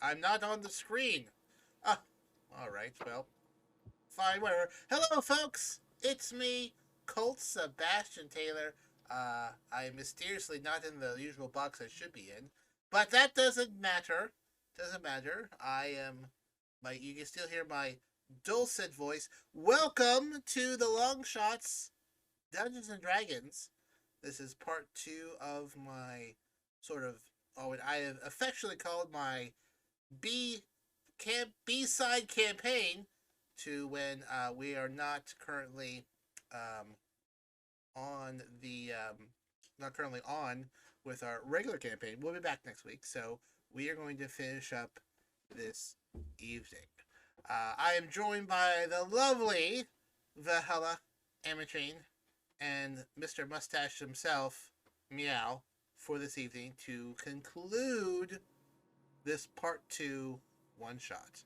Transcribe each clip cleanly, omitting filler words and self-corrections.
I'm not on the screen. Ah, all right, well, fine, whatever. Hello, folks. It's me, Colt Sebastian Taylor. I'm mysteriously not in the usual box I should be in, but that doesn't matter. Doesn't matter. You can still hear my dulcet voice. Welcome to the Longshots Dungeons and Dragons. This is part two of my sort of, what I have affectionately called my B B side campaign to when we are not currently um, on the not currently on with our regular campaign. We'll be back next week, so we are going to finish up this evening. I am joined by the lovely Valhalla Amatrine and Mr. Mustache himself, Miow, for this evening to conclude this part two one shot.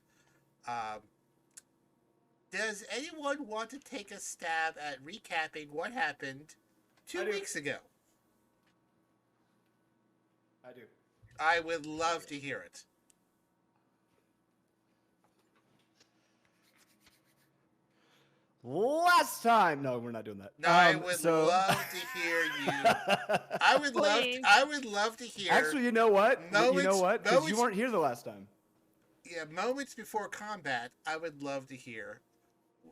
Um, does anyone want to take a stab at recapping what happened 2 weeks ago? I do. I would love to hear it. Last time. No, we're not doing that. No, I would love to hear you. I would love to hear. Actually, you know what? Because you weren't here the last time. Yeah, moments before combat, I would love to hear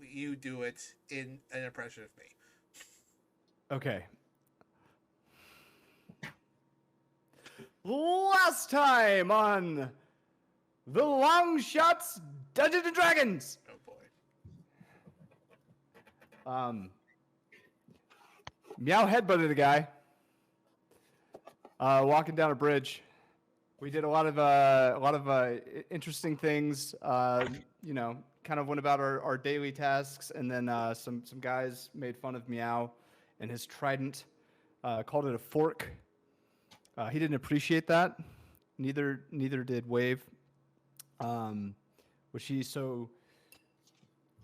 you do it in an impression of me. Okay. Last time on the Longshots Dungeons and Dragons. Oh boy. Miow headbutted a guy walking down a bridge. We did a lot of interesting things. Kind of went about our daily tasks, and then some guys made fun of Miow and his trident, called it a fork. He didn't appreciate that. Neither did Wave, which he so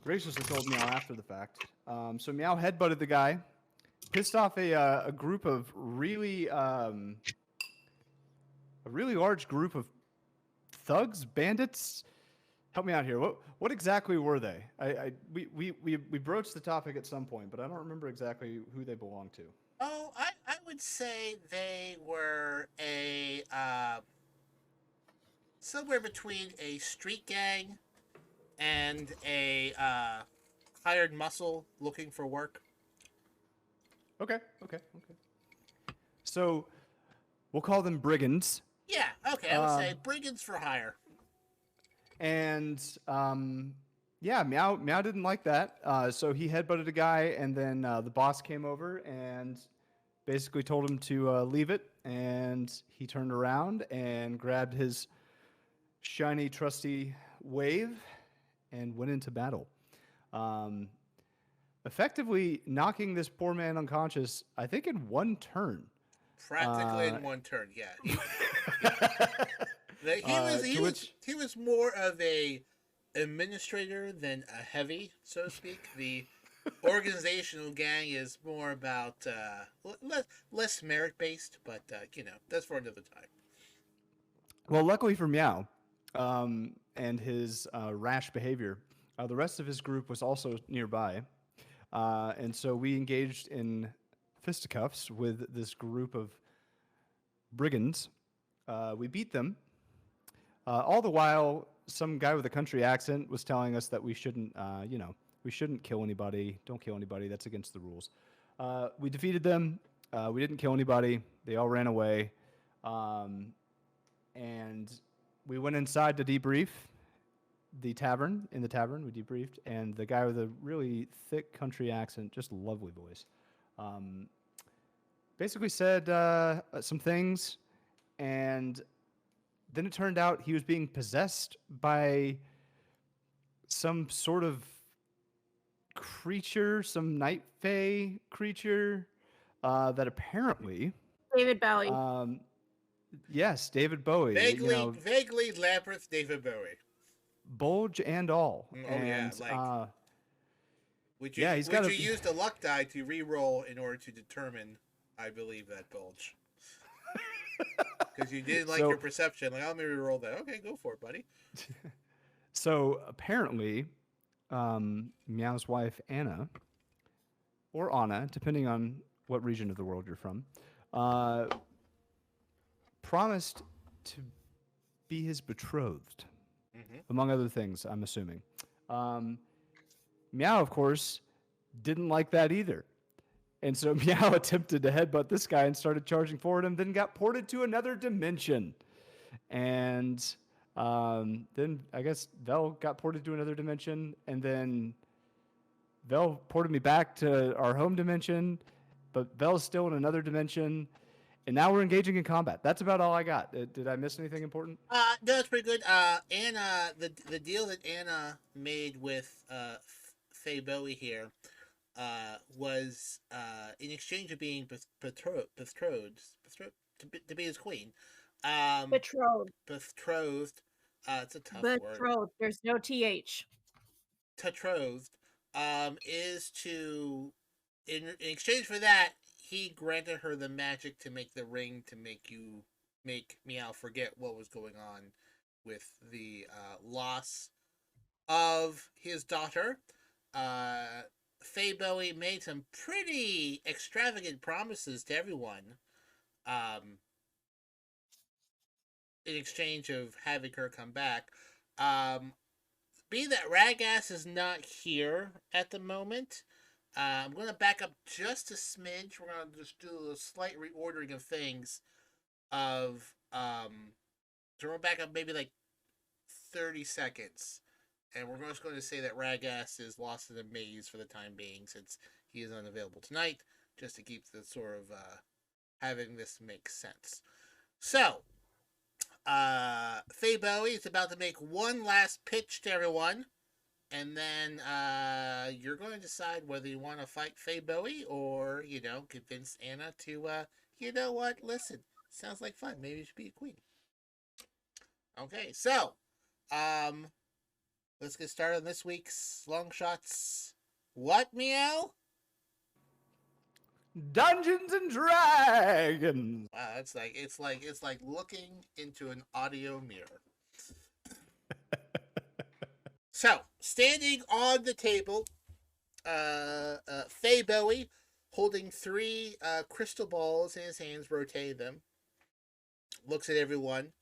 graciously told Miow after the fact. So Miow headbutted the guy, pissed off a group of a really large group of thugs, bandits. Help me out here. What exactly were they? We broached the topic at some point, but I don't remember exactly who they belonged to. Oh, I would say they were somewhere between a street gang and a hired muscle looking for work. Okay. So we'll call them brigands. Yeah, okay, I would say brigands for hire. And Miow didn't like that, so he headbutted a guy, and then the boss came over and basically told him to leave it, and he turned around and grabbed his shiny, trusty wave and went into battle, effectively knocking this poor man unconscious, I think, in one turn. Practically in one turn, yeah. He was more of a administrator than a heavy, so to speak. The organizational gang is more about less merit based, but that's for another time. Well, luckily for Miow and his rash behavior, the rest of his group was also nearby, and so we engaged in fisticuffs with this group of brigands. We beat them. All the while, some guy with a country accent was telling us that we shouldn't kill anybody. Don't kill anybody. That's against the rules. We defeated them. We didn't kill anybody. They all ran away. And we went inside to debrief in the tavern, we debriefed, and the guy with a really thick country accent, just lovely voice, basically said some things, and then it turned out he was being possessed by some sort of creature, some night fae creature, that apparently... David Bowie. Yes, David Bowie. Vaguely Labyrinth David Bowie. Bulge and all. Oh, and, yeah, Would you use the luck die to re-roll in order to determine, I believe, that bulge? Because you didn't like your perception. Like, I'll maybe roll that. Okay, go for it, buddy. So apparently, Meow's wife, Anna, or Anna, depending on what region of the world you're from, promised to be his betrothed, among other things, I'm assuming. Miow, of course, didn't like that either. And so Miow attempted to headbutt this guy and started charging forward and then got ported to another dimension. And then I guess Vel got ported to another dimension, and then Vel ported me back to our home dimension, but Vel's still in another dimension. And now we're engaging in combat. That's about all I got. Did I miss anything important? No, that's pretty good. Anna, the deal that Anna made with Faye Bowie here was in exchange of being betrothed to be his queen. Betrothed. Betrothed. It's a tough word. Betrothed. There's no TH. Betrothed. Is to in exchange for that, he granted her the magic to make the ring to make Miow forget what was going on with the loss of his daughter. Faye Bowie made some pretty extravagant promises to everyone in exchange of having her come back. Being that Ragass is not here at the moment, I'm going to back up just a smidge. We're going to just do a slight reordering of things. So we're going to back up maybe like 30 seconds. And we're just going to say that Ragass is lost in a maze for the time being, since he is unavailable tonight, just to keep the sort of having this make sense. So, Faye Bowie is about to make one last pitch to everyone, and then you're going to decide whether you want to fight Faye Bowie or, convince Anna to, you know what, listen, sounds like fun, maybe you should be a queen. Okay, so, let's get started on this week's Longshots. What, Miow? Dungeons and Dragons. Wow, it's like looking into an audio mirror. So, standing on the table, Faye Bowie, holding 3 crystal balls in his hands, rotating them, looks at everyone.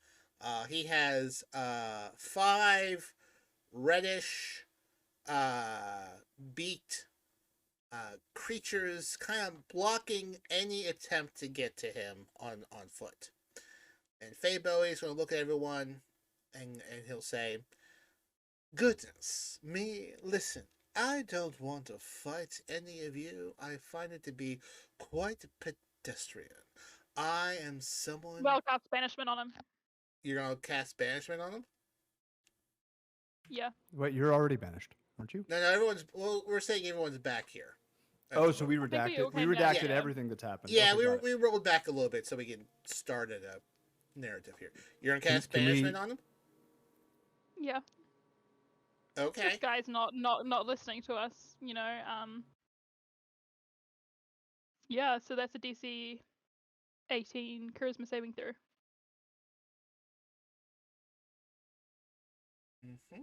He has 5 reddish beaked creatures kind of blocking any attempt to get to him on foot. And Faye Bowie is going to look at everyone and he'll say, "Goodness me, listen, I don't want to fight any of you. I find it to be quite pedestrian. I am someone..." Well, cast banishment on him. You're going to cast banishment on him? Yeah. Wait, you're already banished, aren't you? No, everyone's... Well, we're saying everyone's back here. Oh, so we redacted everything that's happened. Yeah, okay, we rolled back a little bit so we can start at a narrative here. You're going to cast banishment on him? Yeah. Okay. This guy's not listening to us, Yeah, so that's a DC 18 charisma saving throw. Mm-hmm.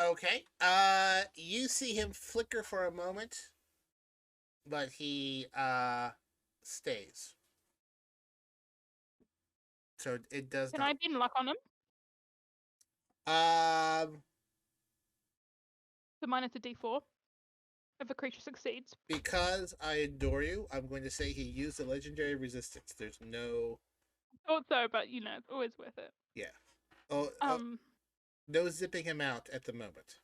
Okay. You see him flicker for a moment, but he stays. So it does Can not. I bin luck on him? So minus a D4 if a creature succeeds. Because I adore you, I'm going to say he used a legendary resistance. There's no. I thought so, but it's always worth it. Yeah. No zipping him out at the moment.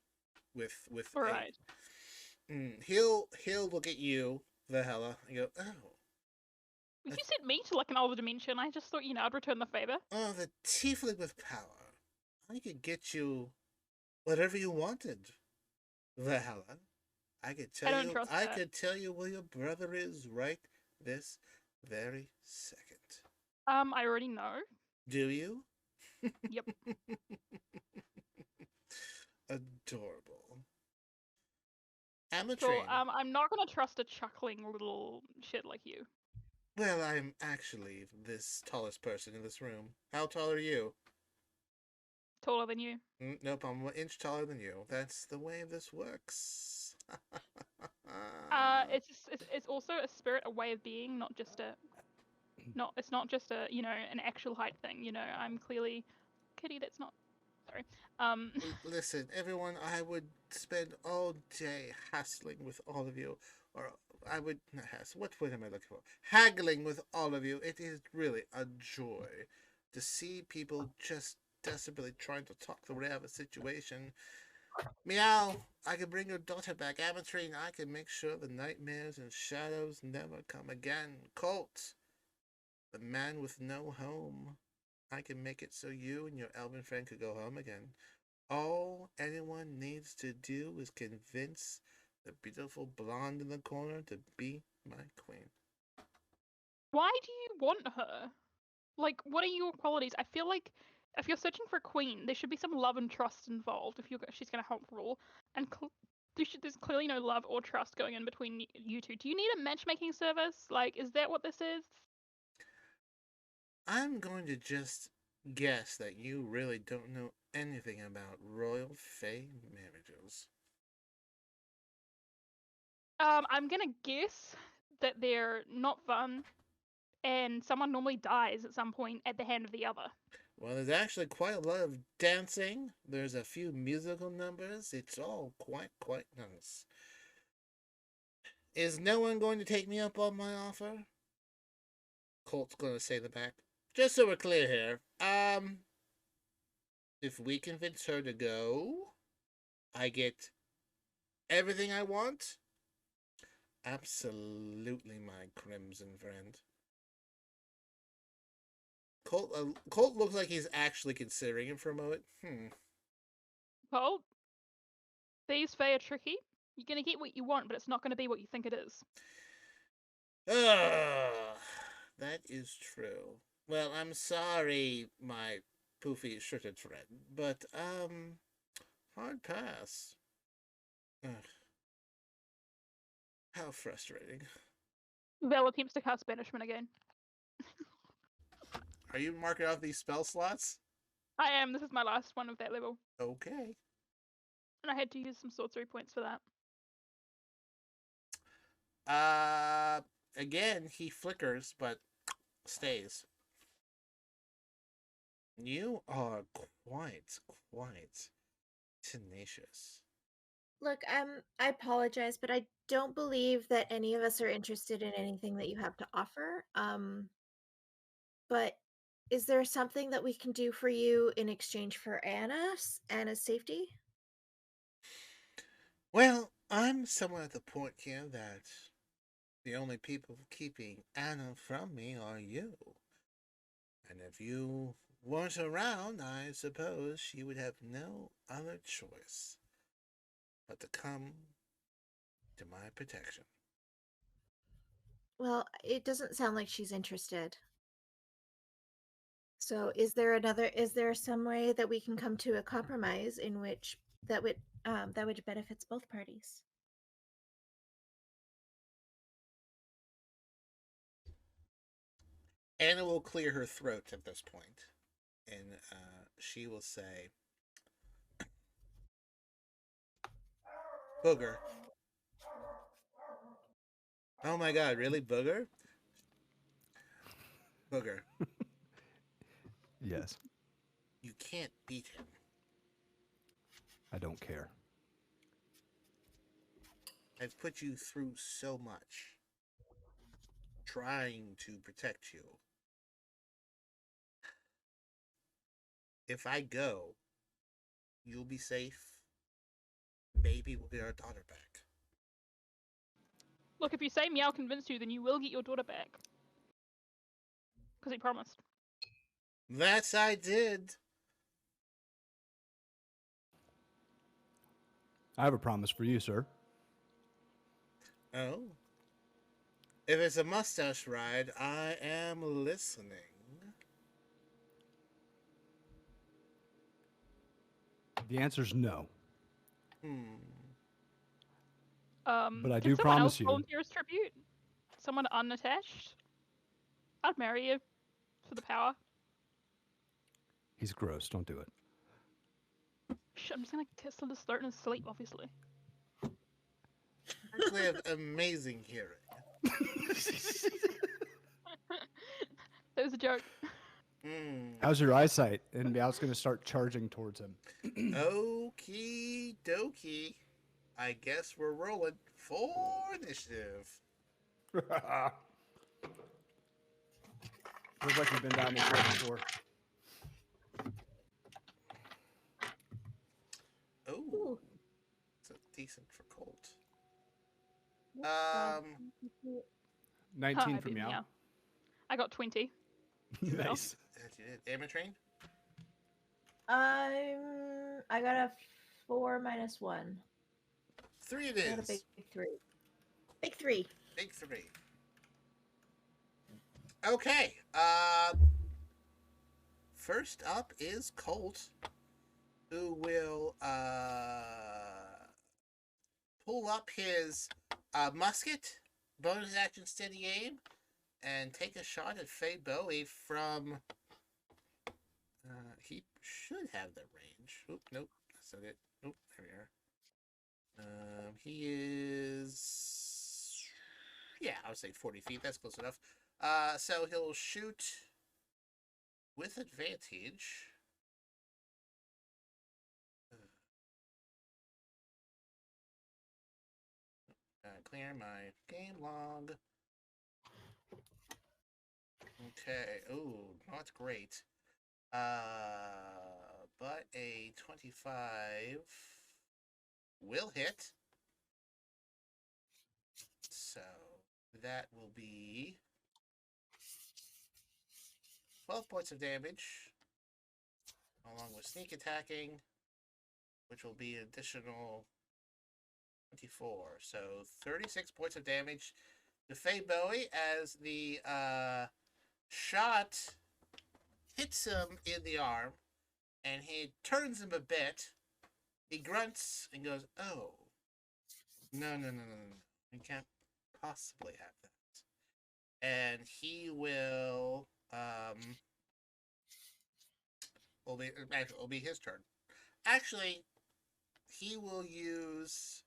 With. All right. He'll look at you, Valhalla, and go, "Oh." You sent me to an older dimension. I just thought I'd return the favor. Oh, the tiefling with power. I could get you whatever you wanted, Valhalla. I could tell you where your brother is right this very second. I already know. Do you? Yep. Adorable. Amatrine. I'm not gonna trust a chuckling little shit like you. Well, I'm actually this tallest person in this room. How tall are you? Taller than you. Nope, I'm 1 inch taller than you. That's the way this works. It's also a spirit, a way of being, not just a it's not just a an actual height thing. I'm clearly Kitty. That's not sorry. Listen, everyone, I would spend all day hassling with all of you. Or I would not hassle. What word am I looking for? Haggling with all of you. It is really a joy to see people just desperately trying to talk their way out of a situation. Miow, I can bring your daughter back. Amatrine, I can make sure the nightmares and shadows never come again. Colt, the man with no home, I can make it so you and your elven friend could go home again. All anyone needs to do is convince the beautiful blonde in the corner to be my queen. Why do you want her? Like, what are your qualities? I feel like if you're searching for a queen, there should be some love and trust involved. If she's going to help rule, and there's clearly no love or trust going in between you two. Do you need a matchmaking service? Like, is that what this is? I'm going to just guess that you really don't know anything about royal fae marriages. I'm gonna guess that they're not fun, and someone normally dies at some point at the hand of the other. Well, there's actually quite a lot of dancing. There's a few musical numbers. It's all quite nice. Is no one going to take me up on my offer? Colt's going to say the back. Just so we're clear here. If we convince her to go, I get everything I want. Absolutely, my crimson friend. Colt looks like he's actually considering it for a moment. Well, these fae are tricky. You're gonna get what you want, but it's not gonna be what you think it is. That is true. Well, I'm sorry, my poofy shirted friend, but hard pass. Ugh. How frustrating. Vel attempts to cast banishment again. Are you marking off these spell slots? I am. This is my last one of that level. Okay. And I had to use some sorcery points for that. Again, he flickers, but stays. You are quite tenacious. Look, I apologize, but I don't believe that any of us are interested in anything that you have to offer. But is there something that we can do for you in exchange for Anna's safety? Well, I'm somewhere at the point here that the only people keeping Anna from me are you. And if you weren't around, I suppose she would have no other choice but to come to my protection. Well, it doesn't sound like she's interested. So, is there some way that we can come to a compromise in which that would benefits both parties? Anna will clear her throat at this point, and she will say, Booger. Oh my god, really? Booger? Booger. Yes. You can't beat him. I don't care. I've put you through so much trying to protect you. If I go, you'll be safe. Maybe we'll get our daughter back. Look, if you say Miow convinced you, then you will get your daughter back. Because he promised. That I did. I have a promise for you, sir. Oh. If it's a mustache ride, I am listening. The answer's no. But I can do someone else promise you, volunteer as tribute? Someone unattached? I'd marry you for the power. he's gross. Don't do it. Shh, I'm just gonna kiss him to start in his sleep, obviously. Actually have amazing hearing. That was a joke. How's your eyesight? And Meow's going to start charging towards him. Okie dokie. I guess we're rolling for initiative. Feels like you've been down this road before. Oh, it's decent for Colt. Uh, 19 I for beat Meow. Meow. I got 20. Nice. That you did. Amber train? I got a 4 minus 1. 3 it I got a is. big 3. Big 3. Big 3. Okay. First up is Colt, who will pull up his musket, bonus action steady aim, and take a shot at Faye Bowie from. He should have the range. Oop, nope, that's not it. Oop, there we are. He is. Yeah, I would say 40 feet. That's close enough. So he'll shoot with advantage. Clear my game log. Okay. Ooh, not great. But a 25 will hit. So that will be 12 points of damage, along with sneak attacking, which will be an additional 24. So 36 points of damage to Faye Bowie as the shot hits him in the arm, and he turns him a bit. He grunts and goes, "Oh, no. We can't possibly have that." And he will, it'll be his turn. Actually, he will use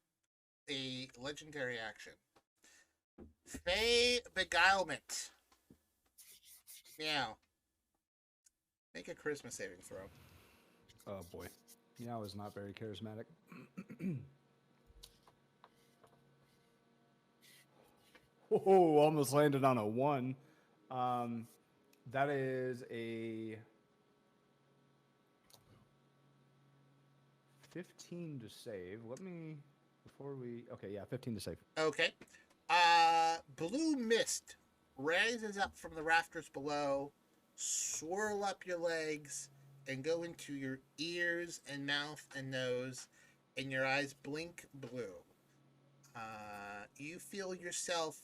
a legendary action. Fey Beguilement. Meow. Make a charisma saving throw. Oh boy. Meow is not very charismatic. Oh, almost landed on a 1. That is a 15 to save. Let me, before we, okay, yeah, 15 to save. Okay. Blue mist rises up from the rafters below, swirl up your legs, and go into your ears and mouth and nose, and your eyes blink blue. You feel yourself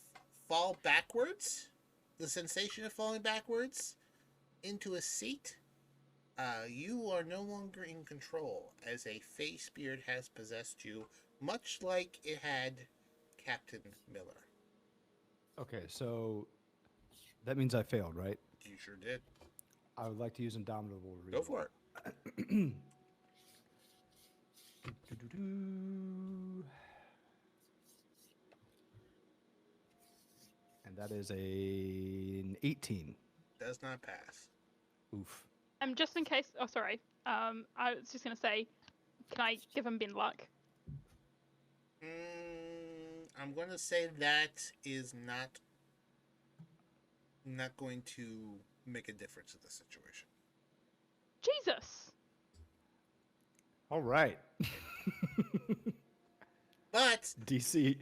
fall backwards, the sensation of falling backwards, into a seat. You are no longer in control, as a Fey spirit has possessed you, much like it had Captain Miller. Okay, so that means I failed, right? You sure did. I would like to use Indomitable to Go for it. And that is an 18. Does not pass. Oof. Just in case. Oh, sorry. I was just gonna say, can I give him bin luck? I'm going to say that is not going to make a difference in this situation. Jesus. All right. But DC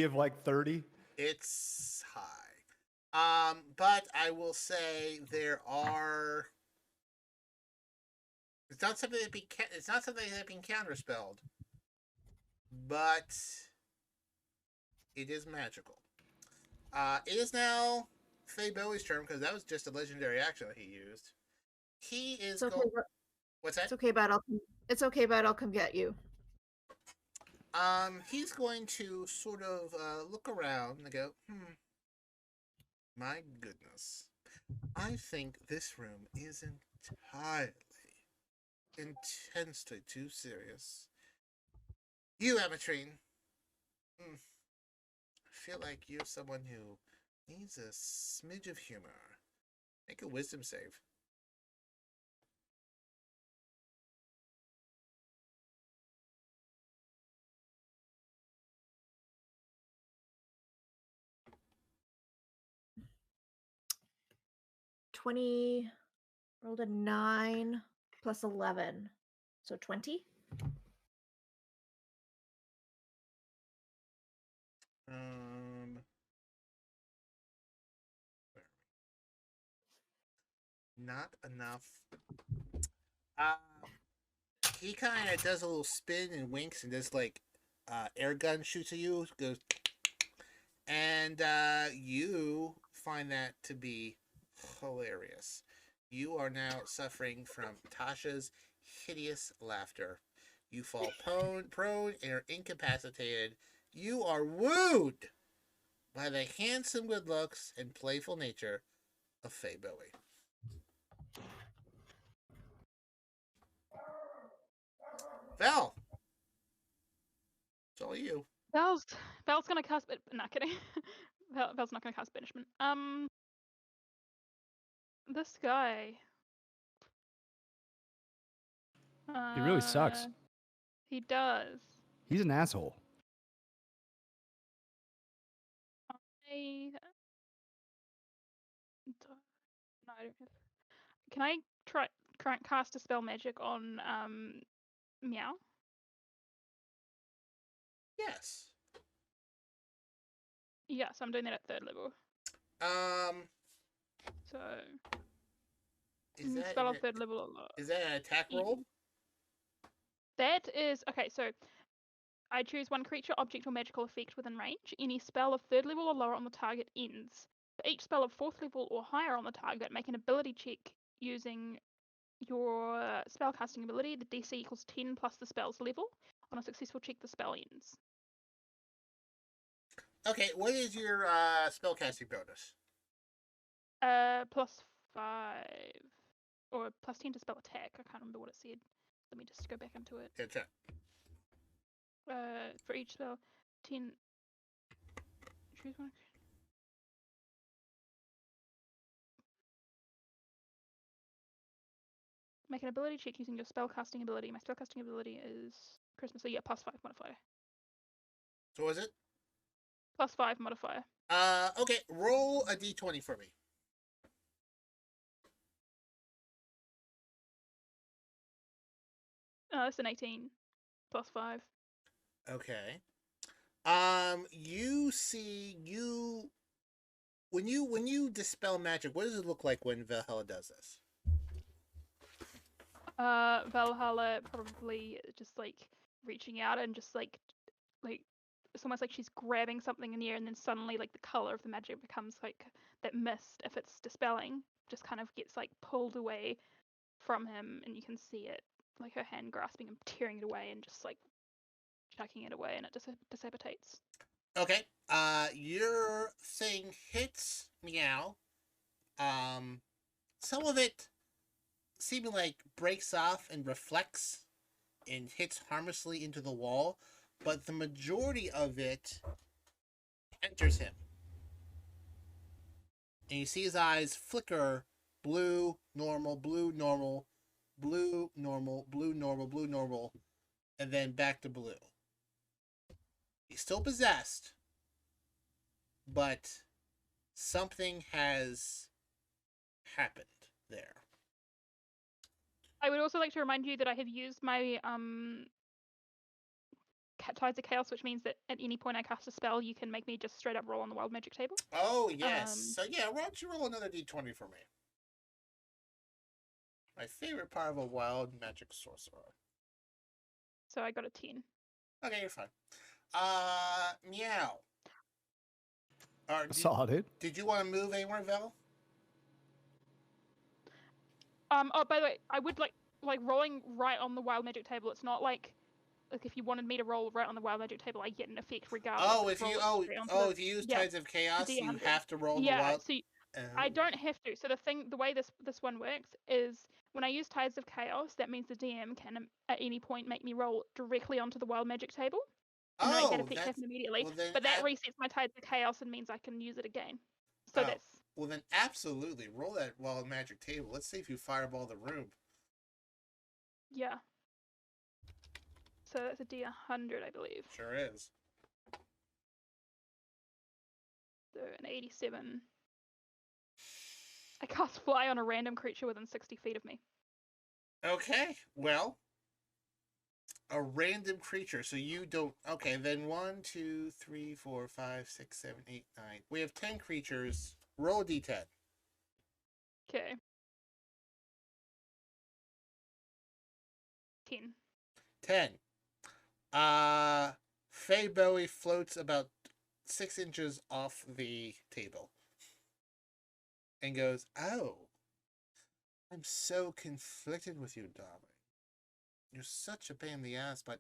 of like 30. it's high. But I will say there are. It's not something that can counterspelled, but it is magical. It is now Faye Bowie's turn, because that was just a legendary action that he used. He is It's okay. What's that? It's okay, bud. It's okay, bud. I'll come get you. He's going to sort of look around and go, my goodness. I think this room is entirely, intensely too serious. You, Amatrine, I feel like you're someone who needs a smidge of humor. Make a wisdom save. Rolled a 9 plus 11, so 20. Not enough. Uh, he kind of does a little spin and winks and does like air gun shoots at you. Goes, and you find that to be hilarious. You are now suffering from Tasha's hideous laughter. You fall prone and are incapacitated. You are wooed by the handsome good looks and playful nature of Faye Bowie. Val, it's all you. Val's gonna cast. Not kidding. Val's not gonna cast banishment. This guy. He really sucks. He does. He's an asshole. I no, I don't have. Can I try cast a spell magic on Miow? Yes. Yes, I'm doing that at 3rd level. So Is that spell on 3rd level a lot. Is that an attack roll? That is okay. So I choose one creature, object, or magical effect within range. Any spell of 3rd level or lower on the target ends. For each spell of 4th level or higher on the target, make an ability check using your spellcasting ability. The DC equals 10 plus the spell's level. On a successful check, the spell ends. Okay, what is your spellcasting bonus? +5 or +10 to spell attack. I can't remember what it said. Let me just go back into it. Yeah, check. For each spell, 10. Choose one. Make an ability check using your spellcasting ability. My spellcasting ability is Christmas, so yeah, +5 modifier. So is it? +5 modifier. Okay, roll a d20 for me. It's an 18 +5. Okay. You see, when you dispel magic, what does it look like when Valhalla does this? Valhalla probably just like reaching out and just like it's almost like she's grabbing something in the air, and then suddenly like the color of the magic becomes like that mist. If it's dispelling, just kind of gets like pulled away from him, and you can see it like her hand grasping and tearing it away, and just like chucking it away, and it dissipates. Okay. Your thing hits Miow. Some of it seeming like breaks off and reflects and hits harmlessly into the wall, but the majority of it enters him. And you see his eyes flicker blue, normal, blue, normal, blue, normal, blue, normal, blue, normal, and then back to blue. He's still possessed, but something has happened there. I would also like to remind you that I have used my Tides of Chaos, which means that at any point I cast a spell, you can make me just straight up roll on the wild magic table. Oh, yes. So, yeah, why don't you roll another d20 for me? My favorite part of a wild magic sorcerer. So I got a 10. Okay, you're fine. Miow. Solid. Did you want to move anywhere, Vel? Oh, by the way, I would like rolling right on the wild magic table. It's not like like if you wanted me to roll right on the wild magic table, I get an effect regardless. Oh, of if you roll it straight onto the- if you use yeah, Tides of Chaos, you D100. have to roll the Yeah, wild. so I Oh. don't have to. So the way this one works is when I use Tides of Chaos, that means the DM can at any point make me roll directly onto the wild magic table and make that Oh, effect that's happen immediately. well then. But that resets my Tides of Chaos and means I can use it again. So Oh, that's well then, absolutely roll that wild magic table. Let's see if you fireball the room. yeah. So that's a D100, I believe. Sure is. So an 87. I cast fly on a random creature within 60 feet of me. Okay, well, a random creature. So you don't. Okay, then 1, 2, 3, 4, 5, 6, 7, 8, 9. We have 10 creatures. Roll a d10. Okay. 10. 10. Faye Bowie floats about 6 inches off the table and goes, "Oh, I'm so conflicted with you, darling. You're such a pain in the ass, but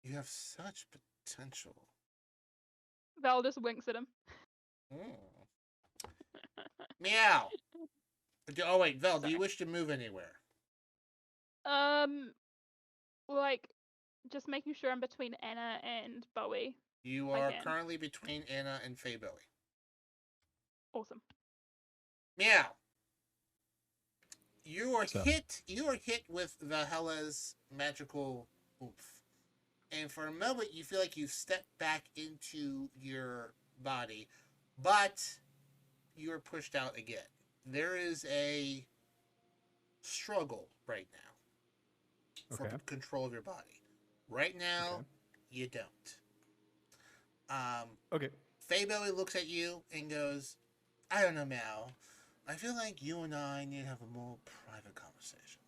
you have such potential." Val just winks at him. Meow. Oh wait, Vel, do you wish to move anywhere? Like, just making sure I'm between Anna and Bowie. You are currently between Anna and Faye Bowie. Awesome. Meow. You are hit with Valhalla's magical oomph. And for a moment you feel like you've stepped back into your body, but you're pushed out again. There is a struggle right now for control of your body. Right now, you don't. Okay. Faye Bowie looks at you and goes, "I don't know, Miow. I feel like you and I need to have a more private conversation.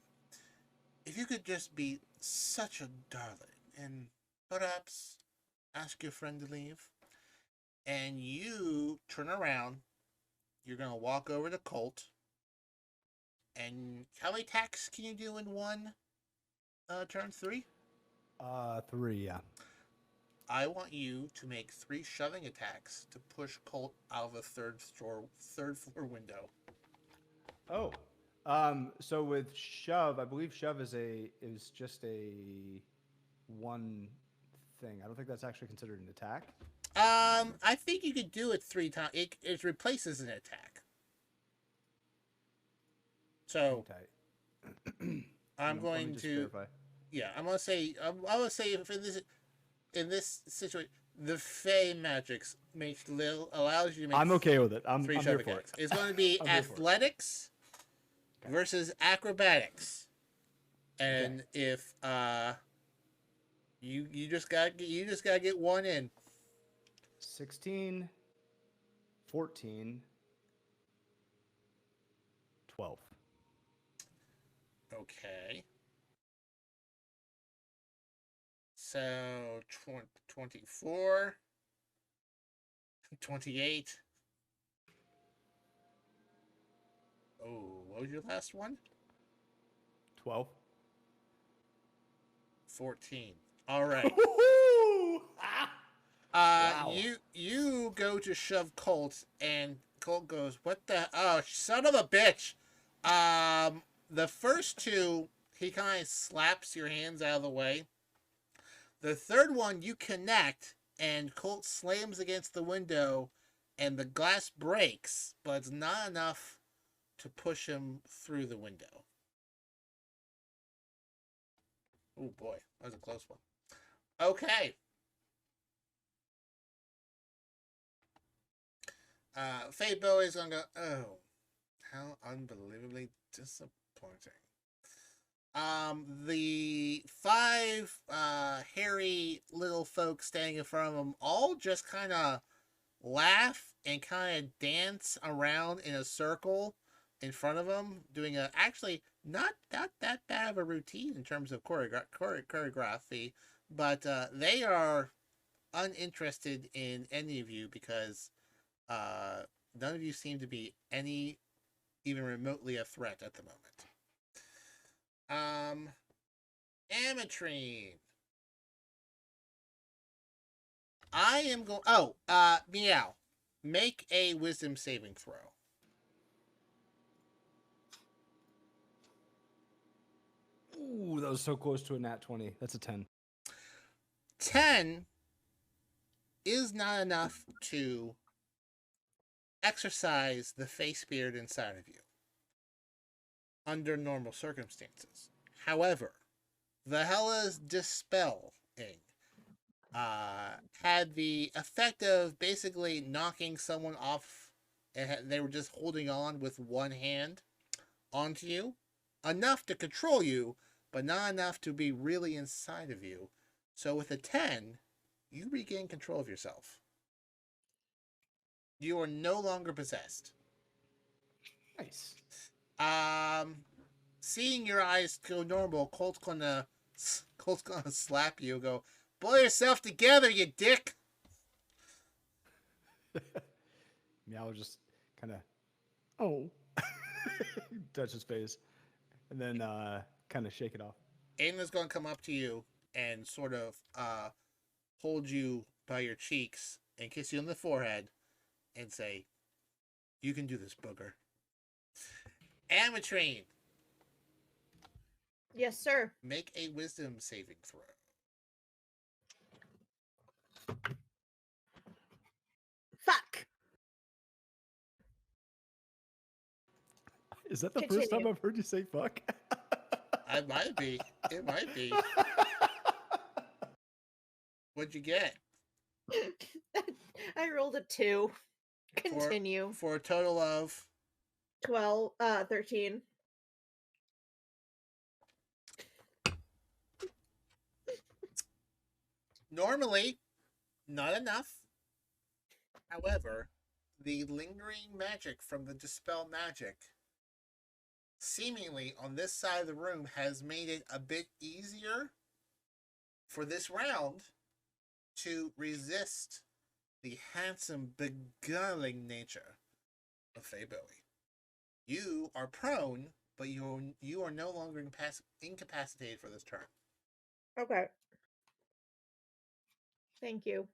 If you could just be such a darling and perhaps ask your friend to leave." And you turn around. You're going to walk over to Colt. And how many attacks can you do in one turn? 3? 3, yeah. I want you to make 3 shoving attacks to push Colt out of a third floor window. Oh. So with shove, I believe shove is just a one thing. I don't think that's actually considered an attack. I think you could do it 3 times. It replaces an attack. So I'm going to verify. Yeah, I'm gonna say if in this situation the Fey magics allows you to make. I'm okay with it. I'm 3 here shoving for attacks. It's going to be athletics versus acrobatics, and if you just gotta get one in. 16, 14, 12. Okay. So 24, 28. Oh, what was your last one? 12. 14. All right. Wow. You go to shove Colt, and Colt goes, "What the? Oh, son of a bitch!" The first 2, he kind of slaps your hands out of the way. The third one, you connect, and Colt slams against the window, and the glass breaks, but it's not enough to push him through the window. Oh boy, that was a close one. Okay. Faye Bowie's gonna go, "Oh, how unbelievably disappointing." The 5 hairy little folks standing in front of him all just kind of laugh and kind of dance around in a circle in front of him, doing actually not that bad of a routine in terms of choreography, but they are uninterested in any of you because none of you seem to be even remotely a threat at the moment. Ametrine. I am going. Oh, Meow. Make a wisdom saving throw. Ooh, that was so close to a nat 20. That's a 10. 10 is not enough to exercise the face spirit inside of you under normal circumstances. However, Valhalla's dispelling had the effect of basically knocking someone off, and they were just holding on with one hand onto you, enough to control you, but not enough to be really inside of you. So with a 10, you regain control of yourself. You are no longer possessed. Nice. Seeing your eyes go normal, Colt's gonna slap you and go, pull yourself together, you dick. Meow just kind of, oh, touch his face, and then kind of shake it off. Aina's gonna come up to you and sort of hold you by your cheeks and kiss you on the forehead and say, you can do this, booger. Amatrine, Yes, sir. make a wisdom saving throw. Fuck. Is that the first time Continue. I've heard you say fuck? It might be. It might be. What'd you get? I rolled a 2. Continue. For a total of 13. normally not enough. However, the lingering magic from the dispel magic seemingly on this side of the room has made it a bit easier for this round to resist the handsome, beguiling nature of Faye Bowie. You are prone, but you are no longer incapacitated for this turn. Okay. Thank you.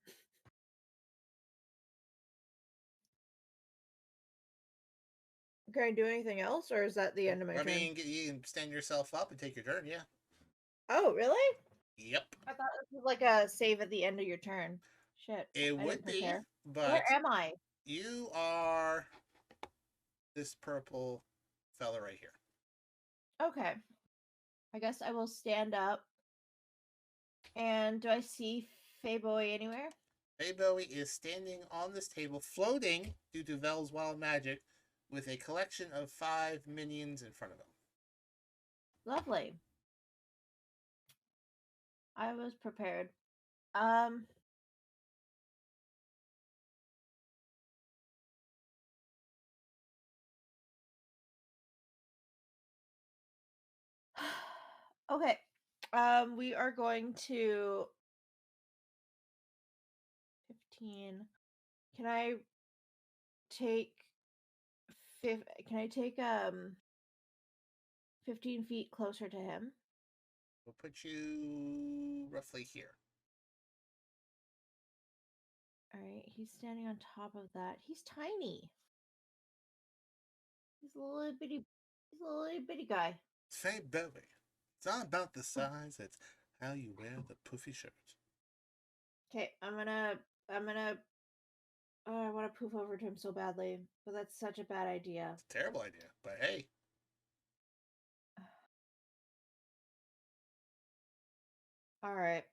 Can I do anything else, or is that the end of my turn? mean, you can stand yourself up and take your turn, yeah. Oh, really? Yep. I thought this was like a save at the end of your turn. Shit. It I would didn't be, prepare. but Where am I? you are this purple fella right here. Okay. I guess I will stand up. And do I see Faye Bowie anywhere? Faye Bowie is standing on this table, floating due to Vel's wild magic, with a collection of 5 minions in front of him. Lovely. I was prepared. Okay. We are going to 15. Can I take 15 feet closer to him? We'll put you roughly here. All right, he's standing on top of that. He's tiny. He's a little bitty guy. Faye Bowie. It's not about the size, it's how you wear the poofy shirt. Okay, I want to poof over to him so badly, but that's such a bad idea. It's a terrible idea, but hey. All right.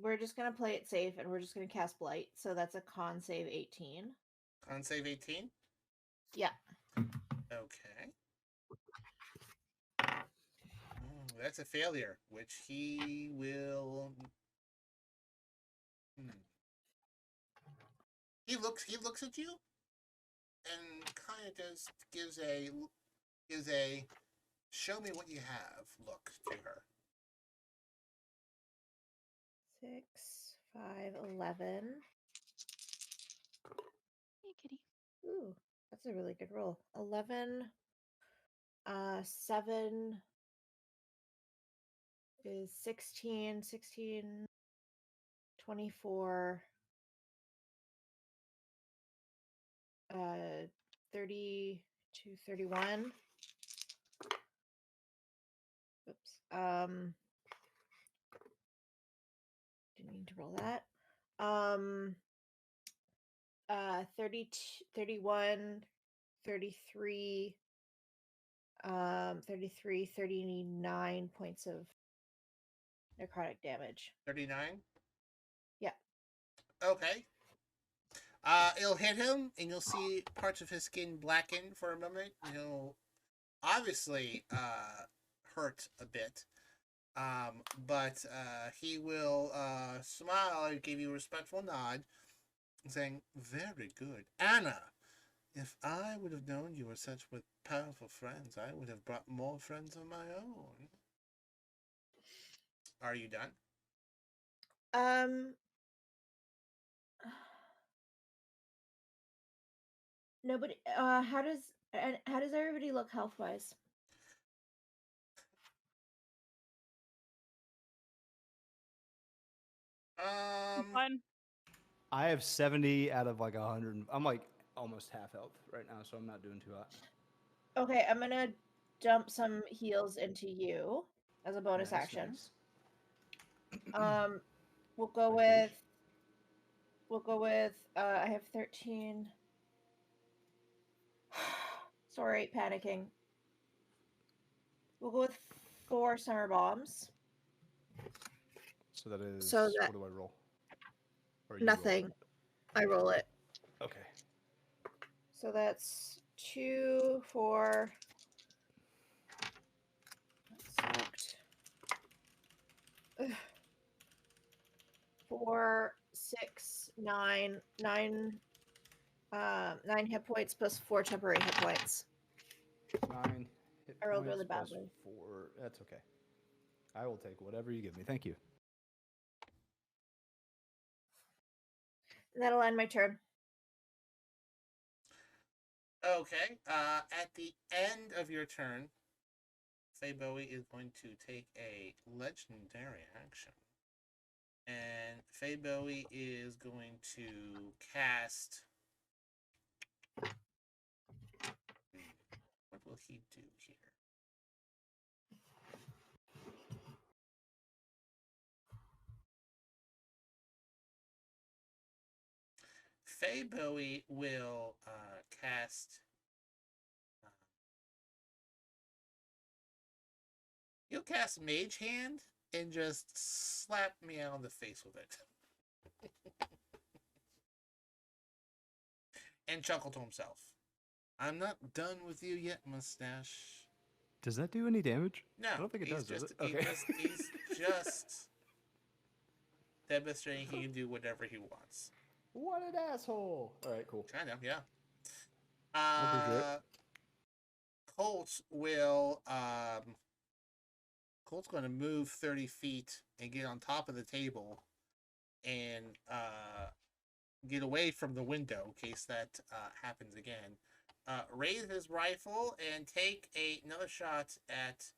We're just going to play it safe and we're just going to cast Blight. So that's a con save 18. Con save 18? Yeah. Okay. That's a failure, which he will. He looks at you, and kind of just gives a show me what you have look to her. 6, 5, 11. Hey, kitty. Ooh, that's a really good roll. 11, 7 is 16, 24, 30 to 31. Oops. Didn't mean to roll that. 32, 31, 33, 33, 39 points of necrotic damage. 39? Yeah. Okay. It'll hit him, and you'll see parts of his skin blacken for a moment. He'll obviously hurt a bit. But he will smile and give you a respectful nod, saying, "Very good. Anna, if I would have known you were such with powerful friends, I would have brought more friends of my own." Are you done? Nobody. How does everybody look health wise? Fine. I have 70 out of like 100. I'm like almost half health right now, so I'm not doing too hot. Okay, I'm gonna dump some heals into you as a bonus Nice, action. nice. We'll go with. I have 13. Sorry, panicking. We'll go with 4 summer bombs. So that is. So that- what do I roll? Or you roll it? Nothing. I roll it. Okay. So that's 2, 4. Sucked. 4, 6, 9, 9, 9 hit points plus 4 temporary hit points. 9 hit I rolled points really plus badly. 4. That's okay. I will take whatever you give me. Thank you. That'll end my turn. Okay. At the end of your turn, Faye Bowie is going to take a legendary action. And Faye Bowie is going to cast. What will he do here? Faye Bowie will cast. He'll cast Mage Hand and just slap Miow in the face with it. And chuckle to himself. "I'm not done with you yet, mustache." Does that do any damage? No, I don't think it does. Does it? Okay. He's just demonstrating he can do whatever he wants. What an asshole! All right, cool. Kind of, yeah. I appreciate it. Colt will Colt's going to move 30 feet and get on top of the table and get away from the window in case that happens again. Raise his rifle and take another shot at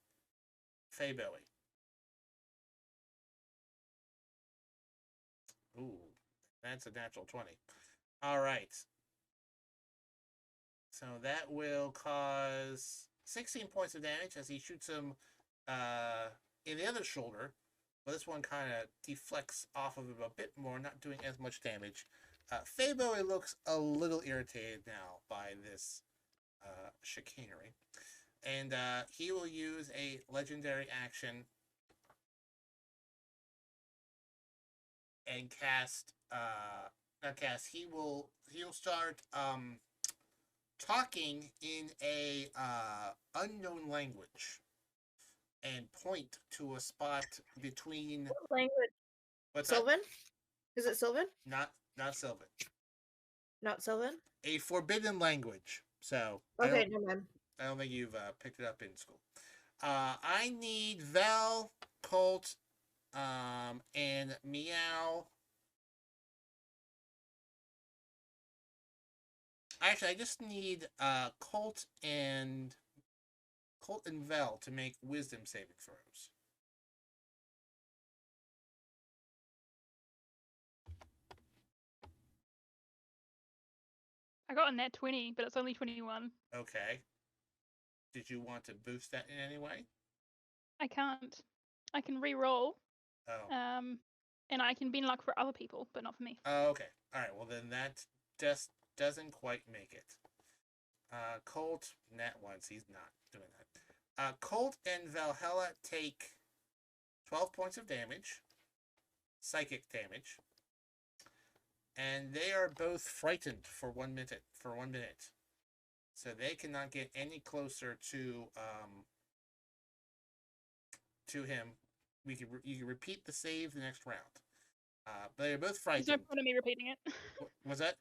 Faye Bowie. Ooh, that's a natural 20. All right. So that will cause 16 points of damage as he shoots him in the other shoulder. But this one kind of deflects off of him a bit more, not doing as much damage. Faye Bowie looks a little irritated now by this chicanery. And he will use a legendary action and cast he'll start talking in a unknown language and point to a spot between What language? what's Sylvan? Is it Sylvan? not Sylvan. Not Sylvan? A forbidden language. So Okay, never mind. I don't think you've picked it up in school. I need Vel, Colt, and Miow. Actually, I just need Colt and Vel to make wisdom saving throws. I got a net 20, but it's only 21. Okay. Did you want to boost that in any way? I can't. I can re-roll. Oh. And I can be in luck for other people, but not for me. Oh, okay. All right. Well, then that just doesn't quite make it. Colt, net once. He's not doing that. Colt and Valhalla take 12 points of damage, psychic damage, and they are both frightened for 1 minute. So they cannot get any closer to him. You can repeat the save the next round. But they're both frightened. There's no point in me repeating it. Was that?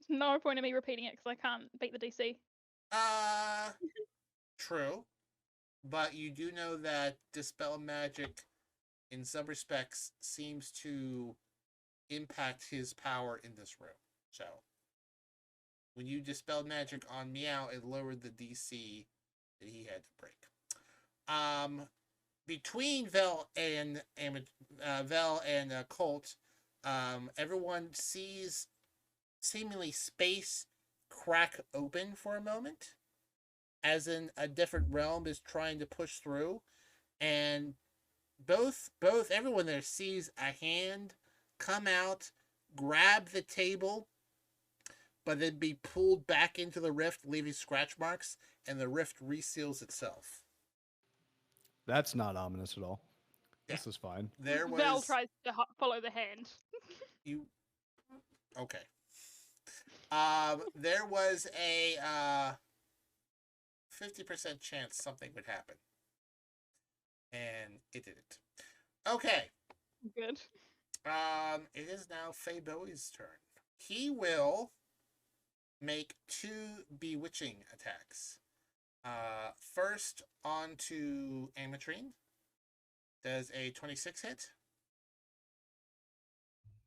There's no point in me repeating it because I can't beat the DC. True. But you do know that Dispel Magic, in some respects, seems to impact his power in this room. So, when you Dispelled Magic on Miow, it lowered the DC that he had to break. Between Vel and Colt, everyone sees seemingly space crack open for a moment, as in a different realm is trying to push through, and both everyone there sees a hand come out, grab the table, but then be pulled back into the rift, leaving scratch marks, and the rift reseals itself. That's not ominous at all. Yeah. This is fine. There was Val tries to follow the hand. you. Okay. There was a 50% chance something would happen, and it didn't. Okay. Good. It is now Faye Bowie's turn. He will make 2 bewitching attacks. First onto Amatrine. Does a 26 hit?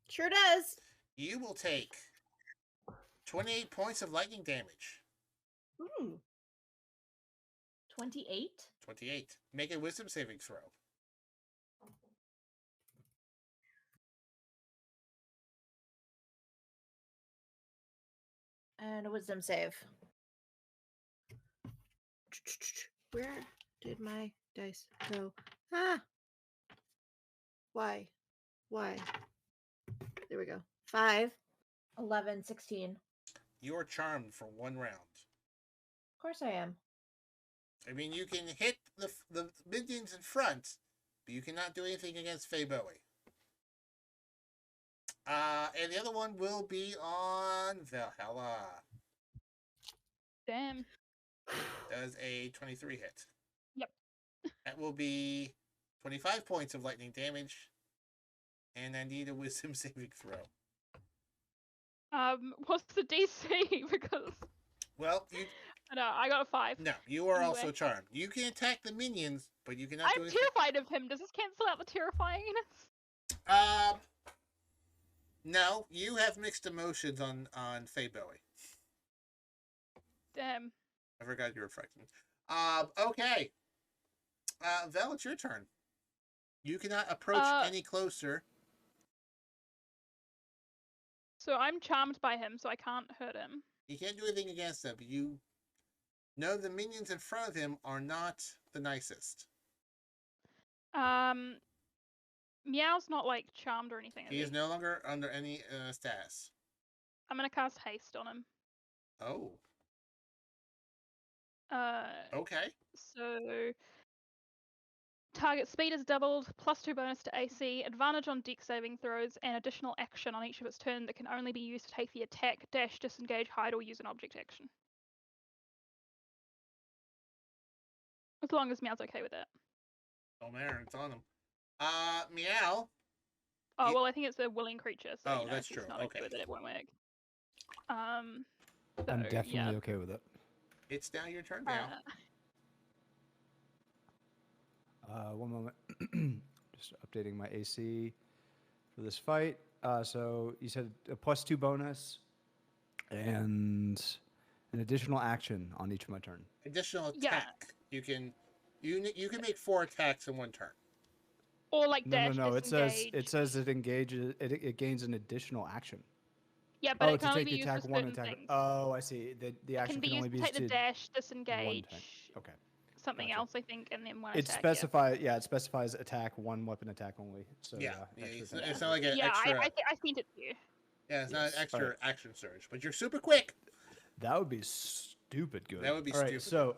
Sure does. You will take 28 points of lightning damage. Ooh. 28? 28. Make a wisdom saving throw. And a wisdom save. Where did my dice go? Ah! Why? There we go. 5, 11, 16. You are charmed for 1 round. Of course I am. I mean, you can hit the minions in front, but you cannot do anything against Faye Bowie. And the other one will be on Valhalla. Damn. Does a 23 hit. Yep. That will be 25 points of lightning damage. And I need a wisdom saving throw. What's the DC? Because Well, you no, I got a 5. no, you are Anyway. also charmed. You can attack the minions, but you cannot do I'm anything. terrified of him. Does this cancel out the terrifyingness? No, you have mixed emotions on Faye Bowie. Damn. I forgot you were frightened. Okay. Val, it's your turn. You cannot approach any closer. So I'm charmed by him, so I can't hurt him. You can't do anything against him, but you know the minions in front of him are not the nicest. Meow's not like charmed or anything. He is no longer under any status. I'm gonna cast haste on him. Oh. Okay. So target speed is doubled, +2 bonus to AC, advantage on dex saving throws, and additional action on each of its turn that can only be used to take the attack, dash, disengage, hide, or use an object action. As long as Meow's okay with it. Oh man, it's on him. Miow. Oh, well, I think it's a willing creature, so Oh, if that's he's true. not Okay. with it, it won't work. I'm So, definitely yeah. okay with it. It's now your turn, Miow. 1 moment. Just updating my AC for this fight. So you said a +2 bonus and an additional action on each of my turn. Additional Yeah. attack. You can make 4 attacks in 1 turn. Or like No, dash, no, no. disengage. It says it engages. It gains an additional action. Yeah, but Oh, it to can only take be the used for attack one certain attack. things. Oh, I see. The It action can be can only used be to take the used to dash, one disengage, attack. Okay. something Gotcha. else, I think, and then one It attack. specifies, yeah, it specifies attack, one weapon attack only. So Yeah, yeah, extra it's, attack. it's not like an Yeah, extra. I seen it too. Yeah, it's not an Yes. extra Alright. action surge, but you're super quick. That would be stupid good. That would be All right, stupid so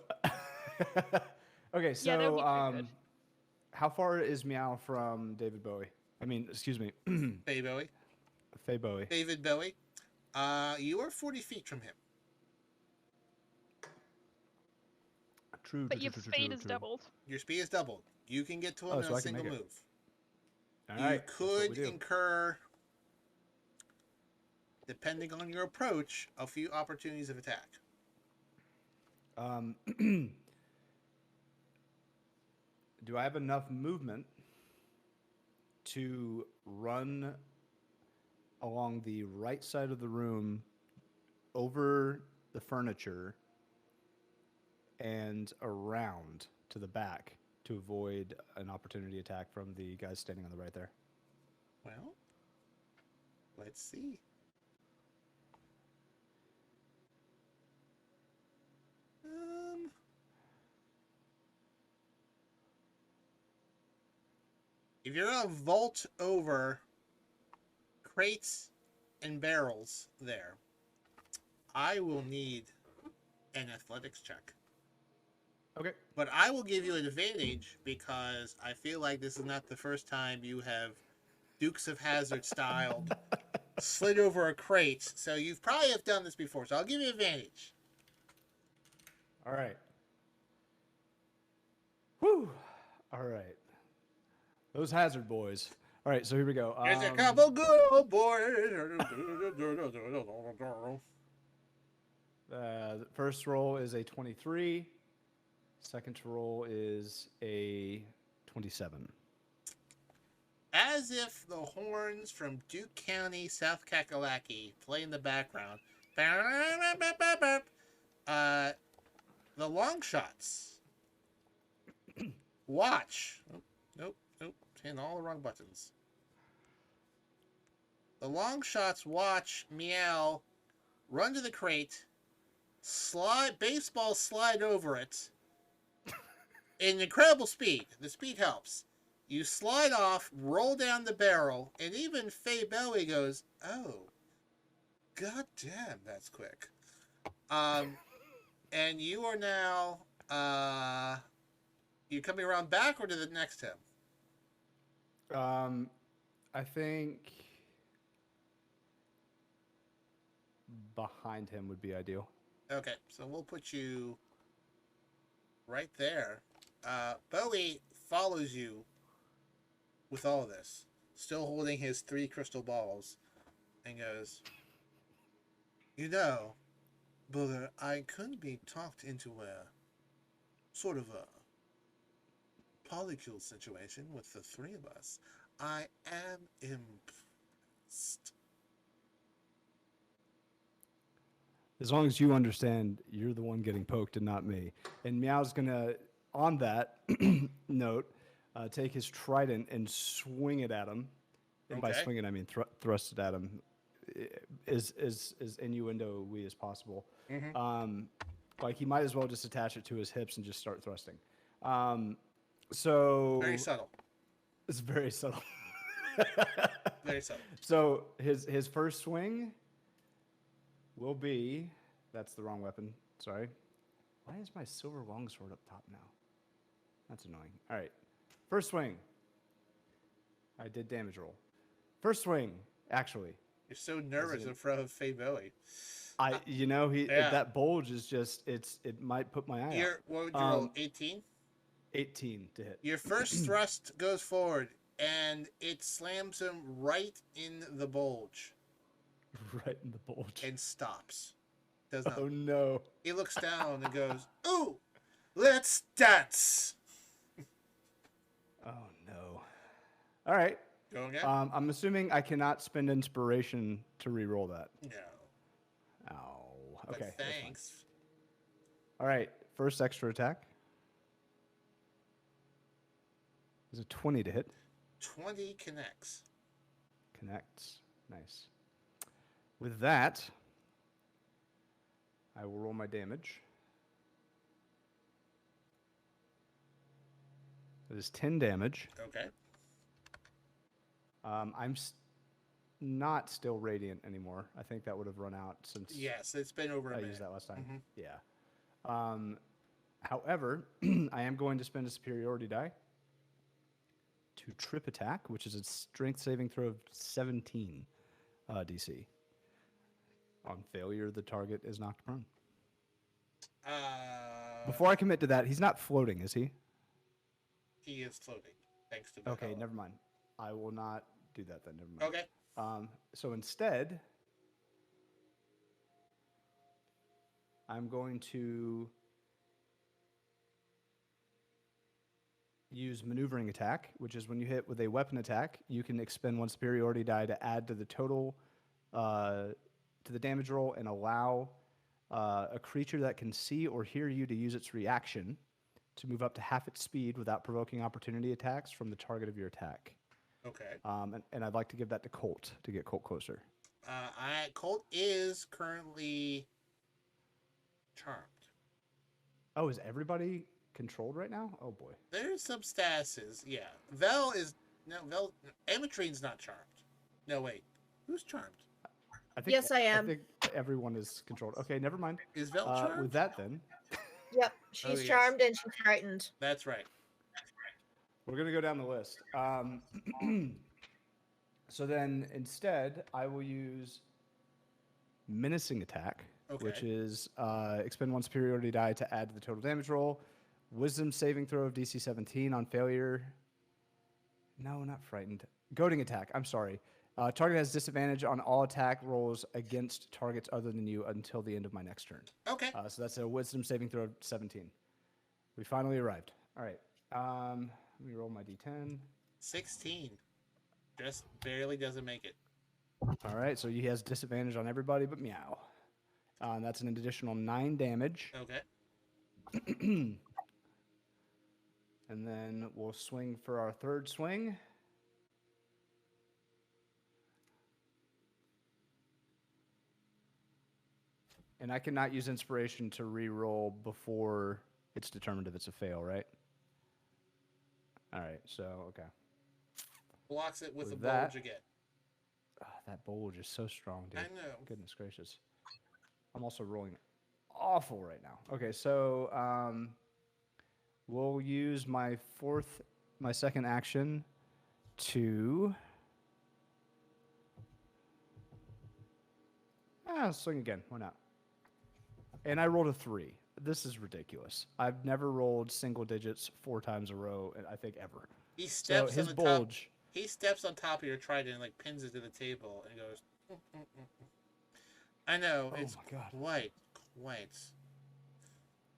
okay, Yeah, that would so be pretty good. how far is Miow from David Bowie? I mean, excuse me, Faye Bowie. Faye Bowie. David Bowie. You are 40 feet from him. True. But your speed is doubled. Your speed is doubled. You can get to him Oh, in so a I can single make it. move. All You right, that's what we could do. incur, depending on your approach, a few opportunities of attack. Do I have enough movement to run along the right side of the room over the furniture and around to the back to avoid an opportunity attack from the guys standing on the right there? Well, let's see. If you're gonna vault over crates and barrels there, I will need an athletics check. Okay. But I will give you an advantage because I feel like this is not the first time you have Dukes of Hazzard styled slid over a crate. So you've probably have done this before. So I'll give you advantage. All right. Whew. All right. Those Hazard boys. All right, so here we go. There's a couple good boys. The first roll is a 23. Second roll is a 27. As if the horns from Duke County, South Kakalaki play in the background. The Longshots watch. Oh, nope, hitting all the wrong buttons. The Longshots watch Miow run to the crate, baseball slide over it, in incredible speed. The speed helps. You slide off, roll down the barrel, and even Faye Bowie goes, "Oh, god damn, that's quick." And you are now, you coming around backward to the next him. I think behind him would be ideal. Okay, so we'll put you right there. Bowie follows you with all of this, still holding his 3 crystal balls, and goes, "You know, brother, I could be talked into a sort of a polycule situation with the 3 of us. I am impressed." As long as you understand, you're the one getting poked and not me. And Meow's gonna, on that note, take his trident and swing it at him. And by Okay. swing it, I mean thrust it at him, as innuendo-y as possible. Like he might as well just attach it to his hips and just start thrusting. So Very subtle. it's very subtle. Very subtle. So his first swing will be, that's the wrong weapon, sorry. Why is my silver longsword up top now? That's annoying. All right, first swing. I did damage roll. First swing, actually. You're so nervous in front of Faye Bowie. That bulge is just, it might put my eye out. What would you roll? 18? 18 to hit. Your first thrust goes forward, and it slams him right in the bulge. Right in the bulge. And stops. Does not. Oh no. He looks down and goes, "Ooh, let's dance." Oh no. All right. Go again? I'm assuming I cannot spend inspiration to re-roll that. No. Ow. But Okay. that's fine. thanks. All right. First extra attack. Is a 20 to hit. 20 connects. Connects. Nice. With that, I will roll my damage. That is 10 damage. Okay. I'm not still radiant anymore. I think that would have run out since Yes, it's been over a I minute. used that last time. Mhm. Yeah. However, I am going to spend a superiority die to trip attack, which is a strength saving throw of 17 DC. On failure, the target is knocked prone. Before I commit to that, he's not floating, is he? He is floating, thanks to the Okay, hello. never mind. I will not do that then. Never mind. Okay. So instead, I'm going to use maneuvering attack, which is when you hit with a weapon attack, you can expend one superiority die to add to the total to the damage roll and allow a creature that can see or hear you to use its reaction to move up to half its speed without provoking opportunity attacks from the target of your attack. Okay. And I'd like to give that to Colt to get Colt closer. Colt is currently charmed. Oh, is everybody controlled right now? Oh boy. There's some statuses. Yeah. Vel is Amatrine's not charmed. No, wait. Who's charmed? I think, Yes, I am. I think everyone is controlled. Okay, never mind. Is Vel charmed? With that, then, Yep, she's yes. charmed and she's frightened. That's right. we're going to go down the list. So then, instead, I will use menacing attack, which Okay. is expend one superiority die to add to the total damage roll. Wisdom saving throw of DC 17 on failure. No, not frightened. Goading attack. I'm sorry. Target has disadvantage on all attack rolls against targets other than you until the end of my next turn. Okay. So that's a wisdom saving throw of 17. We finally arrived. All right. Let me roll my d10. 16. Just barely doesn't make it. All right. So he has disadvantage on everybody but Miow. That's an additional 9 damage. Okay. And then we'll swing for our third swing. And I cannot use inspiration to re-roll before it's determined if it's a fail, right? All right, so, okay. Blocks it with With a that- bulge again. That bulge is so strong, dude. I know. Goodness gracious. I'm also rolling awful right now. Okay, so we'll use my second action to swing again. Why not? And I rolled a 3. This is ridiculous. I've never rolled single digits 4 times a row, I think ever. He So steps his on the bulge. top. He steps on top of your trident and like pins it to the table and goes. I know Oh it's my God. quite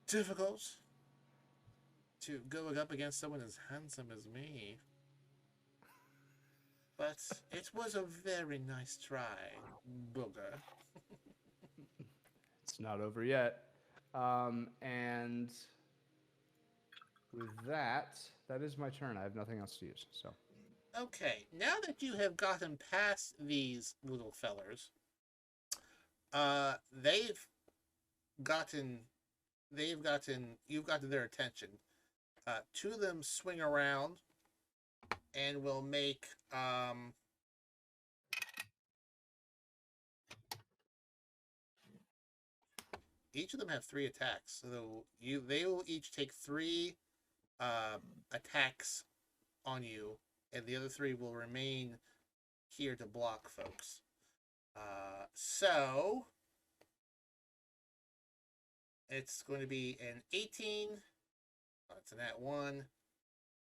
difficult to going up against someone as handsome as me. But it was a very nice try, booger. It's not over yet. And with that, that is my turn. I have nothing else to use. So Okay, now that you have gotten past these little fellers, you've gotten their attention. Two of them swing around and will make, each of them have 3 attacks. So they will each take 3 attacks on you, and the other 3 will remain here to block folks. So it's going to be an 18. That's an at 1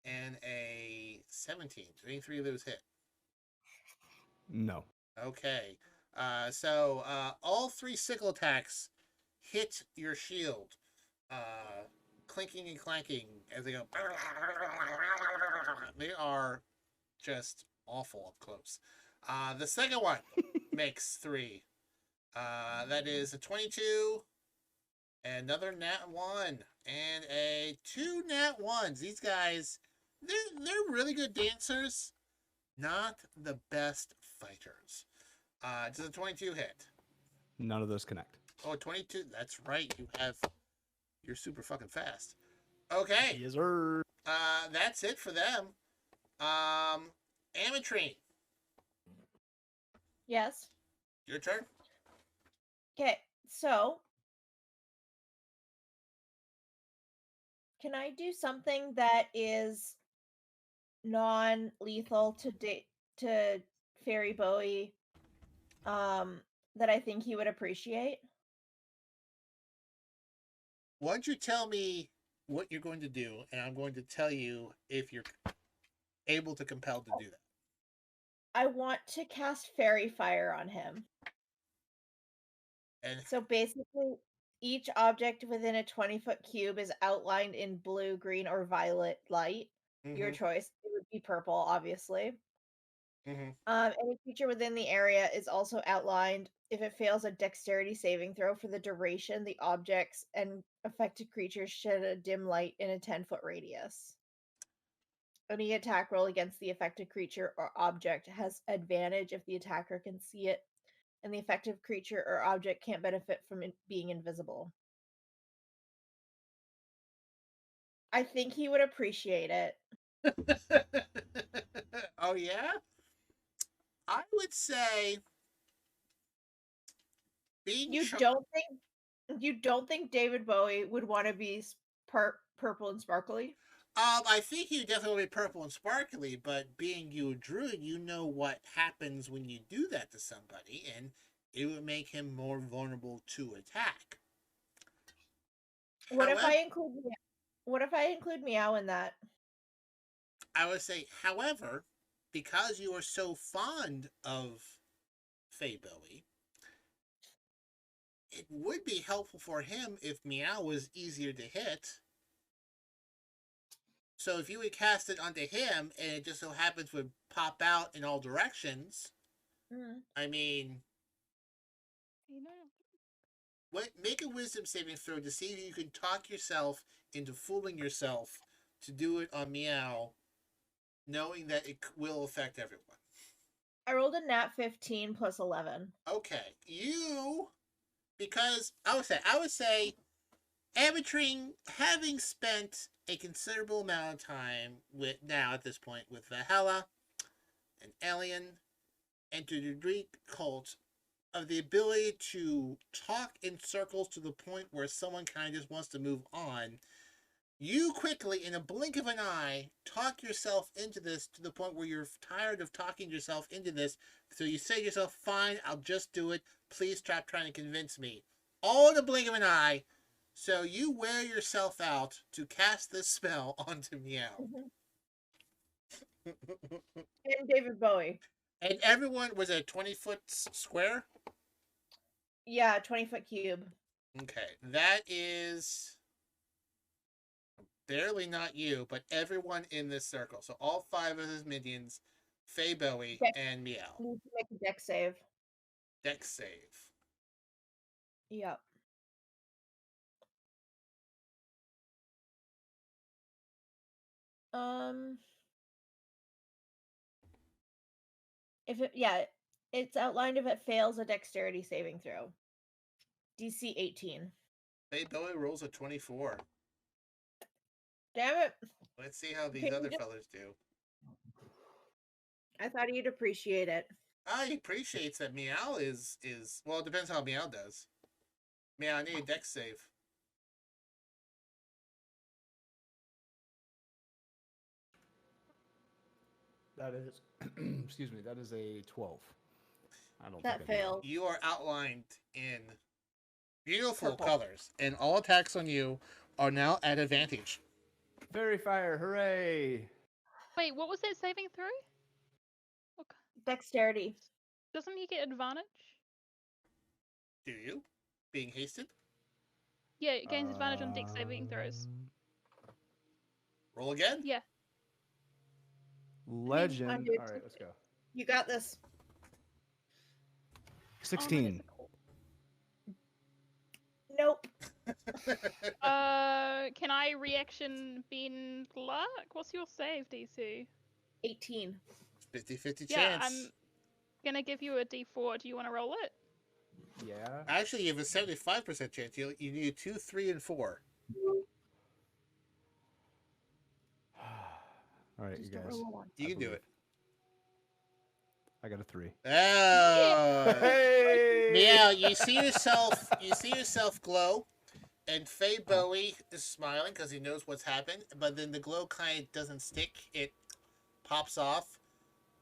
and a 17. Do any 3 of those hit? no. Okay. So all 3 sickle attacks hit your shield, clinking and clanking as they go. They are just awful up close. The second one makes 3. That is a 22, another nat 1, and a 2 nat 1s. These guys, they're really good dancers, not the best fighters. Does a 22 hit? None of those connect. Oh, 22. That's right. You're super fucking fast. Okay. Yes, sir. That's it for them. Amatrine, Yes. your turn. Okay, so can I do something that is non-lethal to Fairy Bowie, that I think he would appreciate? Why don't you tell me what you're going to do, and I'm going to tell you if you're able to compel to do that. I want to cast Fairy Fire on him. And So basically, each object within a 20-foot cube is outlined in blue, green, or violet light. Your choice. It would be purple, obviously. Any creature within the area is also outlined. If it fails a dexterity saving throw for the duration, the objects and affected creatures shed a dim light in a 10-foot radius. Any attack roll against the affected creature or object has advantage if the attacker can see it, and the affected creature or object can't benefit from it being invisible. I think he would appreciate it. Oh yeah, I would say being You don't think David Bowie would want to be purple and sparkly? I think you definitely be purple and sparkly, but being you a druid, you know what happens when you do that to somebody, and it would make him more vulnerable to attack. What if I include Miow in that? I would say, however, because you are so fond of Faye Bowie, it would be helpful for him if Miow was easier to hit. So if you would cast it onto him and it just so happens would pop out in all directions, I mean, make a wisdom saving throw to see if you can talk yourself into fooling yourself to do it on Miow, knowing that it will affect everyone. I rolled a nat 15 plus 11. Okay, because I would say, Amatrine, having spent a considerable amount of time at this point with Valhalla, an alien, and to the Greek cult, of the ability to talk in circles to the point where someone kind of just wants to move on, you quickly, in a blink of an eye, talk yourself into this to the point where you're tired of talking yourself into this, so you say to yourself, fine, I'll just do it, please stop trying to convince me. All in a blink of an eye, so you wear yourself out to cast this spell onto Miow. And David Bowie. And everyone, was it a 20-foot square? Yeah, 20-foot cube. Okay, that is barely not you, but everyone in this circle. So all 5 of his minions, Faye Bowie, and Miow. Need to make a dex save. Dex save. Yep. It's outlined if it fails a dexterity saving throw. DC 18. Faye Bowie rolls a 24. Damn it. Let's see how these other fellas do. I thought he'd appreciate it. He appreciates that Miow is well, it depends how Miow does. Miow, I need a dex save. That is, excuse me, that is a 12. That failed. You are outlined in beautiful colors, and all attacks on you are now at advantage. Fairy Fire, hooray! Wait, what was that saving throw? Okay. Dexterity. Doesn't he get advantage? Do you? Being hasted? Yeah, it gains advantage on dex saving throws. Roll again? Yeah. Legend. All right, let's go. You got this. 16. Nope. Can I reaction being luck? What's your save, DC? 18. 50-50 chance. Yeah, gonna give you a D4. Do you want to roll it? Yeah. Actually, you have a 75% chance. You need 2, 3, and 4. All right, Just you don't guys. roll a one. You I can do believe. it. I got a 3. Oh, Hey! Meow! You see yourself glow, and Faye Bowie is smiling because he knows what's happened. But then the glow kind of doesn't stick; it pops off,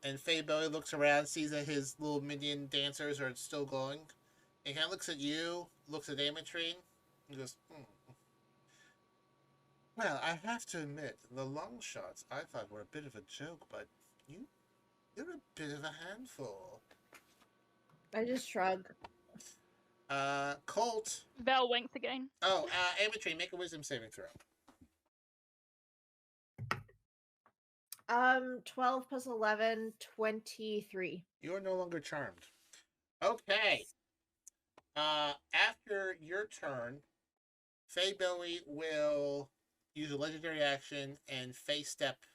and Faye Bowie looks around, sees that his little minion dancers are still glowing, and kind of looks at you, looks at Amatrine, and goes, "Well, I have to admit, the Longshots I thought were a bit of a joke, but you're a bit of a handful." I just shrug. Colt. Val winks again. Oh, Amatrine, make a wisdom saving throw. 12 plus 11, 23. You are no longer charmed. Okay. After your turn, Faye Bowie will use a legendary action and Faye step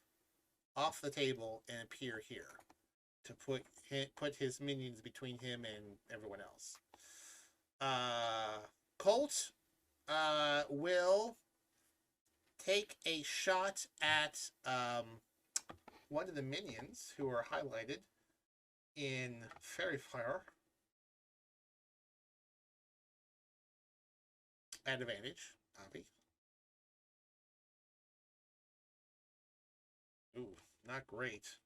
off the table and appear here to put his minions between him and everyone else. Colt will take a shot at one of the minions who are highlighted in Fairy Fire. At advantage, Abby. Ooh, not great.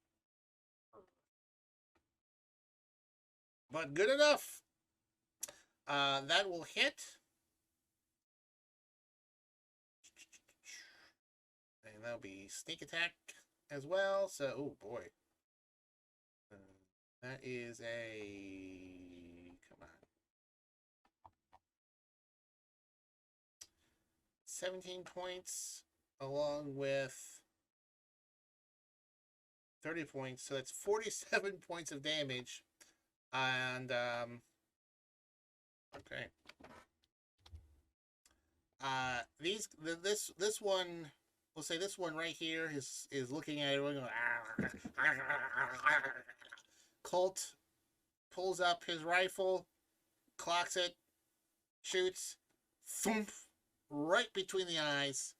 But good enough. That will hit. And that'll be sneak attack as well. So, oh boy. That is a... Come on. 17 points along with 30 points. So that's 47 points of damage. And, okay. This one, we'll say this one right here is looking at everyone going, Colt pulls up his rifle, clocks it, shoots, thump, right between the eyes,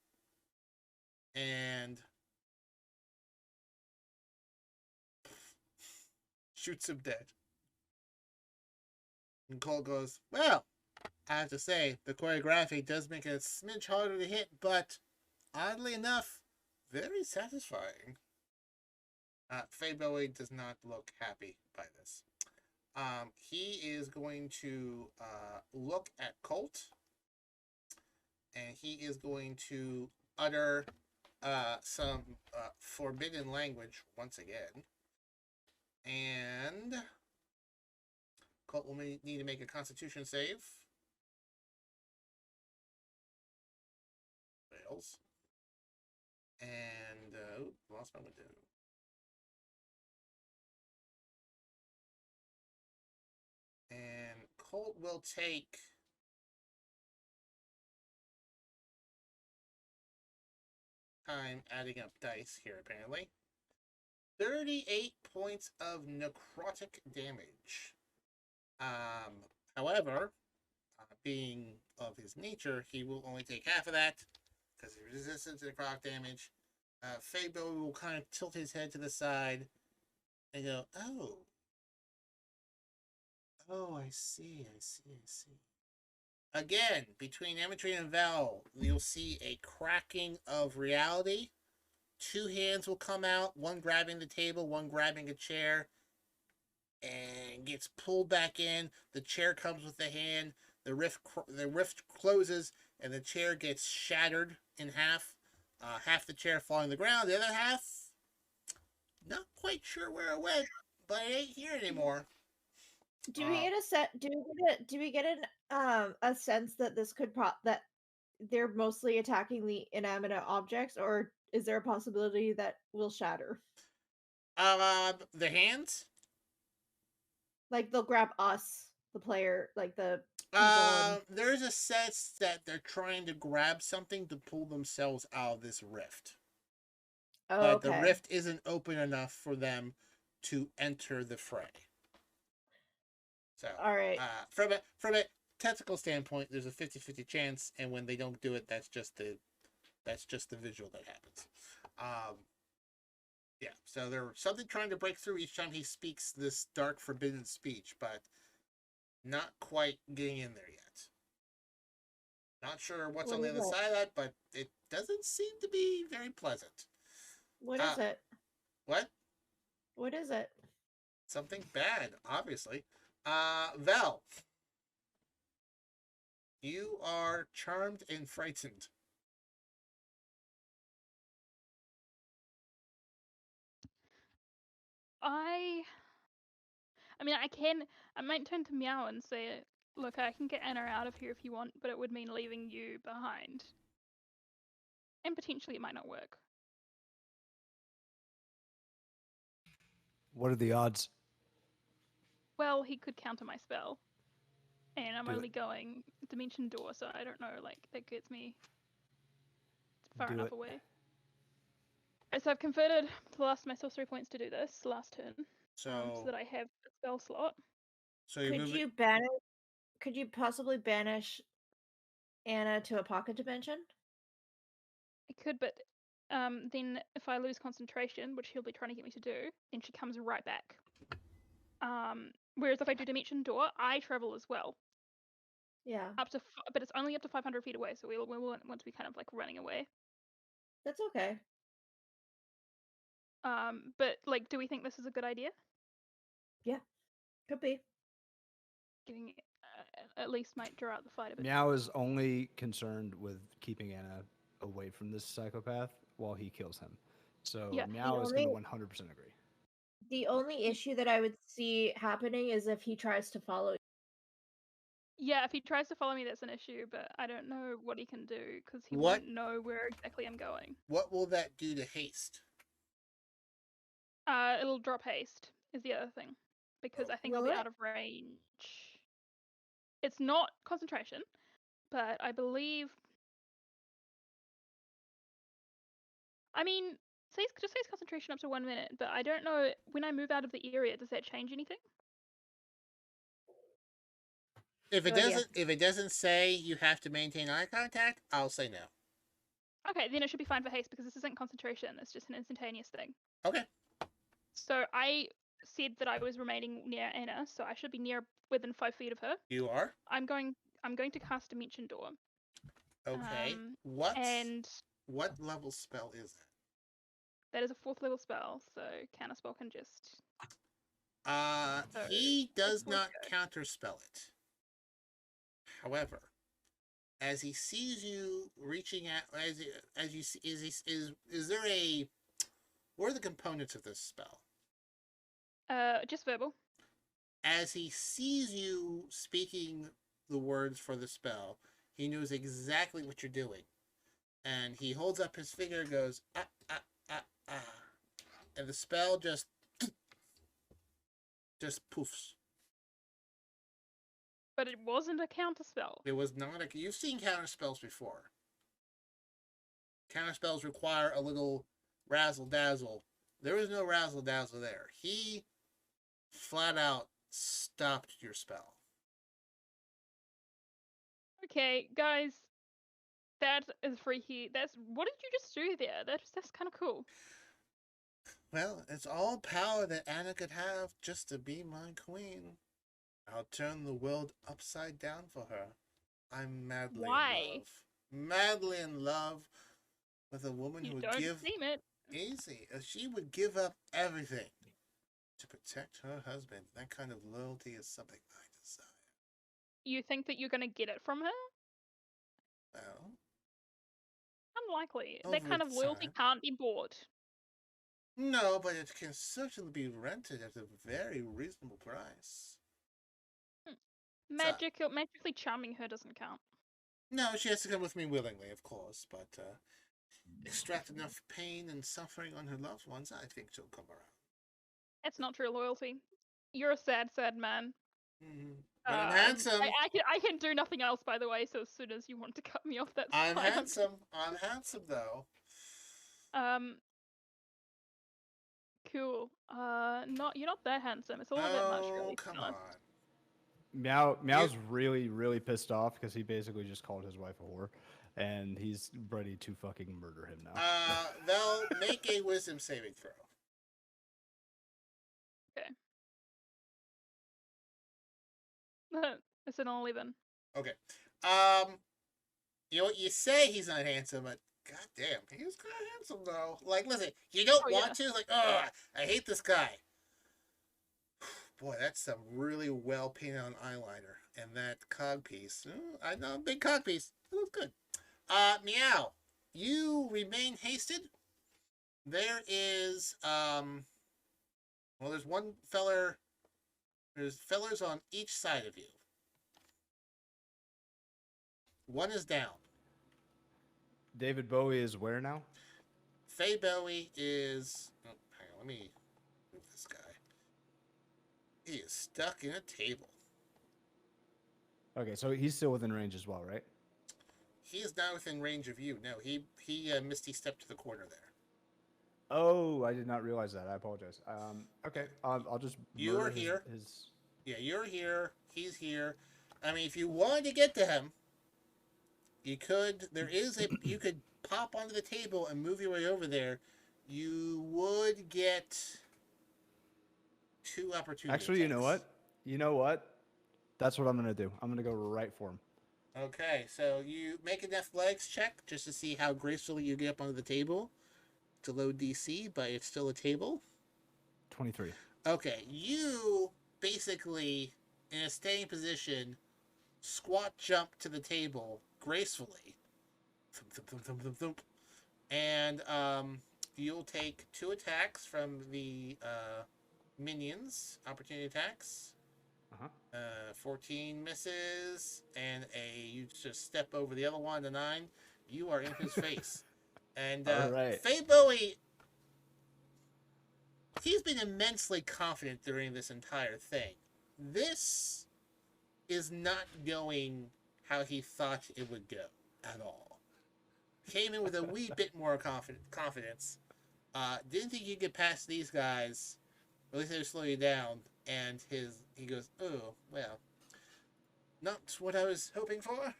and shoots him dead. And Colt goes, well, I have to say, the choreography does make it a smidge harder to hit, but oddly enough, very satisfying. Faye Bowie does not look happy by this. He is going to look at Colt, and he is going to utter some forbidden language once again. And Colt will need to make a Constitution save. Fails. And lost my window. And Colt will take time adding up dice here, apparently. 38 points of necrotic damage. However, being of his nature, he will only take half of that because he's resistant to necrotic damage. Faye Bowie will kind of tilt his head to the side and go, oh, I see. Again, between Amatrine and Val, you'll see a cracking of reality. Two hands will come out, one grabbing the table, one grabbing a chair, and gets pulled back in. The chair comes with the hand. The rift closes, and the chair gets shattered in half. Half the chair falling on the ground. The other half, not quite sure where it went, but it ain't here anymore. Do we get a set? Do we get a sense that this could that they're mostly attacking the inanimate objects, or is there a possibility that will shatter? The hands. Like they'll grab us, the player, like the people. There's a sense that they're trying to grab something to pull themselves out of this rift. Oh, but okay. the rift isn't open enough for them to enter the fray. So, All right. From a technical standpoint, there's a 50-50 chance, and when they don't do it, that's just the visual that happens. Yeah. So there's something trying to break through each time he speaks this dark, forbidden speech, but not quite getting in there yet. Not sure what's What on the is other it? side of that, but it doesn't seem to be very pleasant. What is it? What? What is it? Something bad, obviously. Val, you are charmed and frightened. I mean, I might turn to Miow and say, look, I can get Anna out of here if you want, but it would mean leaving you behind. And potentially it might not work. What are the odds? Well, he could counter my spell. And I'm Do only it. going Dimension Door, so I don't know, like, that gets me far Do enough it. away. So I've converted the last of my sorcery points to do this last turn, so that I have a spell slot. So you Could you banish? Could you possibly banish Anna to a pocket dimension? I could, but then if I lose concentration, which he'll be trying to get me to do, then she comes right back. Whereas if I do Dimension Door, I travel as well. Yeah. But it's only up to 500 feet away, so we won't want to be kind of like running away. That's okay. But like, do we think this is a good idea? Yeah, could be. Getting at least might draw out the fight a bit. Miow is only concerned with keeping Anna away from this psychopath while he kills him. So Yeah. Miow is going to 100% agree. The only issue that I would see happening is if he tries to follow. Yeah, if he tries to follow me, that's an issue, but I don't know what he can do because he won't know where exactly I'm going. What will that do to haste? It'll drop haste, is the other thing, because I think I'll be out of range. It's not concentration, but I mean, just says concentration up to 1 minute, but I don't know, when I move out of the area, does that change anything? If it doesn't say you have to maintain eye contact, I'll say no. Okay, then it should be fine for haste because this isn't concentration, it's just an instantaneous thing. Okay. So I said that I was remaining near Anna, so I should be within 5 feet of her. You are? I'm going to cast Dimension Door. Okay. What level spell is that? That is a 4th level spell, so counterspell can just. He does not counterspell it. However, as he sees you reaching out, as you see, is there a? What are the components of this spell? Just verbal. As he sees you speaking the words for the spell, he knows exactly what you're doing, and he holds up his finger and goes and the spell just poofs. But it wasn't a counterspell. It was not a. You've seen counterspells before. Counterspells require a little razzle dazzle. There was no razzle dazzle there. He flat out stopped your spell. Okay, guys, that is freaky. What did you just do there? That's kind of cool. Well, it's all power that Anna could have just to be my queen. I'll turn the world upside down for her. I'm madly in love. Madly in love with a woman who would give easy. She would give up everything to protect her husband. That kind of loyalty is something I desire. You think that you're going to get it from her? Well, unlikely. That kind of loyalty can't be bought. No, but it can certainly be rented at a very reasonable price. Magically charming her doesn't count. No, she has to come with me willingly, of course, but extract enough pain and suffering on her loved ones, I think she'll come around. That's not true loyalty. You're a sad, sad man. Mm-hmm. But I'm handsome. I can do nothing else, by the way, so as soon as you want to cut me off, that's I'm fine. handsome. I'm handsome, though. Cool. You're not that handsome. It's a little bit much, really. Come on. Mew's really, really pissed off because he basically just called his wife a whore, and he's ready to fucking murder him now. They'll make a wisdom saving throw. Okay. It's an 11. Okay. You know what? You say he's not handsome, but goddamn, he's kind of handsome though. Like, listen, you don't want to. Like, oh, I hate this guy. Boy, that's some really well painted on eyeliner, and that cog piece. I know, big cog piece. It looks good. Miow, you remain hasted. There is well, there's one feller. There's fellers on each side of you. One is down. David Bowie is where now? Faye Bowie is. Oh, hang on, let me move this guy. He is stuck in a table. Okay, so he's still within range as well, right? He is not within range of you. No, he misty stepped to the corner there. Oh, I did not realize that. I apologize. Okay, I'll just. You are murder here. His... Yeah, you're here. He's here. I mean, if you wanted to get to him, you could. You could pop onto the table and move your way over there. You would get 2 opportunities. Actually, you know what? You know what? That's what I'm gonna do. I'm gonna go right for him. Okay, so you make an athletics check just to see how gracefully you get up onto the table. It's a low DC, but it's still a table. 23. Okay, you basically, in a staying position, squat jump to the table gracefully. Thump, thump, thump, thump, thump, thump. And you'll take 2 attacks from the minions, opportunity attacks. 14 misses, and you just step over the other one, the 9. You are in his face. And right. Faye Bowie, he's been immensely confident during this entire thing. This is not going how he thought it would go at all. Came in with a wee bit more confidence. Didn't think you'd get past these guys. At least they would slow you down. And he goes, oh, well, not what I was hoping for.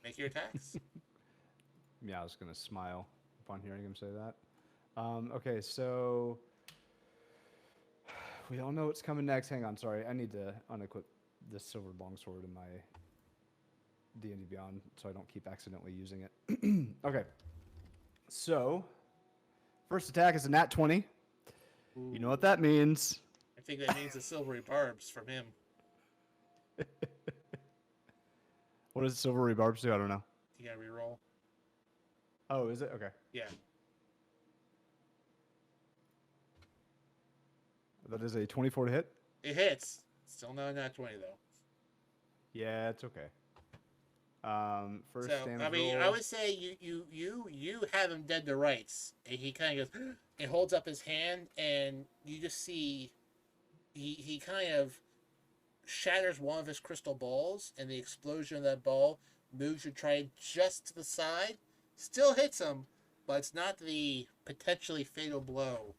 Make your attacks. Yeah, I was going to smile upon hearing him say that. Okay, so we all know what's coming next. Hang on, sorry. I need to unequip this silver longsword in my D&D Beyond so I don't keep accidentally using it. Okay, so first attack is a nat 20. Ooh. You know what that means. I think that means the silvery barbs from him. What does silvery barbs do? I don't know. You gotta reroll. Oh, is it? Okay. Yeah. That is a 24 to hit? It hits. Still not nat 20, though. Yeah, it's okay. First damage I mean, roll. I would say you have him dead to rights. And he kind of goes, and holds up his hand, and you just see he kind of shatters one of his crystal balls, and the explosion of that ball moves your trident just to the side. Still hits him, but it's not the potentially fatal blow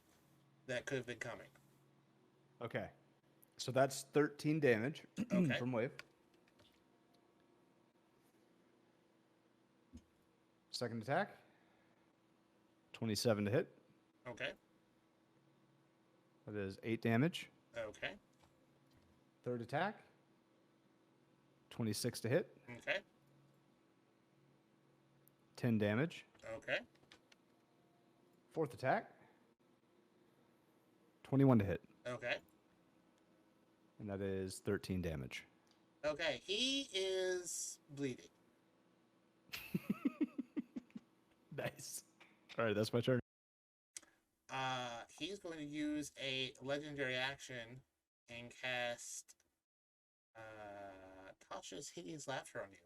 that could have been coming. Okay. So that's 13 damage from Wave. Second attack. 27 to hit. Okay. That is 8 damage. Okay. Third attack. 26 to hit. Okay. 10 damage. Okay. Fourth attack. 21 to hit. Okay. And that is 13 damage. Okay. He is bleeding. Nice. All right, that's my turn. He's going to use a legendary action and cast Tasha's Hideous Laughter on you.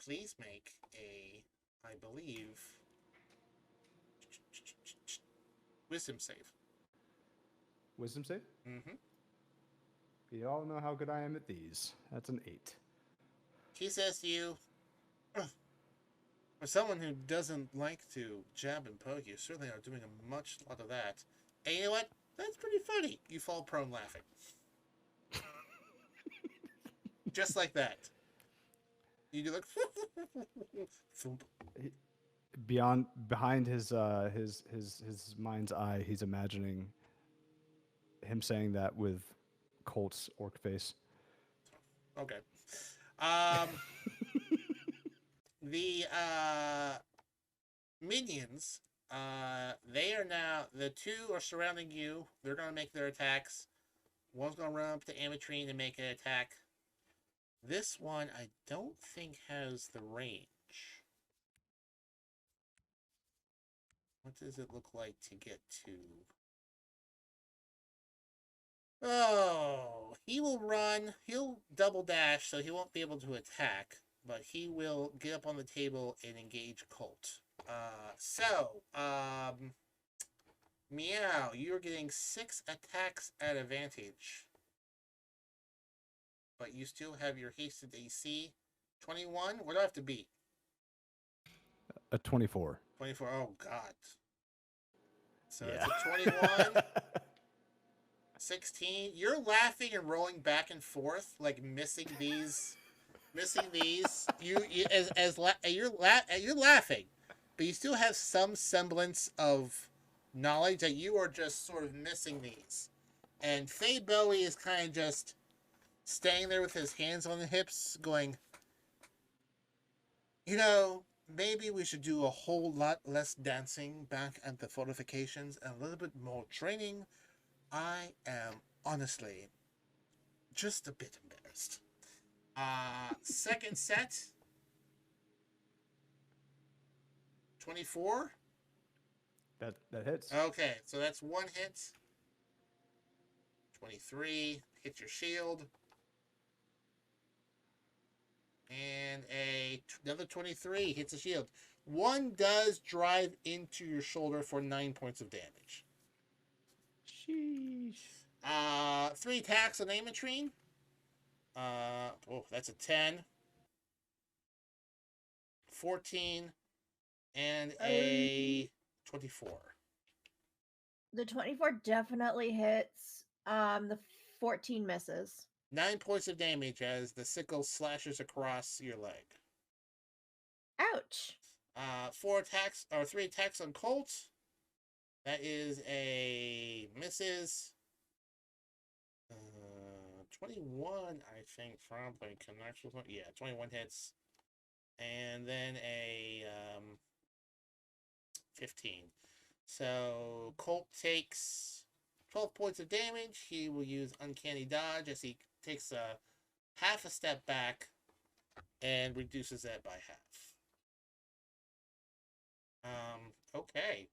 Please make a, I believe, wisdom save. Wisdom save? Mm-hmm. You all know how good I am at these. That's an 8. He says to you, for someone who doesn't like to jab and poke, you certainly are doing a lot of that. And you know what? That's pretty funny. You fall prone laughing. Just like that. You do like thump. Behind his mind's eye, he's imagining him saying that with Colt's orc face. Okay. The minions, they are now, the two are surrounding you. They're gonna make their attacks. One's gonna run up to Ametrine and make an attack. This one I don't think has the range. What does it look like to get to? Oh, he will run. He'll double dash, so he won't be able to attack, but he will get up on the table and engage Colt. Miow, you're getting 6 attacks at advantage, but you still have your hasted AC. 21? What do I have to beat? A 24. 24. Oh, God. So Yeah. it's a 21. 16. You're laughing and rolling back and forth, like missing these. You're laughing, but you still have some semblance of knowledge that you are just sort of missing these. And Bowie is kind of just staying there with his hands on the hips, going, maybe we should do a whole lot less dancing back at the fortifications and a little bit more training. I am honestly just a bit embarrassed. Second set. 24? That hits. Okay, so that's 1 hit. 23. Hit your shield. And another 23 hits the shield. 1 does drive into your shoulder for 9 points of damage. Sheesh. 3 attacks on Ametrine. That's a 10. 14. And a 24. The 24 definitely hits. The 14 misses. 9 points of damage as the sickle slashes across your leg. Ouch. 3 attacks on Colt. That is a misses. 21, I think, probably connects with one. Yeah, 21 hits. And then a 15. So Colt takes 12 points of damage. He will use Uncanny Dodge as he takes a half a step back and reduces that by half. Okay.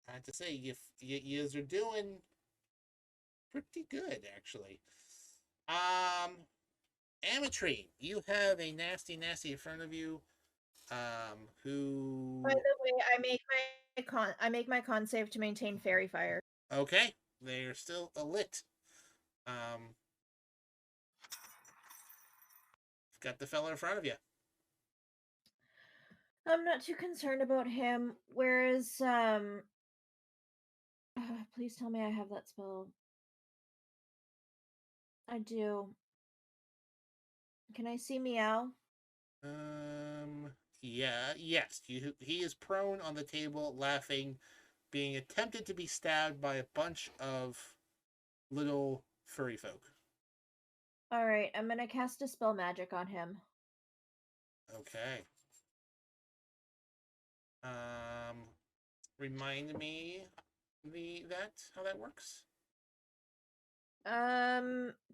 I have to say, you are doing pretty good, actually. Ametrine, you have a nasty in front of you. Who? By the way, I make my con save to maintain fairy fire. Okay, they're still lit. Got the fella in front of you. I'm not too concerned about him. Whereas, please tell me I have that spell. I do. Can I see Miow? Yeah, yes. He is prone on the table, laughing, being attempted to be stabbed by a bunch of little furry folk. Alright, I'm gonna cast Dispel Magic on him. Okay. Remind me how that works?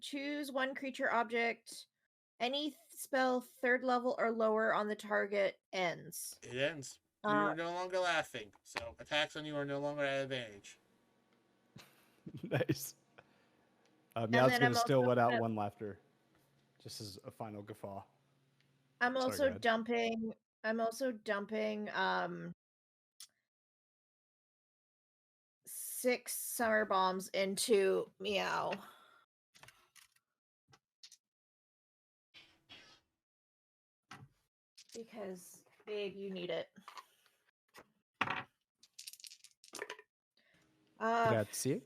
Choose one creature object. Any spell 3rd level or lower on the target ends. It ends. You are no longer laughing, so attacks on you are no longer at advantage. Nice. Meow's gonna still let out one laughter, just as a final guffaw. I'm also dumping 6 summer bombs into Miow. Because, babe, you need it. Forgot to see it.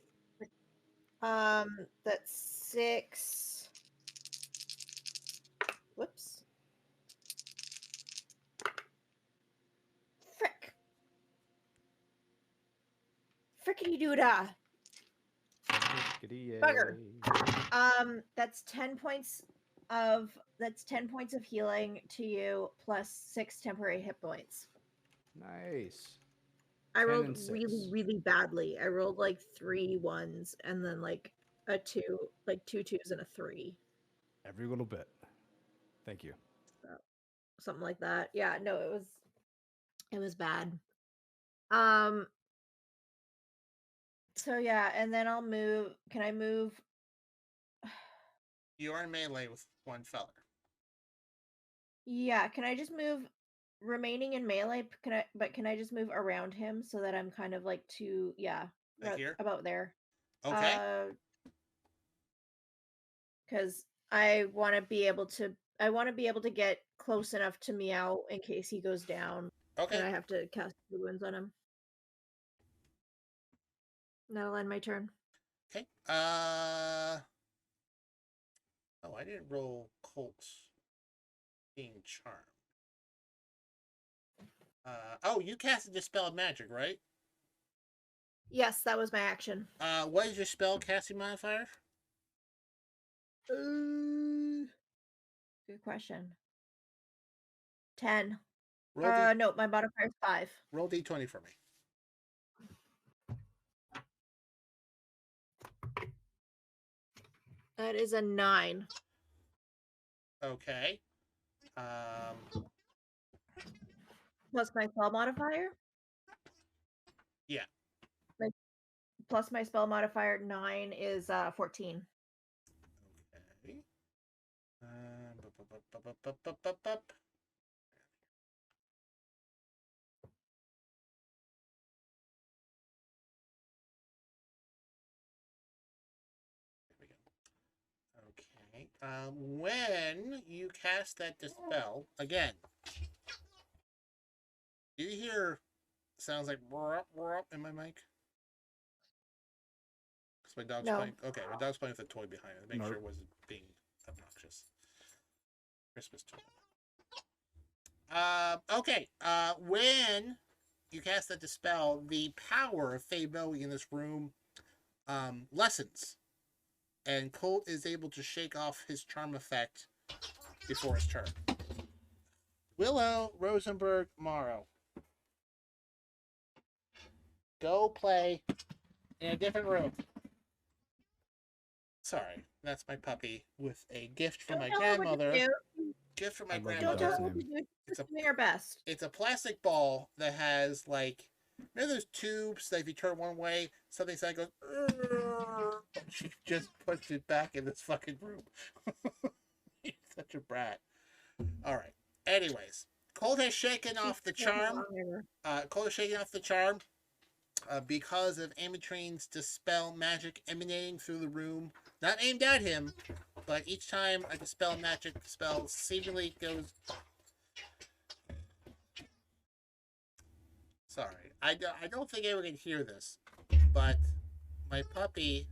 That's 6. Whoops. Frick. Frickety doodah. Bugger. That's 10 points of healing to you plus 6 temporary hit points. Nice. I 10 rolled and 6. really, really badly. I rolled like 3 1s and then like a 2, like 2 2s and a 3. Every little bit. Thank you. So, something like that. Yeah, no, it was bad. So yeah, and then I'll move. Can I move? You are in melee with one feller. Yeah, can I just move remaining in melee? Can I just move around him so that I'm kind of like Like here? about there. Okay. Cuz I want to be able to get close enough to Miow in case he goes down. Okay. And I have to cast the wounds on him. That'll end my turn. Okay. Oh, I didn't roll Colt being charmed. Oh, you casted Dispel Magic, right? Yes, that was my action. What is your spell casting modifier? Good question. 10. Roll No, my modifier is 5. roll D20 for me. That is a 9. Okay. Plus my spell modifier? Yeah. Plus my spell modifier, 9 is 14. Okay. Okay. When you cast that dispel again, do you hear sounds like in my mic? Because my dog's playing. Okay, my dog's playing with a toy behind it. Make sure it wasn't being obnoxious. Christmas toy. Okay. When you cast that dispel, the power of Faye Bowie in this room lessens, and Colt is able to shake off his charm effect before his turn. Willow, Rosenberg, Morrow. Go play in a different room. Sorry, that's my puppy with a gift from my grandmother. Gift from my grandmother. Don't tell her what to do. Just doing her best. It's a plastic ball that has like, you know those tubes that if you turn one way, something inside goes. She just puts it back in this fucking room. He's such a brat. All right. Anyways, Colt has shaken off the charm. Colt has shaken off the charm because of Amatrine's dispel magic emanating through the room. Not aimed at him, but each time a dispel magic spell seemingly goes. Sorry, I don't think anyone can hear this, but my puppy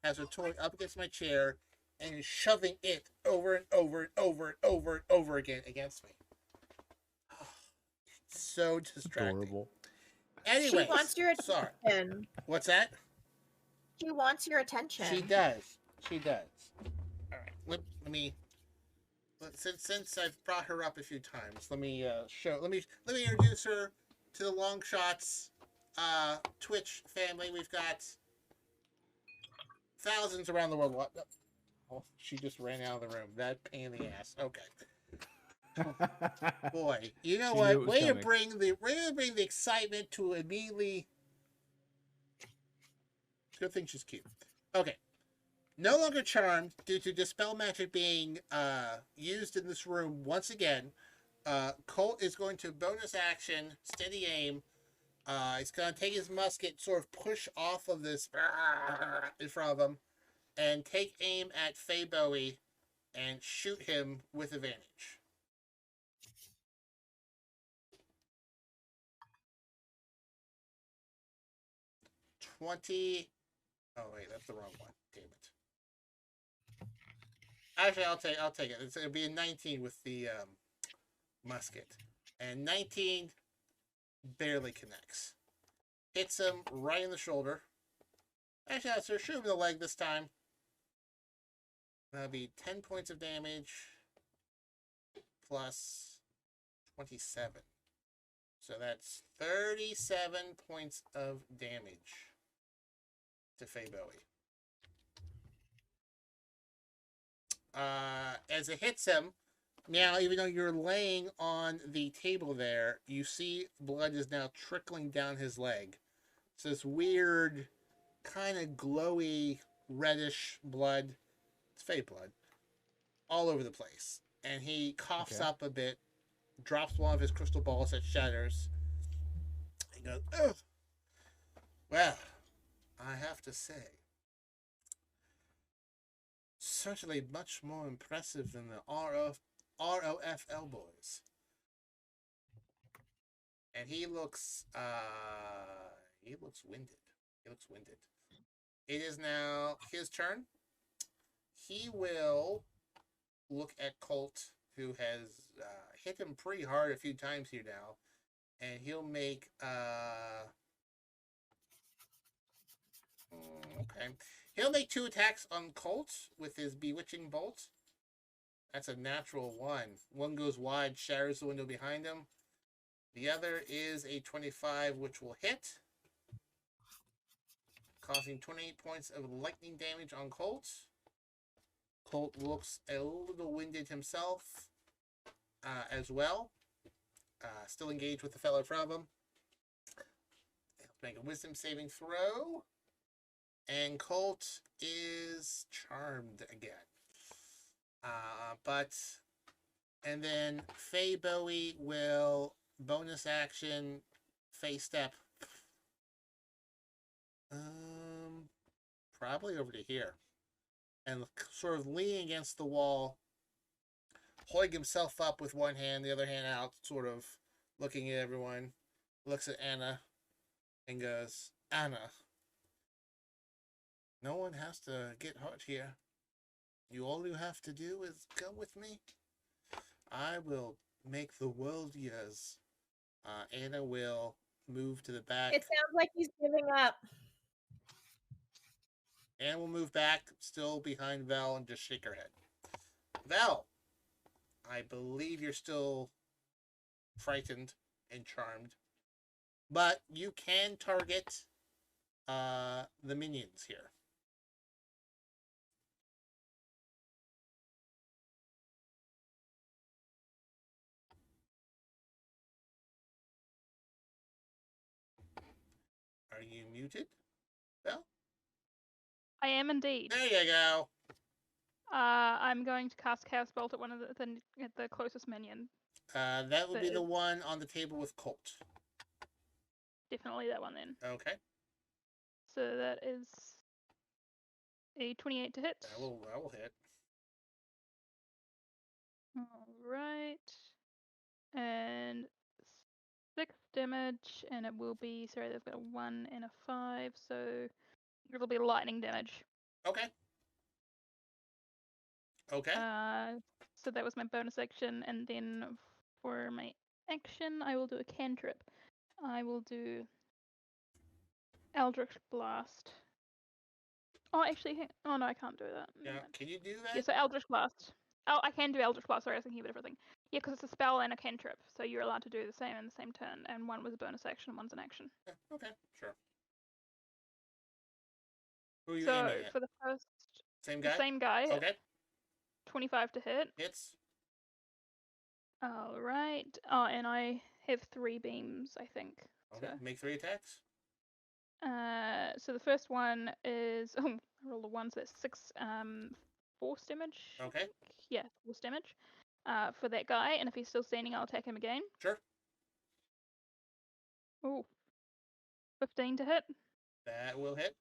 has her toy up against my chair and is shoving it over and over and over and over and over again against me. It's so distracting. Adorable. Anyways, she wants your attention. Sorry. What's that? She wants your attention. She does. She does. All right. Let me. Since I've brought her up a few times, let me introduce her to the Longshots Twitch family. We've got thousands around the world. What? Oh, she just ran out of the room. That pain in the ass. Okay. Boy, you know what? Way to bring the excitement to immediately. Good thing she's cute. Okay. No longer charmed due to dispel magic being used in this room once again. Colt is going to bonus action, steady aim. He's going to take his musket, sort of push off of this in front of him, and take aim at Faye Bowie and shoot him with advantage. 20. Oh wait, that's the wrong one. Damn it. Actually, I'll take it. It'll be a 19 with the musket, and 19 barely connects. Hits him right in the shoulder. Actually, I'll shoot him in the leg this time. That'll be 10 points of damage plus 27. So that's 37 points of damage to Faye Bowie. As it hits him, now, even though you're laying on the table there, you see blood is now trickling down his leg. So this weird, kind of glowy, reddish blood, it's Faye blood, all over the place. And he coughs up a bit, drops one of his crystal balls that shatters. He goes, ugh. Well, I have to say, certainly much more impressive than the ROFL boys. And he looks winded. He looks winded. It is now his turn. He will look at Colt, who has hit him pretty hard a few times here now, and he'll make okay. He'll make 2 attacks on Colt with his Bewitching Bolt. That's a natural 1. One goes wide, shatters the window behind him. The other is a 25, which will hit, causing 28 points of lightning damage on Colt. Colt looks a little winded himself as well. Still engaged with the fellow in front of him. Make a wisdom saving throw. And Colt is charmed again. And then Faye Bowie will bonus action Faye step. Probably over to here. And sort of leaning against the wall, holding himself up with one hand, the other hand out, sort of looking at everyone, looks at Anna, and goes, Anna, no one has to get hurt here. All you have to do is come with me. I will make the world yours. Anna will move to the back. It sounds like he's giving up. Anna will move back, still behind Val, and just shake her head. Val, I believe you're still frightened and charmed, but you can target the minions here. Are you muted, Val? I am indeed. There you go. I'm going to cast Chaos Bolt at one of the closest minion. That would be the one on the table with Colt. Definitely that one then. Okay. So that is a 28 to hit. That will hit. All right. And 6 damage, and it will be, sorry, they've got a 1 and a 5, so it'll be lightning damage. Okay. Okay. So that was my bonus action, and then for my action, I will do a cantrip. I will do Eldritch Blast. Oh, actually, oh no, I can't do that. Yeah, can you do that? Yeah, so Eldritch Blast. Oh, I can do Eldritch Blast. Sorry, I was thinking of a different thing. Yeah, because it's a spell and a cantrip, so you're allowed to do the same in the same turn, and one was a bonus action and one's an action. Yeah, okay, sure. Who are you So aiming at? for the first, Same guy? the same guy. Okay. 25 to hit. Hits. All right. Oh, and I have 3 beams, I think. Okay, So. make 3 attacks. So the first one is I rolled a 1, so that's 6 force damage. Okay. Yeah, force damage. For that guy, and if he's still standing, I'll attack him again. Sure. Oh. 15 to hit. That will hit.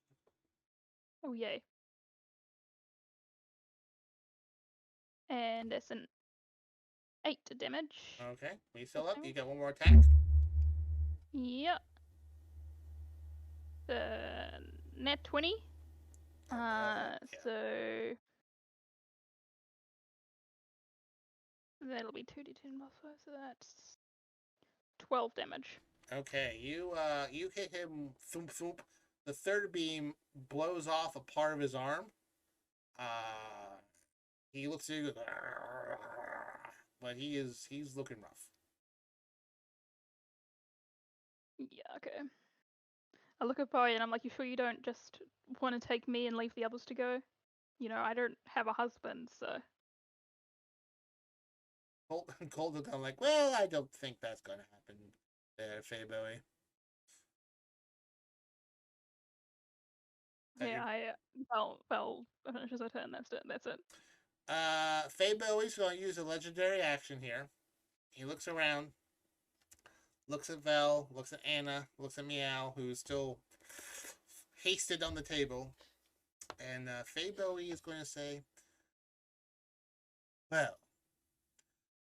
Oh yay. And that's an 8 damage. Okay. Are you still up? You got one more attack. Yep. net 20. Yeah. So that'll be 2d10 plus 5, so that's 12 damage. Okay, you hit him thump thump. The third beam blows off a part of his arm. He looks at you, but he's looking rough. Yeah, okay. I look at Bowie and I'm like, you sure you don't just want to take me and leave the others to go? You know, I don't have a husband, so. Colt is kind of like, well, I don't think that's going to happen there, Faye Bowie. Yeah, Belle finishes her turn. That's it. Faye Bowie's going to use a legendary action here. He looks around, looks at Vel, looks at Anna, looks at Miow, who's still hasted on the table. And Faye Bowie is going to say, well,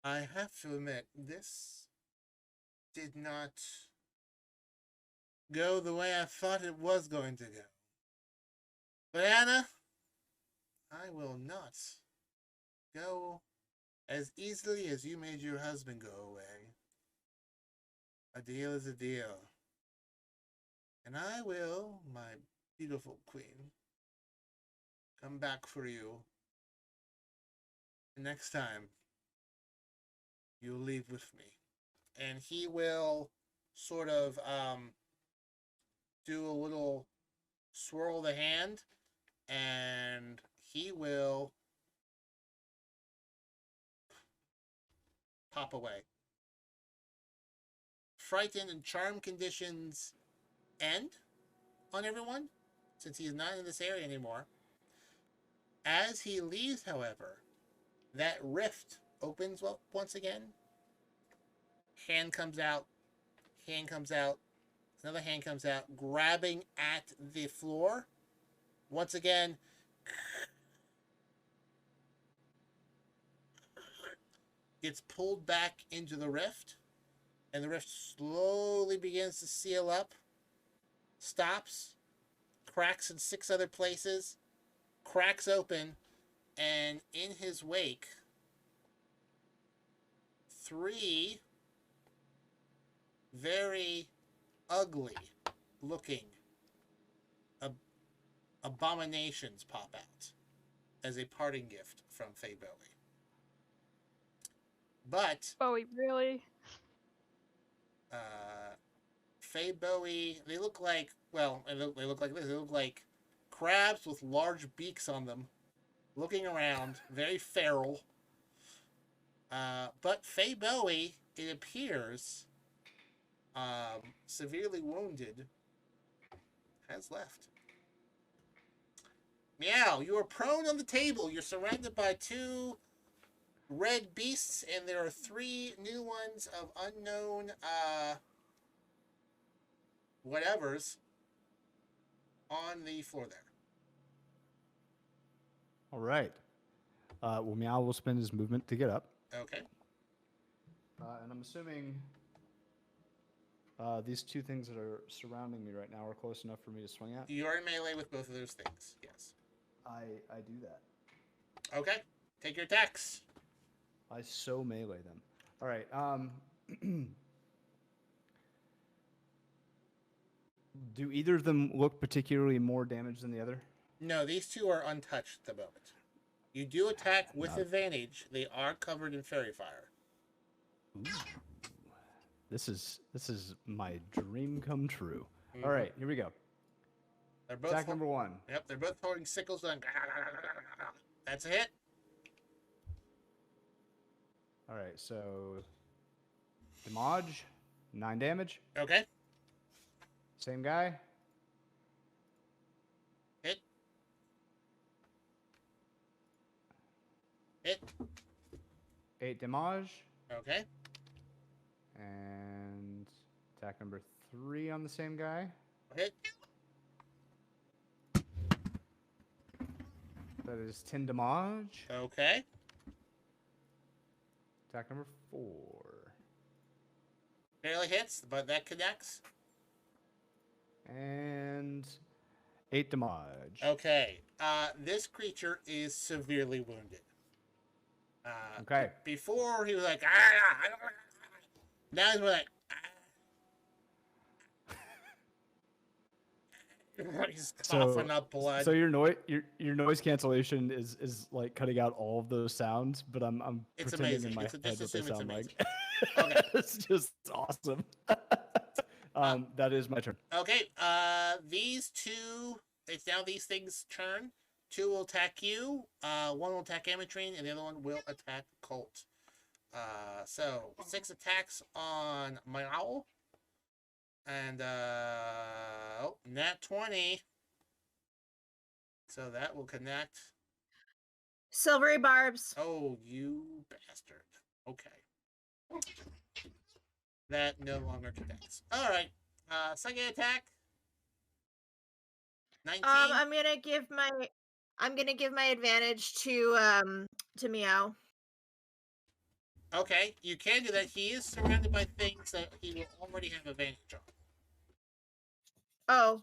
I have to admit, this did not go the way I thought it was going to go. But Anna, I will not go as easily as you made your husband go away. A deal is a deal. And I will, my beautiful queen, come back for you. The next time you leave with me. And he will sort of do a little swirl the hand, and he will pop away. Frightened and charm conditions end on everyone, since he is not in this area anymore. As he leaves, however, that rift opens up once again. Hand comes out, another hand comes out, grabbing at the floor. Once again, gets pulled back into the rift, and the rift slowly begins to seal up, stops, cracks in 6 other places, cracks open, and in his wake, 3 very ugly looking abominations pop out as a parting gift from Faye Bowie. But Bowie, really? Faye Bowie, they look like, well, they look like this. They look like crabs with large beaks on them, looking around, very feral. But Faye Bowie, it appears, severely wounded, has left. Meow, you are prone on the table. You're surrounded by 2 red beasts, and there are 3 new ones of unknown whatevers on the floor there. All right. Well, Meow will spend his movement to get up. Okay. And I'm assuming these 2 things that are surrounding me right now are close enough for me to swing at. You are in melee with both of those things, yes. I do that. Okay. Take your attacks. I so melee them. All right. Do either of them look particularly more damaged than the other? No, these 2 are untouched at the moment. You do attack with advantage. They are covered in fairy fire. Ooh. This is my dream come true. Mm-hmm. All right, here we go. They're both attack number 1. Yep, they're both holding sickles on. That's a hit. All right, so damage, 9 damage. Okay. Same guy. Hit. Hit. 8 damage. Okay. And attack number 3 on the same guy. Hit. That is 10 damage. Okay. Attack number 4. Barely hits, but that connects. and 8 damage. Okay. This creature is severely wounded. Okay. Before he was like, ah, now he's like, he's coughing up blood. So your noise cancellation is like cutting out all of those sounds, but I'm It's pretending amazing. in my Just head what they assume it's sound like. amazing. Okay. It's just awesome. That is my turn. Okay. These two. It's now these things' turn. Two will attack you. One will attack Amatrine, and the other one will attack Colt. So 6 attacks on Miow. And nat 20. So that will connect. Silvery barbs. Oh, you bastard. Okay. That no longer connects. Alright. Second attack. 19. I'm gonna give my advantage to Miow. Okay, you can do that. He is surrounded by things that he will already have advantage on. Oh.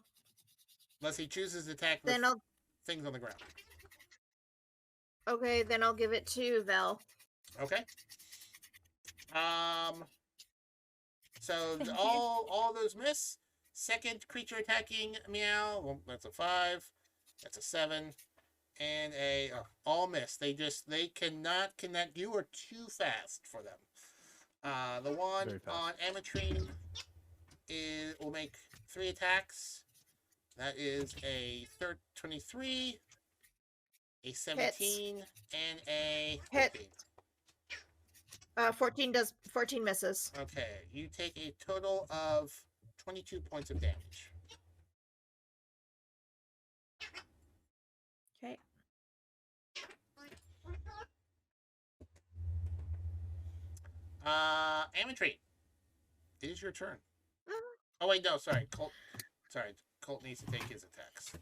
Unless he chooses to attack with things on the ground. Okay, then I'll give it to Vel. Okay. So all those miss. Second creature attacking Miow. Well, that's a 5. That's a 7. And a all miss. They cannot connect. You are too fast for them. The one on Amatrine will make 3 attacks. That is a 23, a 17, hits. And a 14. Hit. 14 misses. Okay, you take a total of 22 points of damage. Okay. Amatrine, it is your turn. Oh wait, no, sorry, Colt. Sorry, Colt needs to take his attacks.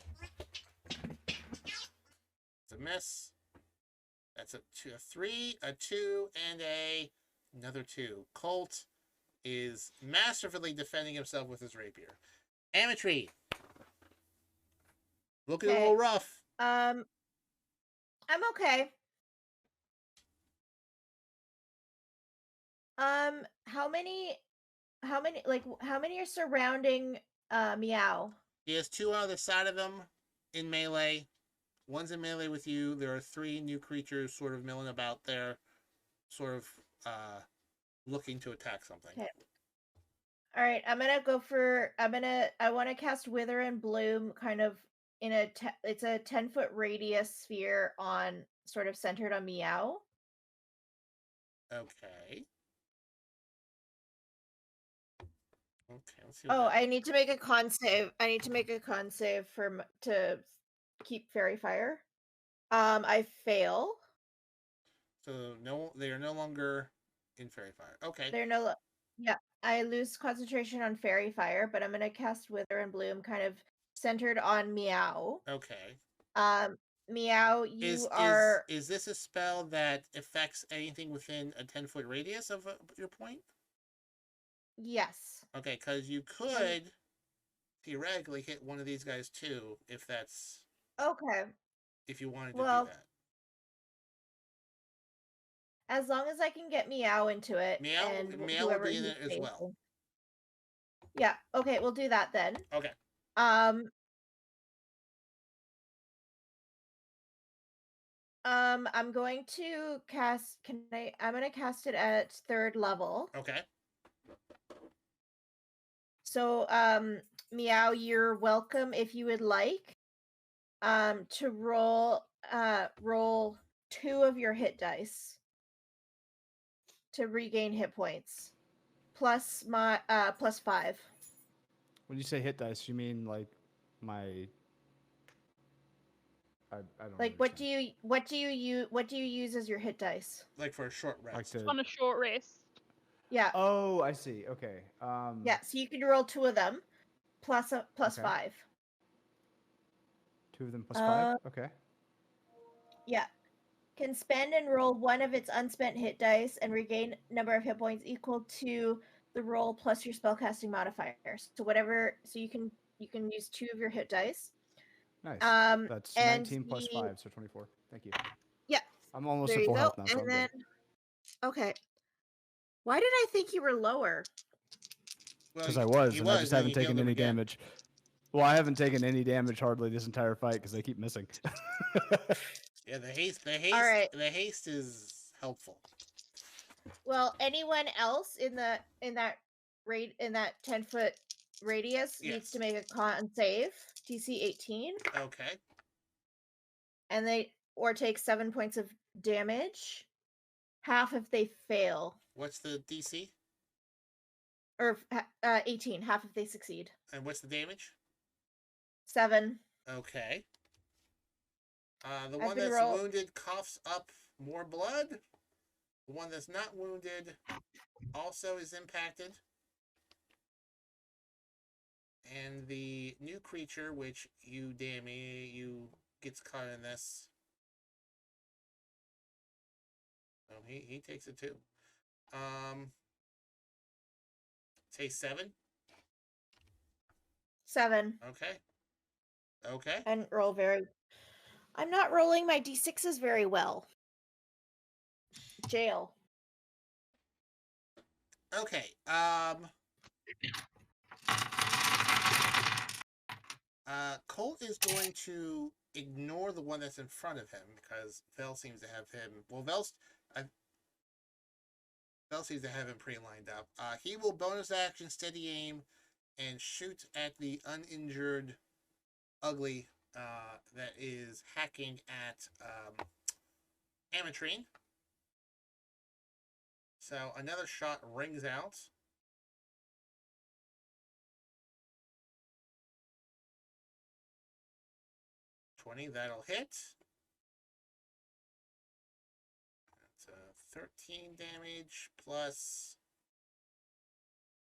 It's a miss. That's a 3, a 2, and another 2. Colt is masterfully defending himself with his rapier. Amatrine, looking a little rough. I'm okay. How many are surrounding Miow? He has 2 on the side of him in melee. One's in melee with you. There are 3 new creatures sort of milling about there, sort of looking to attack something. Okay. All right, I want to cast Wither and Bloom kind of in it's a 10-foot radius sphere on sort of centered on Miow. Okay. Okay, let's see. I need to make a con save. I need to make a con save to keep fairy fire. I fail. So they are no longer in fairy fire. Okay. I lose concentration on fairy fire, but I'm gonna cast Wither and Bloom kind of centered on Miow. Okay. Miow, is this a spell that affects anything within a 10-foot radius of your point? Yes. Okay, because you could theoretically hit one of these guys too, if that's okay. If you wanted to do that. As long as I can get Miow into it, Miow will be in it as well. Yeah. Okay, we'll do that then. Okay. I'm going to cast. I'm going to cast it at 3rd level. Okay. So, Miow, you're welcome if you would like, to roll 2 of your hit dice to regain hit points, plus 5. When you say hit dice, you mean like my? I don't. Like, understand. what do you use as your hit dice? Like for a short rest. On a short rest. Yeah. Oh, I see. Okay. Yeah, so you can roll 2 of them, plus 5. 2 of them plus 5. Okay. Yeah. Can spend and roll 1 of its unspent hit dice and regain number of hit points equal to the roll plus your spellcasting modifier. So you can you can use 2 of your hit dice. Nice. That's and 19 plus 5, so 24. Thank you. Yeah. I'm almost There at you full go. health now, so And I'm then, good. okay. Why did I think you were lower? Because Well, I was, he and I was, just then haven't you healed taken him any again. damage. Well, I haven't taken any damage hardly this entire fight because they keep missing. Yeah, the haste Alright. the haste is helpful. Well, anyone else in that 10-foot radius needs to Yes. make a con save, DC 18, Okay. and or take 7 points of damage. Half if they fail, What's the DC? or 18. Half if they succeed. And what's the damage? 7. Okay. The I've one been that's wounded coughs up more blood. The one that's not wounded also is impacted. And the new creature, which you gets caught in this. Oh, he takes it too. Say 7. 7. Okay. Okay. I didn't roll very. I'm not rolling my d6s very well. Jail. Okay. Colt is going to ignore the one that's in front of him because Vel seems to have him. Well, Vel seems to have him pre-lined up. He will bonus action, steady aim, and shoot at the uninjured ugly that is hacking at Amatrine. So another shot rings out. 20, that'll hit. That's 13 damage plus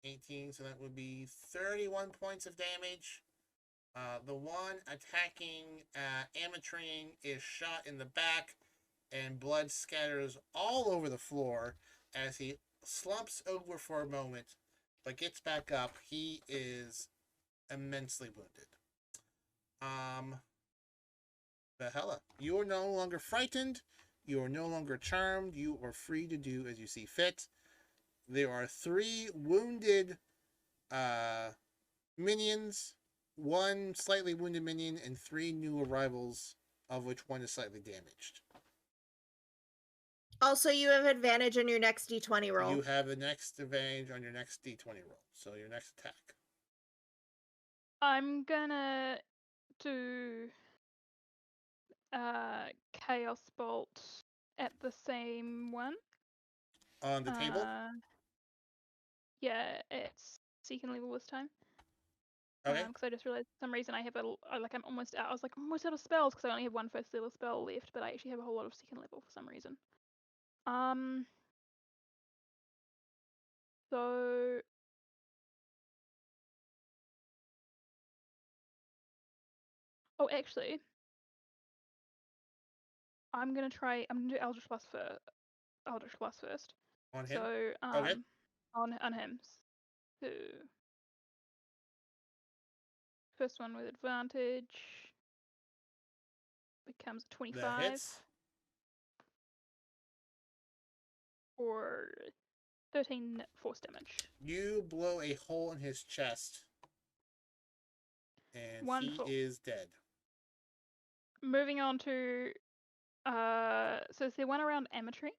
18, so that would be 31 points of damage. The one attacking Amatrine is shot in the back, and blood scatters all over the floor as he slumps over for a moment, but gets back up. He is immensely wounded. Bahela, you are no longer frightened. You are no longer charmed. You are free to do as you see fit. There are 3 wounded minions, 1 slightly wounded minion, and 3 new arrivals, of which 1 is slightly damaged. Also, you have advantage on your next d20 roll. You have the next advantage on your next d20 roll, so your next attack. I'm gonna do Chaos Bolt at the same one. On the table? Yeah, it's second level this time. Okay. Because I just realized for some reason I have I'm almost out. I was like almost out of spells because I only have 1 first level spell left, but I actually have a whole lot of second level for some reason. So actually, I'm gonna do Eldritch Blast first. On him? So Okay. on him. So first one with advantage becomes 25. That hits. Or 13 force damage. You blow a hole in his chest, and Wonderful. he is dead. Moving on to so is there one around Amatrine?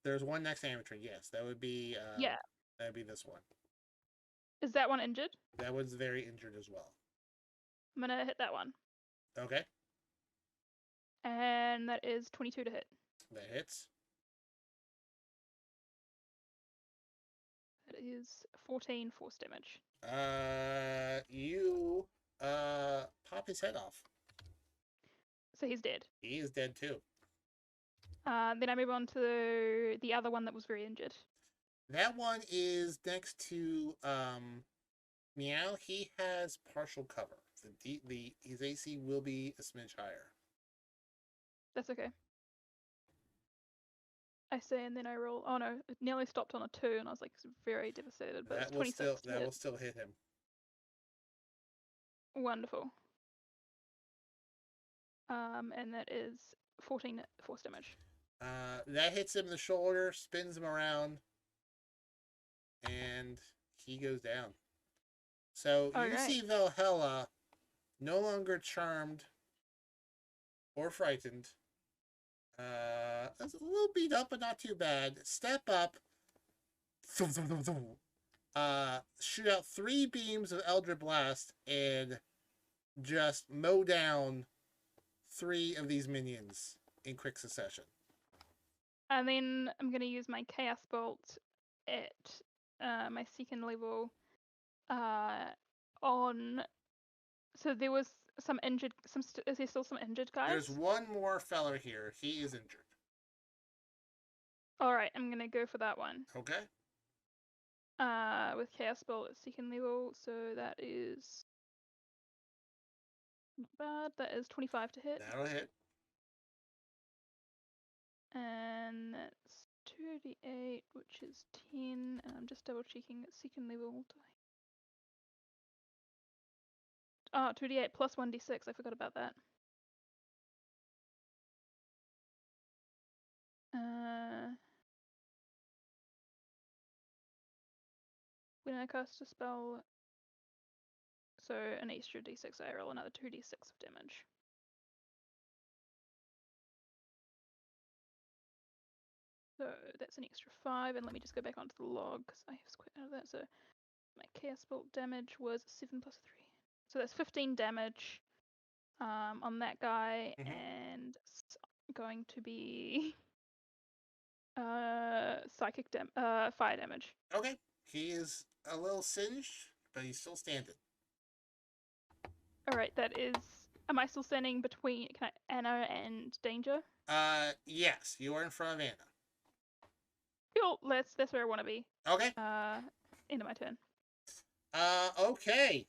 There's one next to Amatrine, yes. That would be Yeah. that would be this one. Is that one injured? That one's very injured as well. I'm gonna hit that one. Okay. And that is 22 to hit. That hits. That is 14 force damage. You pop his head off. So he's dead. He is dead too. Then I move on to the other one that was very injured. That one is next to Miow. He has partial cover. His AC will be a smidge higher. That's okay. I say, and then I roll. Oh no, it nearly stopped on a 2, and I was like very devastated. But it's 26. That will still hit him. Wonderful. And that is 14 force damage. That hits him in the shoulder, spins him around, and he goes down. So you see Valhalla, no longer charmed or frightened. A little beat up, but not too bad. Step up. Shoot out 3 beams of Eldritch Blast and just mow down 3 of these minions in quick succession. And then I'm going to use my Chaos Bolt at my second level on... So there was some injured... Is there still some injured guys? There's one more feller here. He is injured. Alright, I'm going to go for that one. Okay. With Chaos Bolt at second level, so that is... Not bad. That is 25 to hit. That'll hit. And that's 2d8, which is 10. And I'm just double checking at second level. 2d8 plus 1d6. I forgot about that. When I cast a spell, so an extra d6, I roll another 2d6 of damage. So that's an extra 5, and let me just go back onto the log because I have quite out of that. So my Chaos Bolt damage was 7 plus 3. So that's 15 damage on that guy, and it's going to be psychic fire damage. Okay. He is a little singed, but he's still standing. Alright, that is... Am I still standing between Anna and Danger? Yes, you are in front of Anna. Cool, that's where I want to be. Okay. End of my turn. Okay.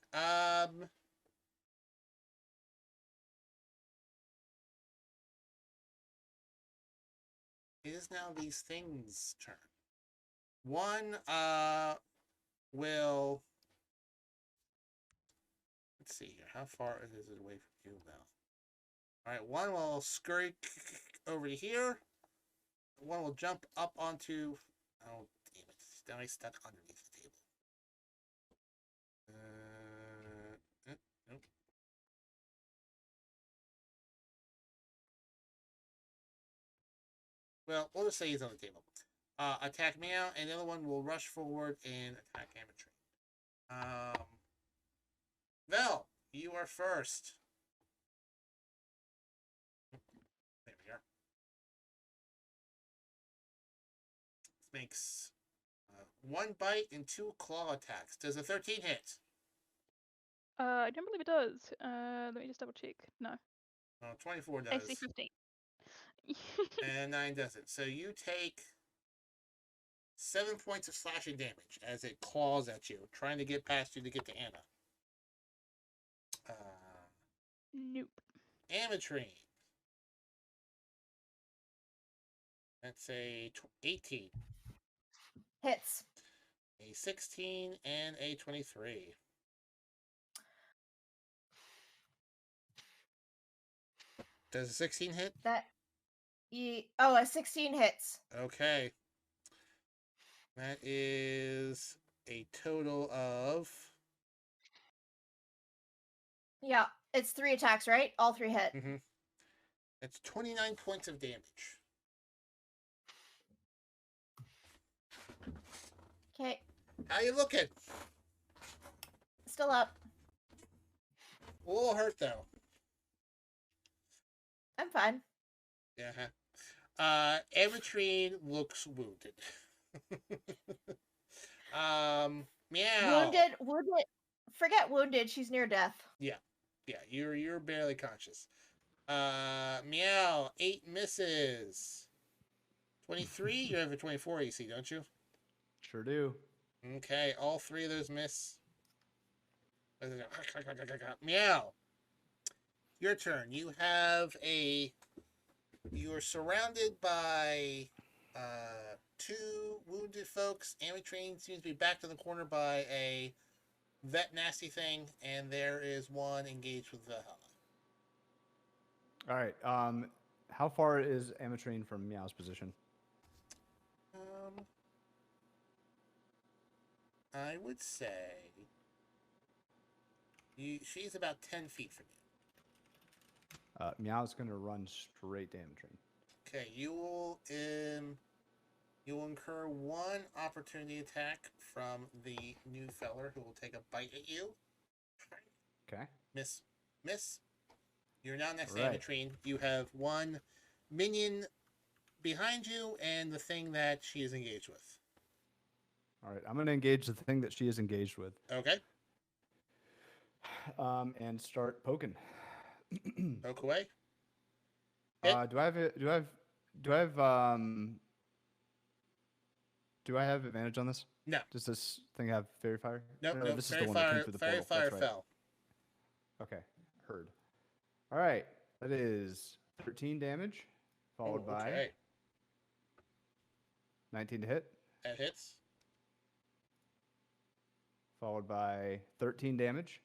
It is now these things' turn. One, will... Let's see here. How far is it away from you now? Alright, one will scurry over to here. One will jump up onto... Oh, damn it. Now he's stuck underneath the table. Nope. Well, we'll just say he's on the table. Attack Miow, and the other one will rush forward and attack Amateur. Vel, you are first. There we are. This makes 1 bite and 2 claw attacks. Does a 13 hit? I don't believe it does. Let me just double check. No. 24 does. AC 15. And 9 doesn't. So you take 7 points of slashing damage as it claws at you, trying to get past you to get to Anna. Nope. Amatrine. That's a 18. Hits. A 16 and a 23. Does a 16 hit? A 16 hits. Okay. That is a total of... Yeah, it's 3 attacks, right? All 3 hit. Mm-hmm. That's 29 points of damage. Okay. How you looking? Still up. A little hurt, though. I'm fine. Yeah. Amatrine looks wounded. Miow. Wounded. Forget wounded. She's near death. Yeah, you're barely conscious. Miow, 8 misses. 23. You have a 24 AC, don't you? Sure do. Okay, all 3 of those miss. Miow. Your turn. You are surrounded by 2 wounded folks. Amatrine seems to be backed in the corner by a vet nasty thing, and there is one engaged with Valhalla. All right. How far is Ametrine from Meow's position? I would say she's about 10 feet from you. Meow's going to run straight to Ametrine. Okay, you will incur one opportunity attack from the new feller who will take a bite at you. Okay. Miss. You're now next Right. to Ametrine. You have one minion behind you and the thing that she is engaged with. All right. I'm going to engage the thing that she is engaged with. Okay. And start poking. Poke away. Do I have advantage on this? No. Does this thing have fairy fire? Nope. No, this is the one that came through the fairy portal. fire That's right. fell. Okay, heard. All right, that is 13 damage, followed by 19 to hit. That hits. Followed by 13 damage.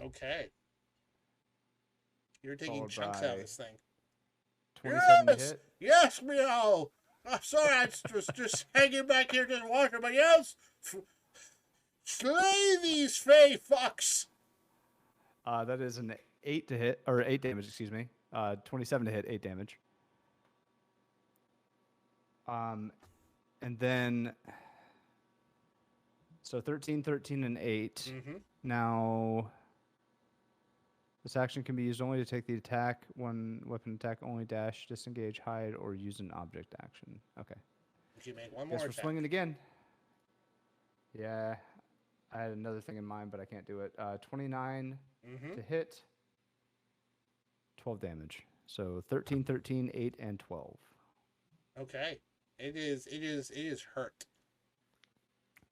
Okay. You're taking Followed chunks by out of this thing. 27 to Yes! hit. Yes, Miow! I'm sorry, I was just hanging back here just watching, but yes! Slay these fey fucks! That is an 8 to hit, or 8 damage, excuse me. 27 to hit, 8 damage. And then, so 13, 13, and 8. Mm-hmm. Now, this action can be used only to take the attack. One weapon attack only dash, disengage, hide, or use an object action. Okay. Did you make one Guess more we're attack? swinging again. Yeah, I had another thing in mind, but I can't do it. 29 to hit, 12 damage. So 13, 13, 8, and 12. Okay. It is hurt.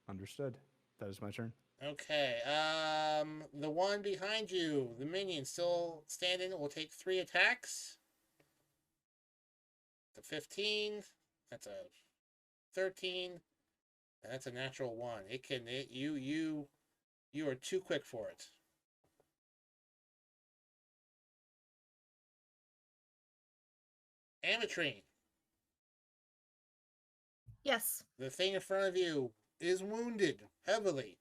Understood. That is my turn. Okay. The one behind you, the minion still standing, will take 3 attacks. The 15. That's a 13. And that's a natural 1. You are too quick for it. Ametrine, Yes. the thing in front of you is wounded heavily.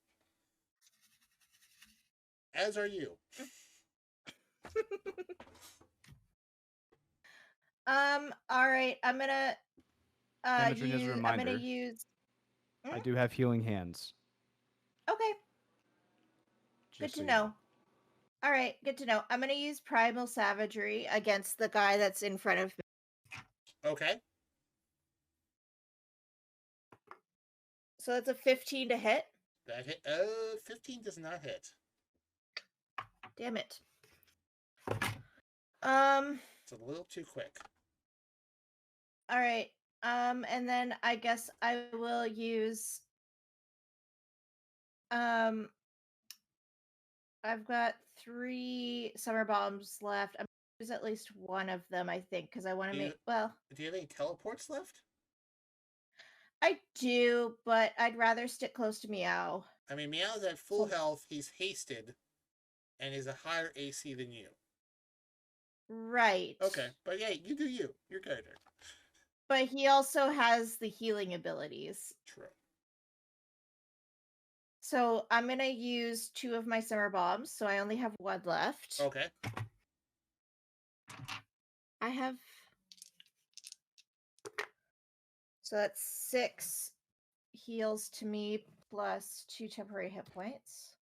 As are you. All right. I'm gonna Ametrine, as a I'm reminder, gonna use. I do have healing hands. Okay. Good just so to you know. All right, good to know. I'm gonna use primal savagery against the guy that's in front of me. Okay. So that's a 15 to hit. That hit. 15 does not hit. Damn it. It's a little too quick. All right. And then I guess I will use. I've got 3 summer bombs left. I'm gonna use at least one of them, I think, because I want to make. Well, do you have any teleports left? I do, but I'd rather stick close to Miow. I mean, Meow's at full health. He's hasted, and is a higher AC than you. Right. Okay, but yeah, you do you. Your character. But he also has the healing abilities. True. So I'm gonna use 2 of my summer bombs, so I only have 1 left. Okay. I have. So that's 6 heals to me plus 2 temporary hit points.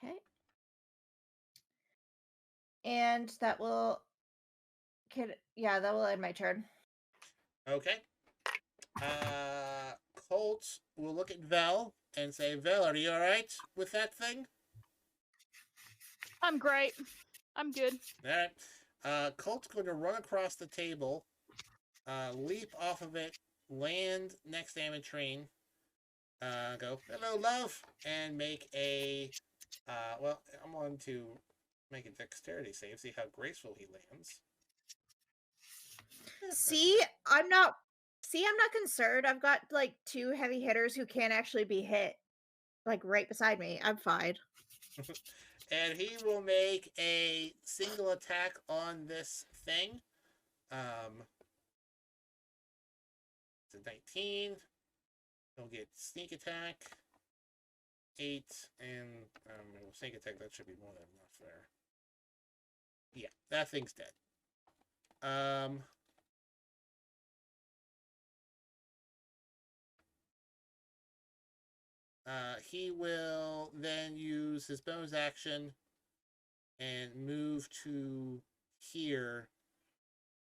Okay. And that will that will end my turn. Okay. Colt will look at Vel and say, Vel, are you alright with that thing? I'm great. I'm good. Alright. Colt's going to run across the table, leap off of it, land next to Ametrine, go, hello, love, and make a, well, I'm going to make a dexterity save, see how graceful he lands. See, I'm not See, I'm not concerned. I've got like 2 heavy hitters who can't actually be hit, like right beside me. I'm fine. And he will make a single attack on this thing. It's a 19. He'll get sneak attack. 8 and sneak attack. That should be more than enough there. Yeah, that thing's dead. He will then use his bonus action and move to here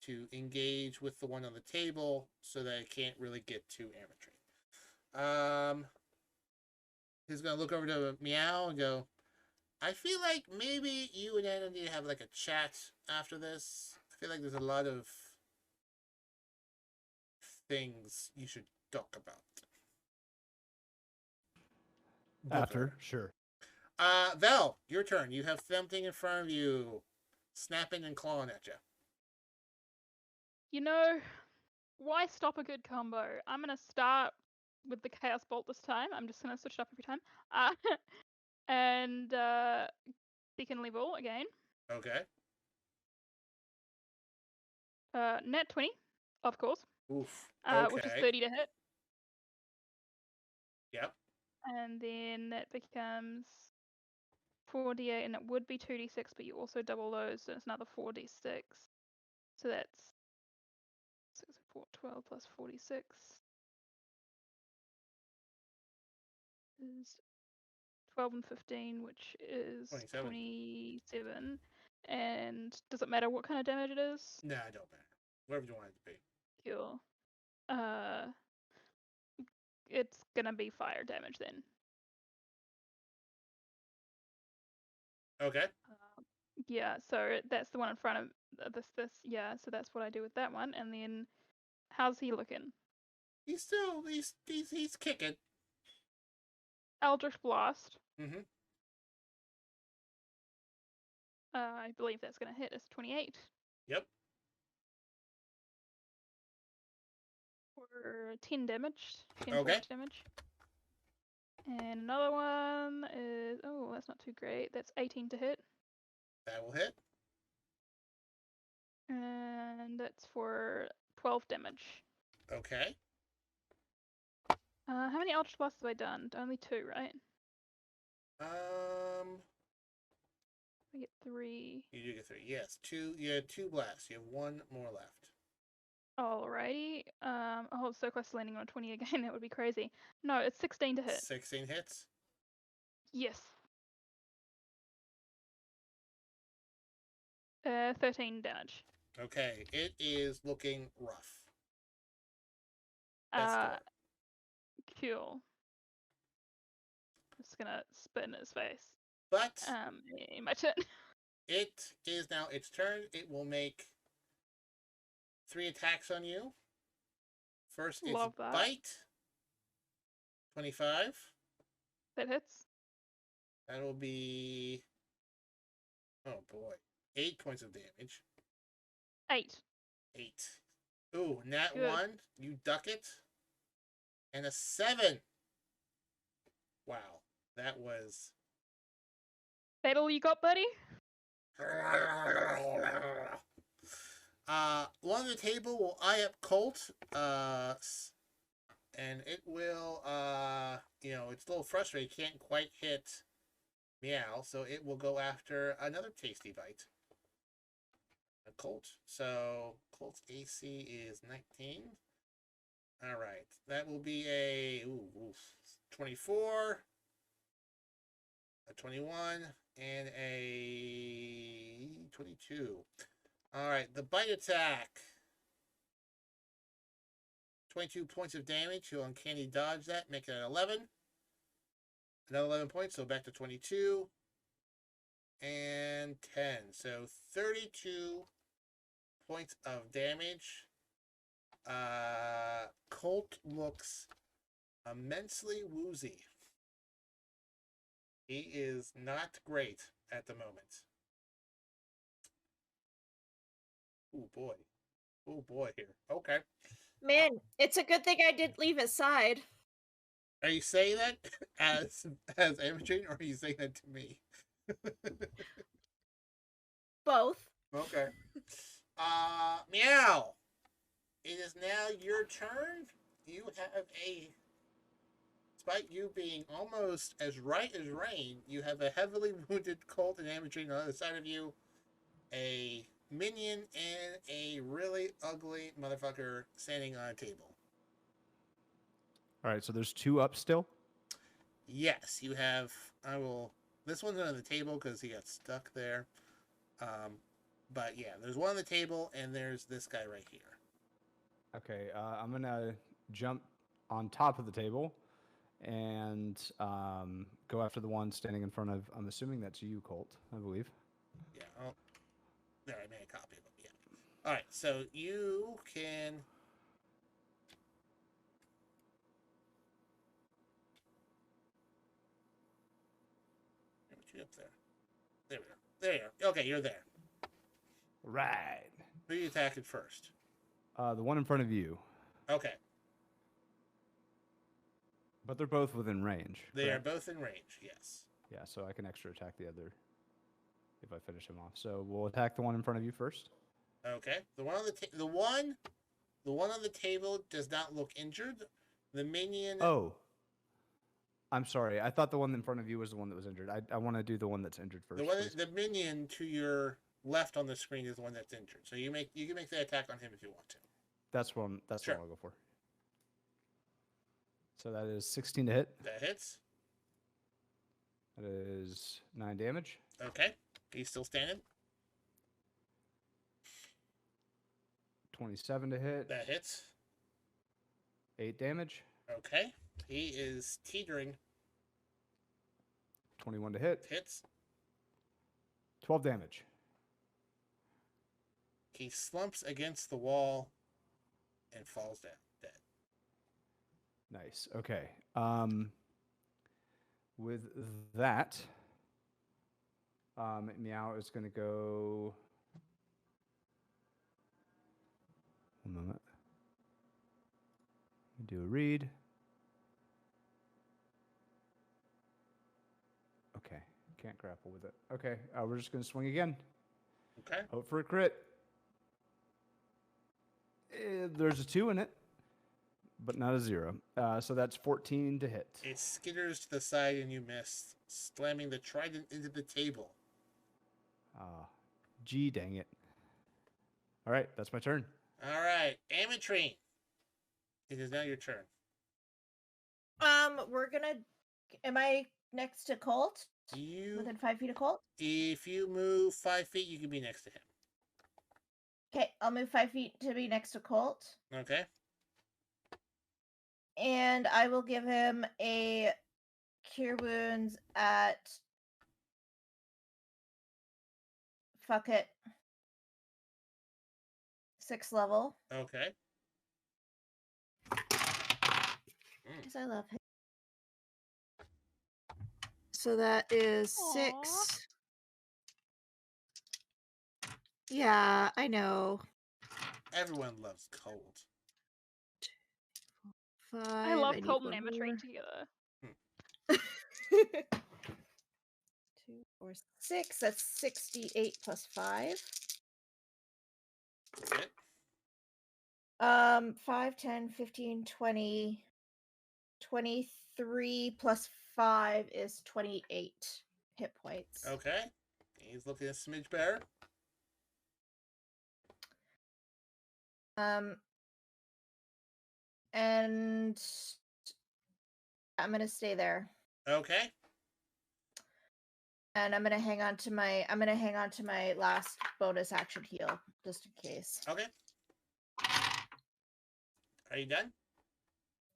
to engage with the one on the table so that it can't really get too amateur. He's gonna look over to Miow and go, I feel like maybe you and Anna need to have like a chat after this. I feel like there's a lot of things you should talk about. After, sure. Val, your turn. You have something in front of you, snapping and clawing at you. You know, why stop a good combo? I'm gonna start with the Chaos Bolt this time. I'm just gonna switch it up every time. And Beacon level again. Okay. Net 20, of course. Oof. Okay. Which is 30 to hit. Yep. And then that becomes 4d8, and it would be 2d6, but you also double those, so it's another 4d6. So that's 6, 4, 12 plus 46 is 12 and 15, which is 27. And does it matter what kind of damage it is? Nah, it don't matter. Whatever you want it to be. Cool. It's gonna be fire damage then. Okay. Yeah, so that's the one in front of this. Yeah, so that's what I do with that one. And then, how's he looking? He's still he's kicking. Eldritch Blast. Mm-hmm. I believe that's gonna hit. It's 28. Yep. For 10 damage. 10 Okay. force damage. And another one is that's not too great. That's 18 to hit. That will hit. And that's for 12 damage. Okay. How many Eldritch Blasts have I done? Only 2, right? I get 3. You do get 3. Yes, 2. You had 2 blasts. You have 1 more left. Alrighty. So close to landing on 20 again. That would be crazy. No, it's 16 to hit. 16 hits. Yes. 13 damage. Okay, it is looking rough. That's cool. Just gonna spit in his face. But my turn. It is now its turn. It will make 3 attacks on you. First is bite. 25. That hits. That'll be, oh boy, 8 points of damage. 8. 8. Ooh, nat Good. 1. You duck it. And a 7. Wow, that was Battle you got, buddy? One on the table will eye up Colt, and it will, it's a little frustrated. It can't quite hit Miow, so it will go after another tasty bite. A Colt. So Colt's AC is 19. All right, that will be a 24, a 21, and a 22. All right, the bite attack. 22 points of damage. You'll uncanny dodge that, make it an 11. Another 11 points, so back to 22. And 10. So 32 points of damage. Colt looks immensely woozy. He is not great at the moment. Oh boy here. Okay. Man, it's a good thing I didn't leave his side. Are you saying that as Imogen, or are you saying that to me? Both. Okay. Meow. It is now your turn. You have despite you being almost as right as rain, you have a heavily wounded Colt and Imogen on the other side of you, a minion, and a really ugly motherfucker standing on a table. All right, so there's 2 up still. Yes, you have. I will. This one's on the table because he got stuck there. But yeah, there's one on the table, and there's this guy right here. Okay, I'm gonna jump on top of the table and go after the one standing in front of. I'm assuming that's you, Colt. I believe. Yeah. Oh, there, I made a copy of it. Yeah. All right, so you can. Up there. There we go. There you are. Okay, you're there. Right. Who are you attacking first? The one in front of you. Okay. But they're both within range. They correct? are both in range, yes. Yeah, so I can extra attack the other if I finish him off. So we'll attack the one in front of you first. Okay. The one on the table does not look injured. The minion. Oh. I'm sorry. I thought the one in front of you was the one that was injured. I want to do the one that's injured first. The minion to your left on the screen is the one that's injured. So you can make the attack on him if you want to. That's one. That's sure. what I'll go for. So that is 16 to hit. That hits. That is 9 damage. Okay. He's still standing. 27 to hit. That hits. 8 damage. Okay. He is teetering. 21 to hit. Hits. 12 damage. He slumps against the wall and falls down dead. Nice. Okay. With that, Miow is going to go. One moment. Do a read. Okay. Can't grapple with it. Okay. We're just going to swing again. Okay. Hope for a crit. There's a 2 in it, but not a 0. So that's 14 to hit. It skitters to the side and you miss, slamming the trident into the table. Gee, dang it. All right, that's my turn. All right, Amatrine. It is now your turn. Am I next to Colt? Within 5 feet of Colt? If you move 5 feet, you can be next to him. Okay, I'll move 5 feet to be next to Colt. Okay. And I will give him a Cure Wounds at... Fuck it. 6th level. Okay. Because I love him. So that is 6. Yeah, I know. Everyone loves Cold. 5. I love need Colt and one Amatrine more. together. 2, 4, 6. That's 68 plus 5. Okay. 5, 10, 15, 20. 23 plus 5 is 28 hit points. Okay. He's looking a smidge better. And I'm gonna stay there. Okay. And I'm gonna hang on to my last bonus action heal, just in case. Okay. Are you done?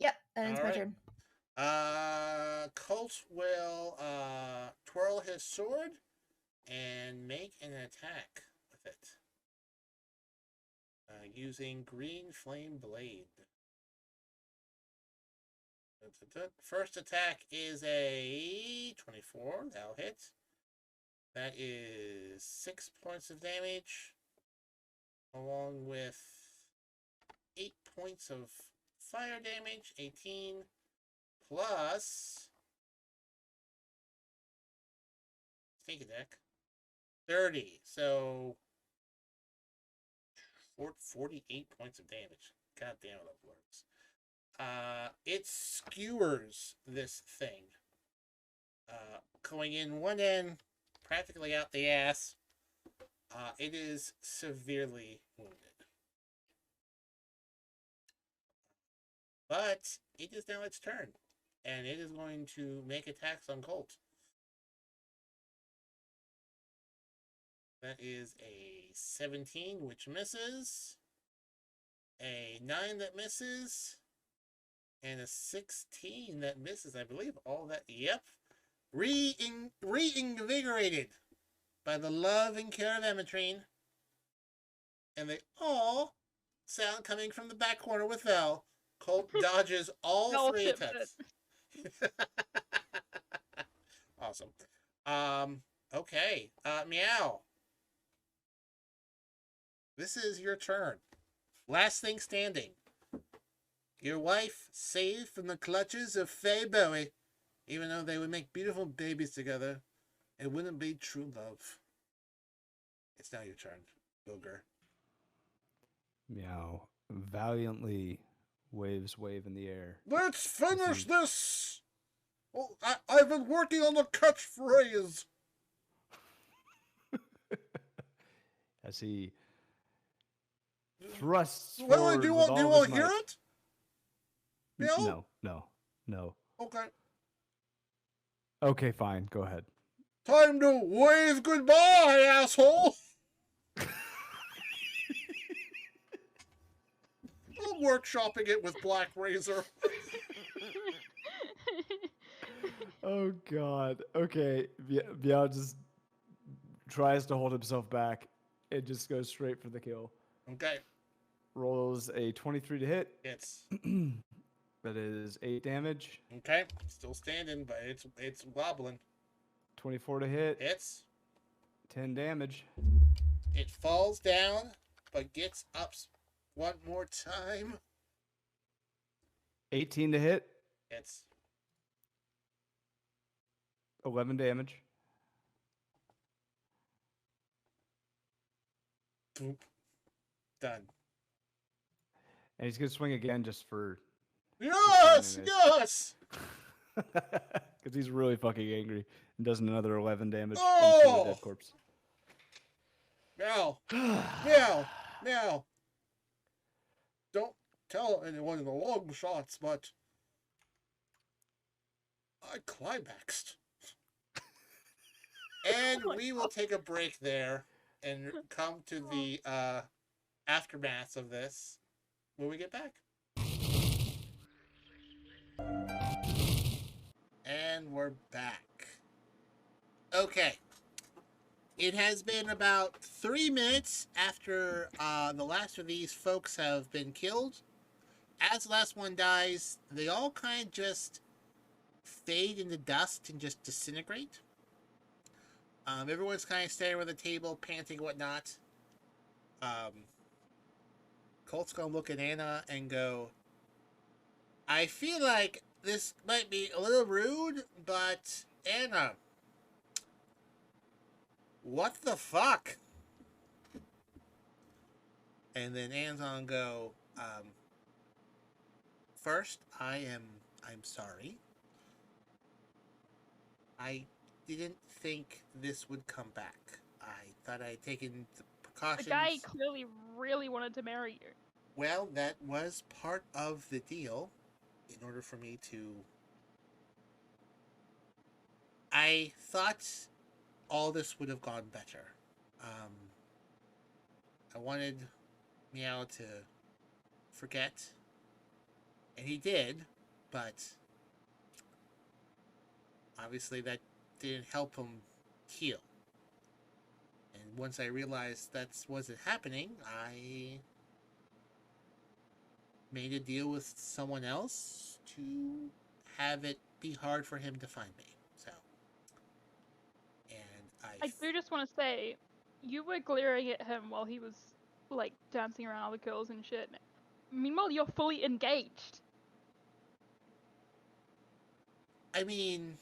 Yep, and it's my turn. Colt will twirl his sword and make an attack with it. Using Green Flame Blade. First attack is a 24. That'll hit. That is 6 points of damage, along with 8 points of fire damage. 18 plus sneak attack. 30. So 48 points of damage. God damn it, those words. It skewers this thing. Going in one end, practically out the ass. It is severely wounded. But it is now its turn. And it is going to make attacks on Colt. That is a 17, which misses. A 9 that misses. And a 16 that misses. I believe all that. Yep. Reinvigorated by the love and care of Emetrine. And the "aw" sound coming from the back corner with Val. Colt dodges all 3 attacks. Awesome. Okay. Miow. This is your turn. Last thing standing. Your wife saved from the clutches of Faye Bowie. Even though they would make beautiful babies together, it wouldn't be true love. It's now your turn, Booger. Miow valiantly wave in the air. Let's finish this! Well, I've been working on the catchphrase. As he thrusts Wait, forward do you with want all of to his hear might. it? No? No. Okay. Okay, fine. Go ahead. Time to wave goodbye, asshole! I'm workshopping it with Black Razor. Oh God. Okay. Miow just tries to hold himself back. It just goes straight for the kill. Okay. Rolls a 23 to hit. It's That is 8 damage. okay. Still standing, but it's wobbling. 24 to hit. It's 10 damage. it falls down, but gets up one more time. 18 to hit. It's 11 damage. boop. Done. And he's going to swing again just for... Yes! Yes! Because he's really fucking angry. And does another 11 damage into Oh! the dead corpse. Meow. Meow. Meow. Don't tell anyone in the Longshots, but I climaxed. And we will take a break there and come to the aftermath of this when we get back. And we're back. Okay. It has been about 3 minutes after the last of these folks have been killed. As the last one dies, they all kind of just fade into dust and just disintegrate. Everyone's kind of standing around the table, panting and whatnot. Colt's gonna look at Anna and go, I feel like this might be a little rude, but Anna, what the fuck? And then Anna's gonna go, first, I'm sorry. I didn't think this would come back. I thought I'd taken the precautions. The guy clearly really wanted to marry you. Well, that was part of the deal in order for me to... I thought all this would have gone better. I wanted Miow to forget, and he did, but obviously that didn't help him heal. And once I realized that wasn't happening, I made a deal with someone else to have it be hard for him to find me. So, and I do just want to say, you were glaring at him while he was like dancing around all the girls and shit. Meanwhile, you're fully engaged. I mean,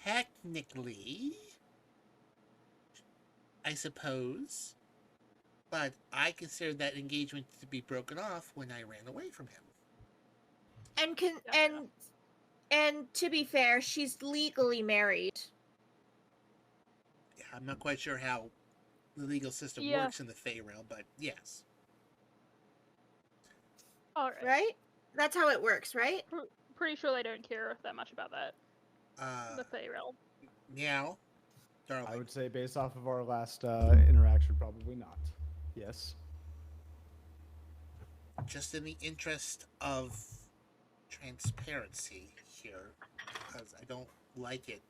technically, I suppose, but I considered that engagement to be broken off when I ran away from him. And to be fair, she's legally married. Yeah, I'm not quite sure how the legal system works in the Fey realm, but yes. All right. Right? That's how it works, right? Pretty sure they don't care that much about that. The Fey realm. Meow, darling. I would say, based off of our last interaction, probably not. Yes. Just in the interest of transparency here, because I don't like it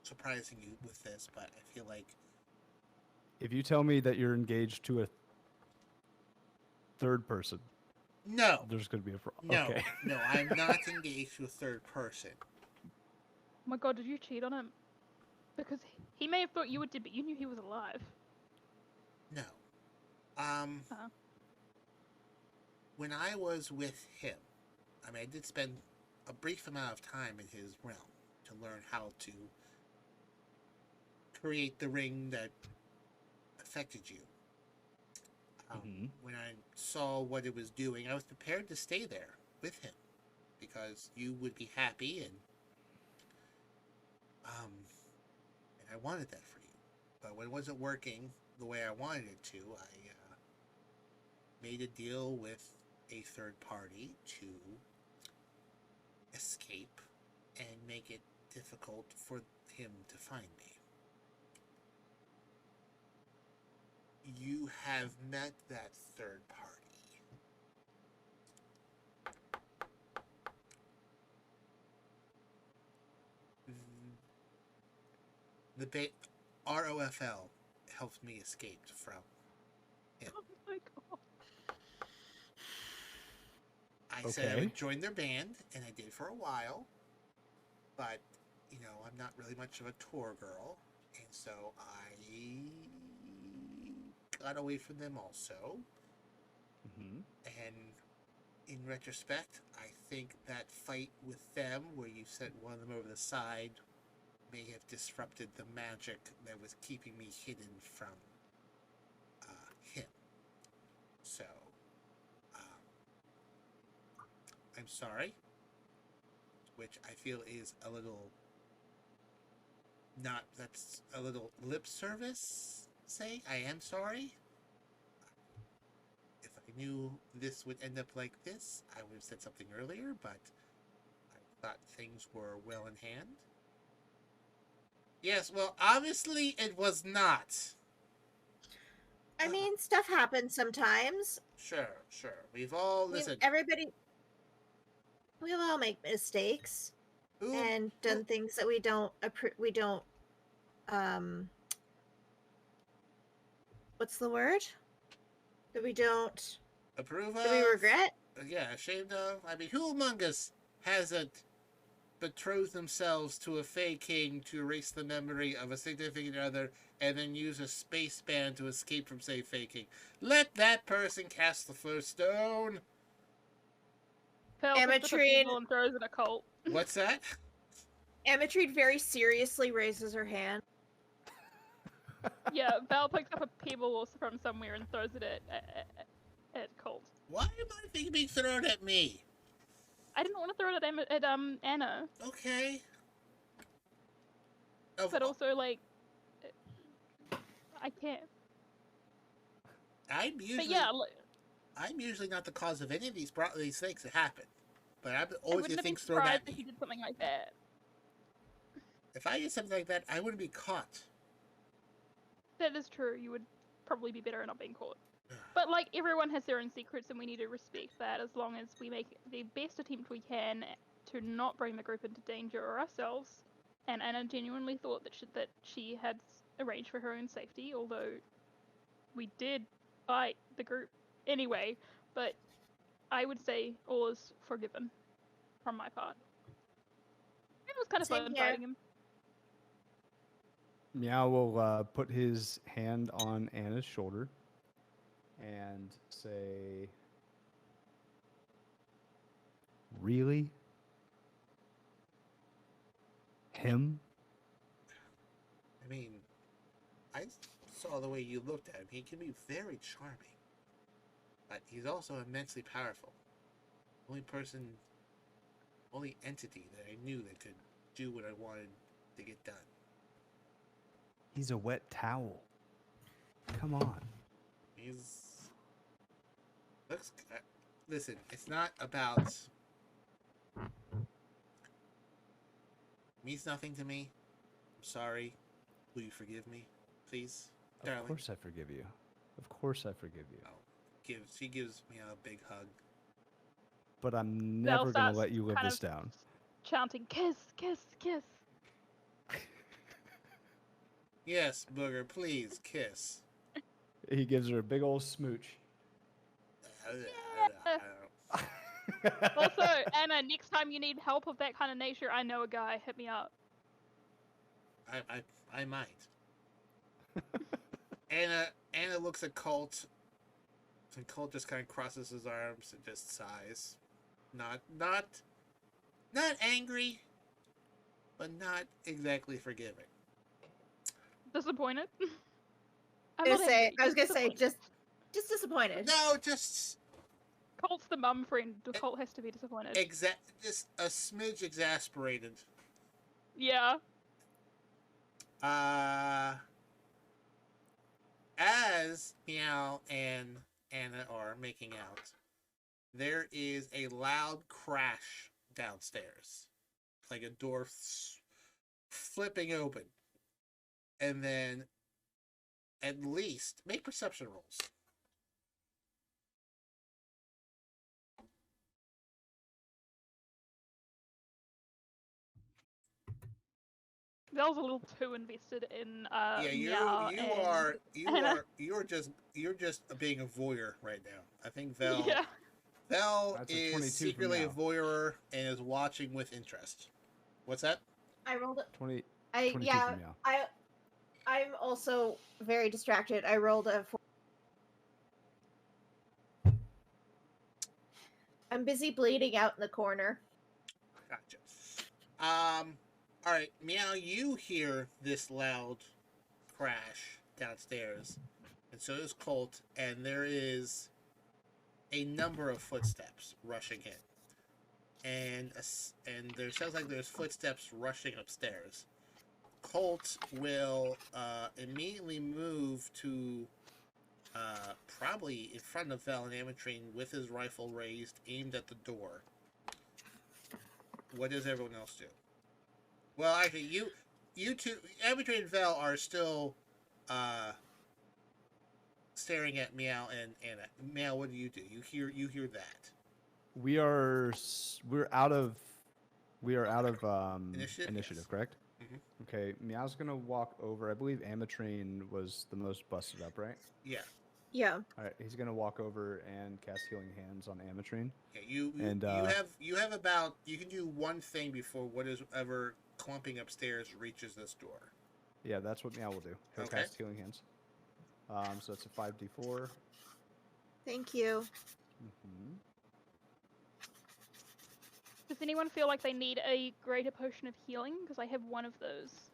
surprising you with this, but I feel like If you tell me that you're engaged to a third person, no, there's going to be a problem. no, Okay. no, I'm not engaged to a third person. Oh my god, did you cheat on him? Because he may have thought you did, but you knew he was alive. No. Uh-huh. When I was with him, I mean, I did spend a brief amount of time in his realm to learn how to create the ring that affected you. When I saw what it was doing, I was prepared to stay there with him because you would be happy and I wanted that for you. But when it wasn't working the way I wanted it to, I made a deal with a third party to escape and make it difficult for him to find me. You have met that third party. The ROFL helped me escape from him. Oh my god. I said I would join their band, and I did for a while, but, you know, I'm not really much of a tour girl, and so I got away from them also. And in retrospect, I think that fight with them, where you sent one of them over the side, may have disrupted the magic that was keeping me hidden from him. So, I'm sorry, which I feel is a little that's a little lip service, say, I am sorry. If I knew this would end up like this, I would have said something earlier, but I thought things were well in hand. Yes, well, obviously it was not. I mean, stuff happens sometimes. Sure. We've all listened. We'll all make mistakes and done things that we don't what's the word? That we don't approve of? That we regret? Yeah, ashamed of? I mean, who among us hasn't betrothed themselves to a Fey king to erase the memory of a significant other and then use a space band to escape from, say, Fey king? Let that person cast the first stone. Amatrine and throws in a Colt. What's that? Amatrine very seriously raises her hand. Yeah, Val picks up a pebble from somewhere and throws it at Colt. Why am I being thrown at me? I didn't want to throw it at Anna. Okay. But also, like, I can't. I'm usually not the cause of any of these things that happen. But I've always get things thrown at me. If you did something like that. If I did something like that, I wouldn't be caught. That is true. You would probably be better at not being caught. But, like, everyone has their own secrets, and we need to respect that as long as we make the best attempt we can to not bring the group into danger or ourselves. And Anna genuinely thought that she had arranged for her own safety, although we did fight the group anyway. But I would say all is forgiven from my part. It was kind of fun fighting him. Miow will put his hand on Anna's shoulder and say, "Really? Him?" I mean, I saw the way you looked at him. He can be very charming, but he's also immensely powerful. Only entity that I knew that could do what I wanted to get done. He's a wet towel. Come on. He's looks. Listen, it's not about. Means nothing to me. I'm sorry. Will you forgive me, please, darling? Of course I forgive you. Of course I forgive you. Oh, she gives me a big hug. But I'm never going to starts let you live kind this of down. Chanting, kiss, kiss, kiss. Yes, Booger, please kiss. He gives her a big old smooch. Also, Anna, next time you need help of that kind of nature, I know a guy. Hit me up. I might. Anna looks at Colt, and Colt just kind of crosses his arms and just sighs. Not angry, but not exactly forgiving. Disappointed? I was gonna say just disappointed. No, just Colt's the mum friend. Colt has to be disappointed. just a smidge exasperated. Yeah. As Miow and Anna are making out, there is a loud crash downstairs, like a door flipping open, and then at least make perception rolls. Vel's a little too invested in Yeah, Miow you're just being a voyeur right now. I think Vel Yeah. Vel That's a is 22 for secretly a Miow. voyeur and is watching with interest. What's that? I rolled it. 22 I for yeah. Miow. I'm also very distracted. I rolled a 4. I'm busy bleeding out in the corner. Gotcha. All right, Miow, you hear this loud crash downstairs, and so does Colt, and there is a number of footsteps rushing in, and there sounds like there's footsteps rushing upstairs. Colt will immediately move to probably in front of Val and Amatrine with his rifle raised, aimed at the door. What does everyone else do? Well, actually, you two, Amatrine and Val, are still staring at Miow and Anna. Miow, what do? You hear that? We're out of initiative, Yes. correct? Mhm. Okay, Meow's gonna walk over. I believe Amatrine was the most busted up, right? Yeah. Yeah. All right, he's gonna walk over and cast Healing Hands on Amatrine. Okay, you have about, you can do one thing before whatever clumping upstairs reaches this door. Yeah, that's what Meow will do. He'll Okay. cast Healing Hands. So it's a 5d4. Thank you. Mm-hmm. Does anyone feel like they need a greater potion of healing? Because I have one of those.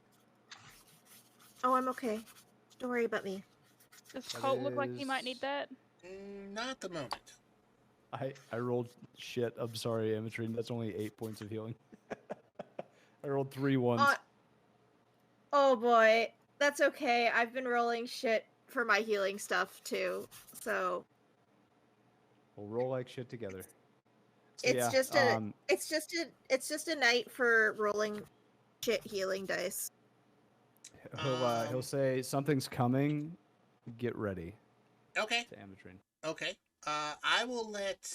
Oh, I'm okay. Don't worry about me. Does Colt look like he might need that? Not at the moment. I rolled shit. I'm sorry, Amatrine. That's only 8 points of healing. I rolled 3 ones. Oh boy. That's okay. I've been rolling shit for my healing stuff too. So We'll roll like shit together. So, it's just a night for rolling shit healing dice. He'll say something's coming. Get ready. Okay. To Amatrine. Okay. I will let.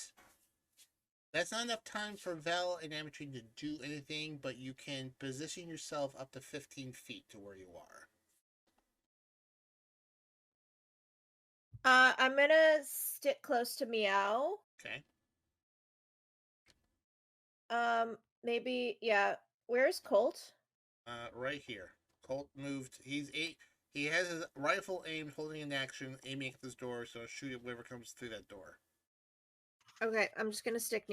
That's not enough time for Vel and Amatrine to do anything, but you can position yourself up to 15 feet to where you are. I'm gonna stick close to Miow. Okay. Maybe, yeah. Where's Colt? Right here. Colt moved. He has his rifle aimed, holding in action, aiming at this door, so shoot at whoever comes through that door. Okay, I'm just gonna stick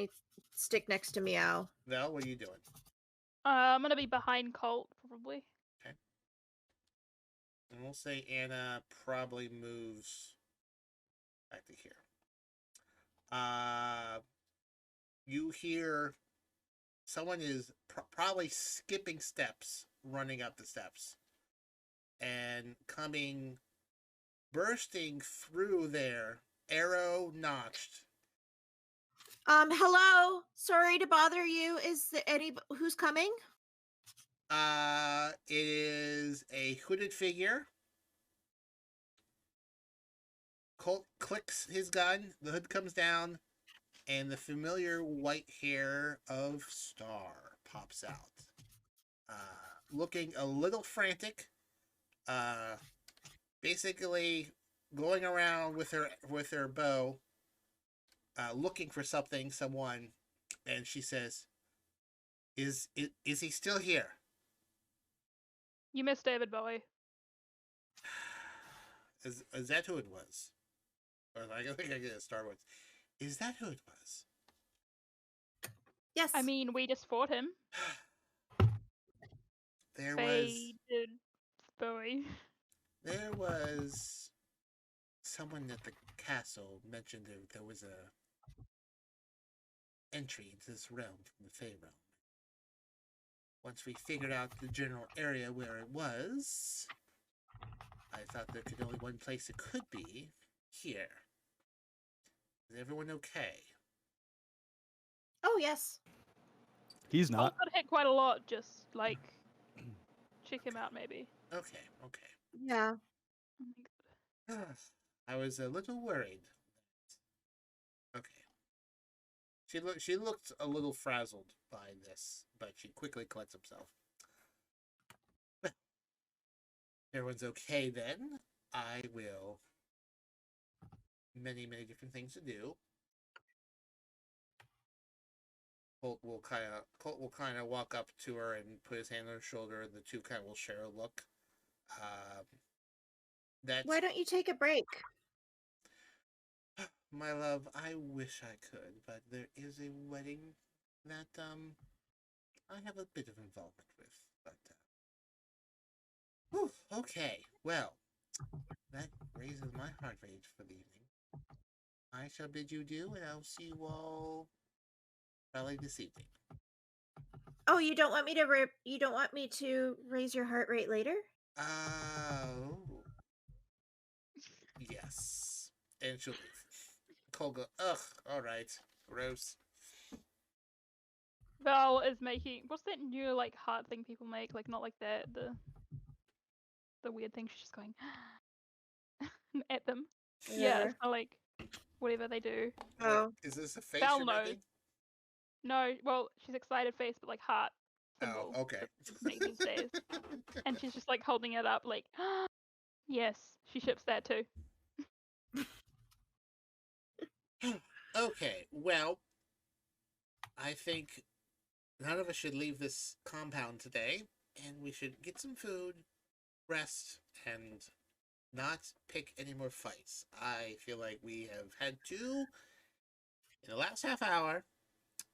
next to Miow. Val, what are you doing? I'm gonna be behind Colt, probably. Okay. And we'll say Anna probably moves back to here. You hear someone is probably skipping steps, running up the steps, and coming, bursting through there, arrow notched. Hello. Sorry to bother you. Is there who's coming? It is a hooded figure. Colt clicks his gun, the hood comes down, and the familiar white hair of Star pops out. Looking a little frantic, basically going around with her bow, looking for someone, and she says, "Is he still here?" You missed David Bowie. Is that who it was? Or I think I get a Star Wars. Is that who it was? Yes. I mean, we just fought him. There was someone at the castle mentioned there was a entry into this realm from the Fey realm. Once we figured out the general area where it was, I thought there could only one place it could be. Here. Is everyone okay? Oh, yes. He's not. Colt got hit quite a lot, just, like, check him out, maybe. Okay. Yeah. Oh my god. I was a little worried. Okay. She looked a little frazzled by this, but she quickly collects herself. Well, everyone's okay then. I will. Many different things to do. Colt will kind of walk up to her and put his hand on her shoulder, and the two kind of will share a look. Why don't you take a break? My love, I wish I could, but there is a wedding that I have a bit of involvement with. But okay, well, that raises my heart rate for the evening. I shall bid you adieu, and I'll see you all probably this evening. Oh, you don't want me to raise your heart rate later? Oh, yes, and she'll leave. Cole go, ugh, all right, gross. Val is making, what's that new, like, heart thing people make? Like, not like that, the weird thing. She's just going at them. Yeah, it's kind of like whatever they do. Oh. Is this a face Val you're knows. making? No, well, she's excited face, but like heart symbol. Oh, okay. Make these days. And she's just like holding it up, like, yes, she ships that too. Okay, well, I think none of us should leave this compound today, and we should get some food, rest, and not pick any more fights. I feel like we have had two in the last half hour,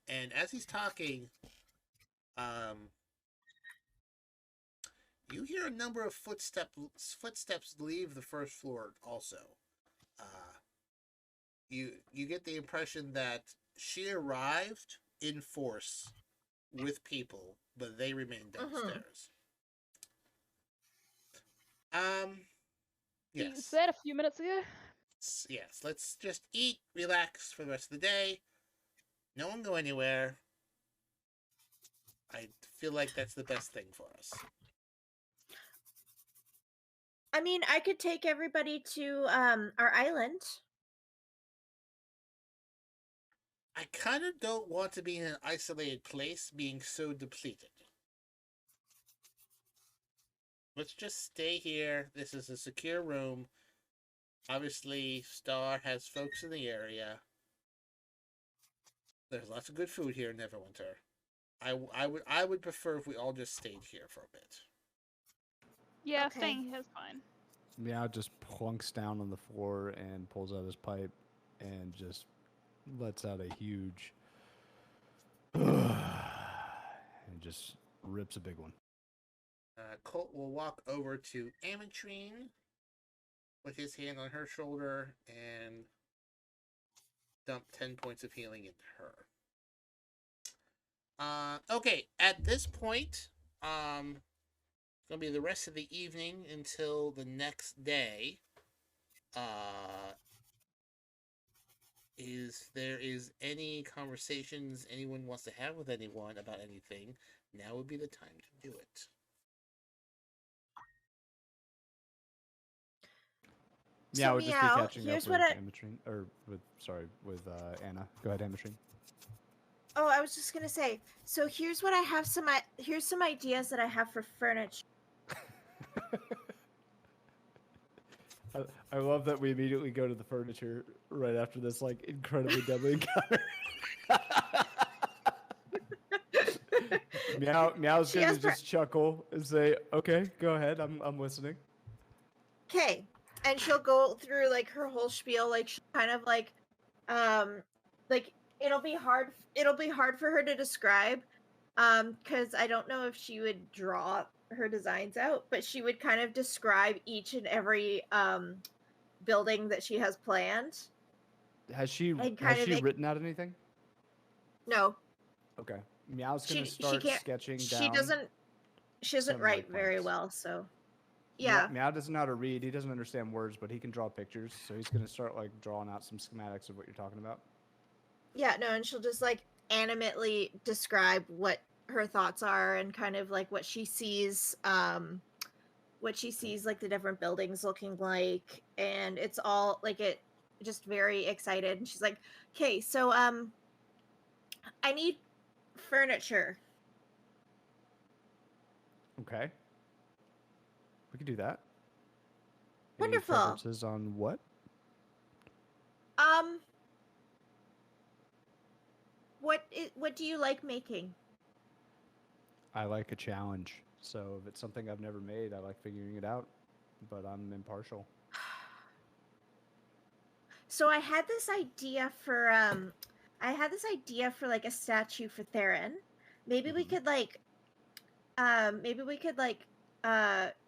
and as he's talking, you hear a number of footsteps leave the first floor also. You get the impression that she arrived in force with people, but they remain downstairs. Yes. Is that a few minutes ago? Yes, let's just eat, relax for the rest of the day. No one go anywhere. I feel like that's the best thing for us. I mean, I could take everybody to our island. I kind of don't want to be in an isolated place being so depleted. Let's just stay here. This is a secure room. Obviously, Star has folks in the area. There's lots of good food here in Neverwinter. I would prefer if we all just stayed here for a bit. Yeah, Okay. staying here is fine. Meow just plunks down on the floor and pulls out his pipe and just lets out a huge and just rips a big one. Colt will walk over to Ametrine, put his hand on her shoulder, and dump 10 points of healing into her. Okay, at this point, it's gonna be the rest of the evening until the next day. If there is any conversations anyone wants to have with anyone about anything, now would be the time to do it. Meow would just be Meow, catching up here's with what I. Ametrine, or with Anna. Go ahead, Ametrine. Oh, I was just gonna say. So here's what I have. Here's some ideas that I have for furniture. I love that we immediately go to the furniture right after this, like, incredibly deadly encounter. Meow's She gonna has just chuckle and say, "Okay, go ahead. I'm listening." Okay, and she'll go through like her whole spiel. Like she kind of like it'll be hard. It'll be hard for her to describe, because I don't know if she would draw her designs out, but she would kind of describe each and every building that she has planned. Has she And kind of written out anything? No, Okay. Meow's gonna she start can't. sketching She down. doesn't some, write like, very plans. well, so yeah. Meow doesn't know how to read. He doesn't understand words, but he can draw pictures. So he's gonna start like drawing out some schematics of what you're talking about. Yeah, no, and she'll just like animately describe what her thoughts are and kind of like what she sees like the different buildings looking like, and it's all like it just very excited, and she's like, "Okay, so I need furniture." Okay. We could do that. Wonderful. Any preferences on what? Um what do you like making? I like a challenge. So if it's something I've never made, I like figuring it out. But I'm impartial. So I had this idea for like a statue for Theron. Maybe we could like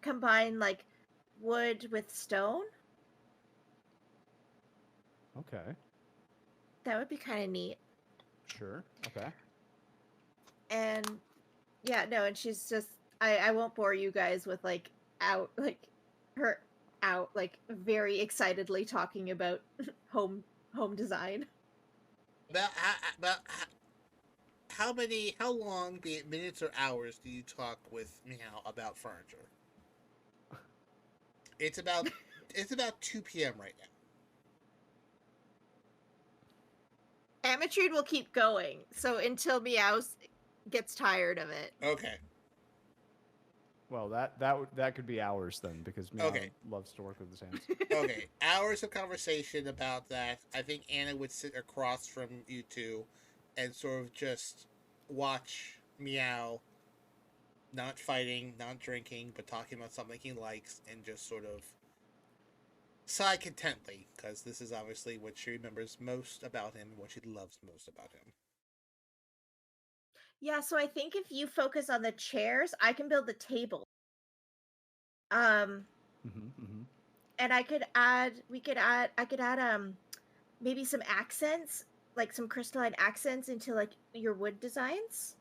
combine like wood with stone. Okay. That would be kind of neat. Sure. Okay. And yeah, no, and she's just I won't bore you guys with like her very excitedly talking about home design. How long, be it minutes or hours, do you talk with Meow about furniture? It's about 2 p.m. right now. Ametrine will keep going, so until Miow gets tired of it. Okay. Well, that could be hours then, because Meow loves to work with his hands. Okay, hours of conversation about that. I think Anna would sit across from you two and sort of just watch Meow, not fighting, not drinking, but talking about something he likes, and just sort of sigh contently, because this is obviously what she remembers most about him and what she loves most about him. Yeah, so I think if you focus on the chairs, I can build the table. And I could add maybe some accents, like some crystalline accents into like your wood designs.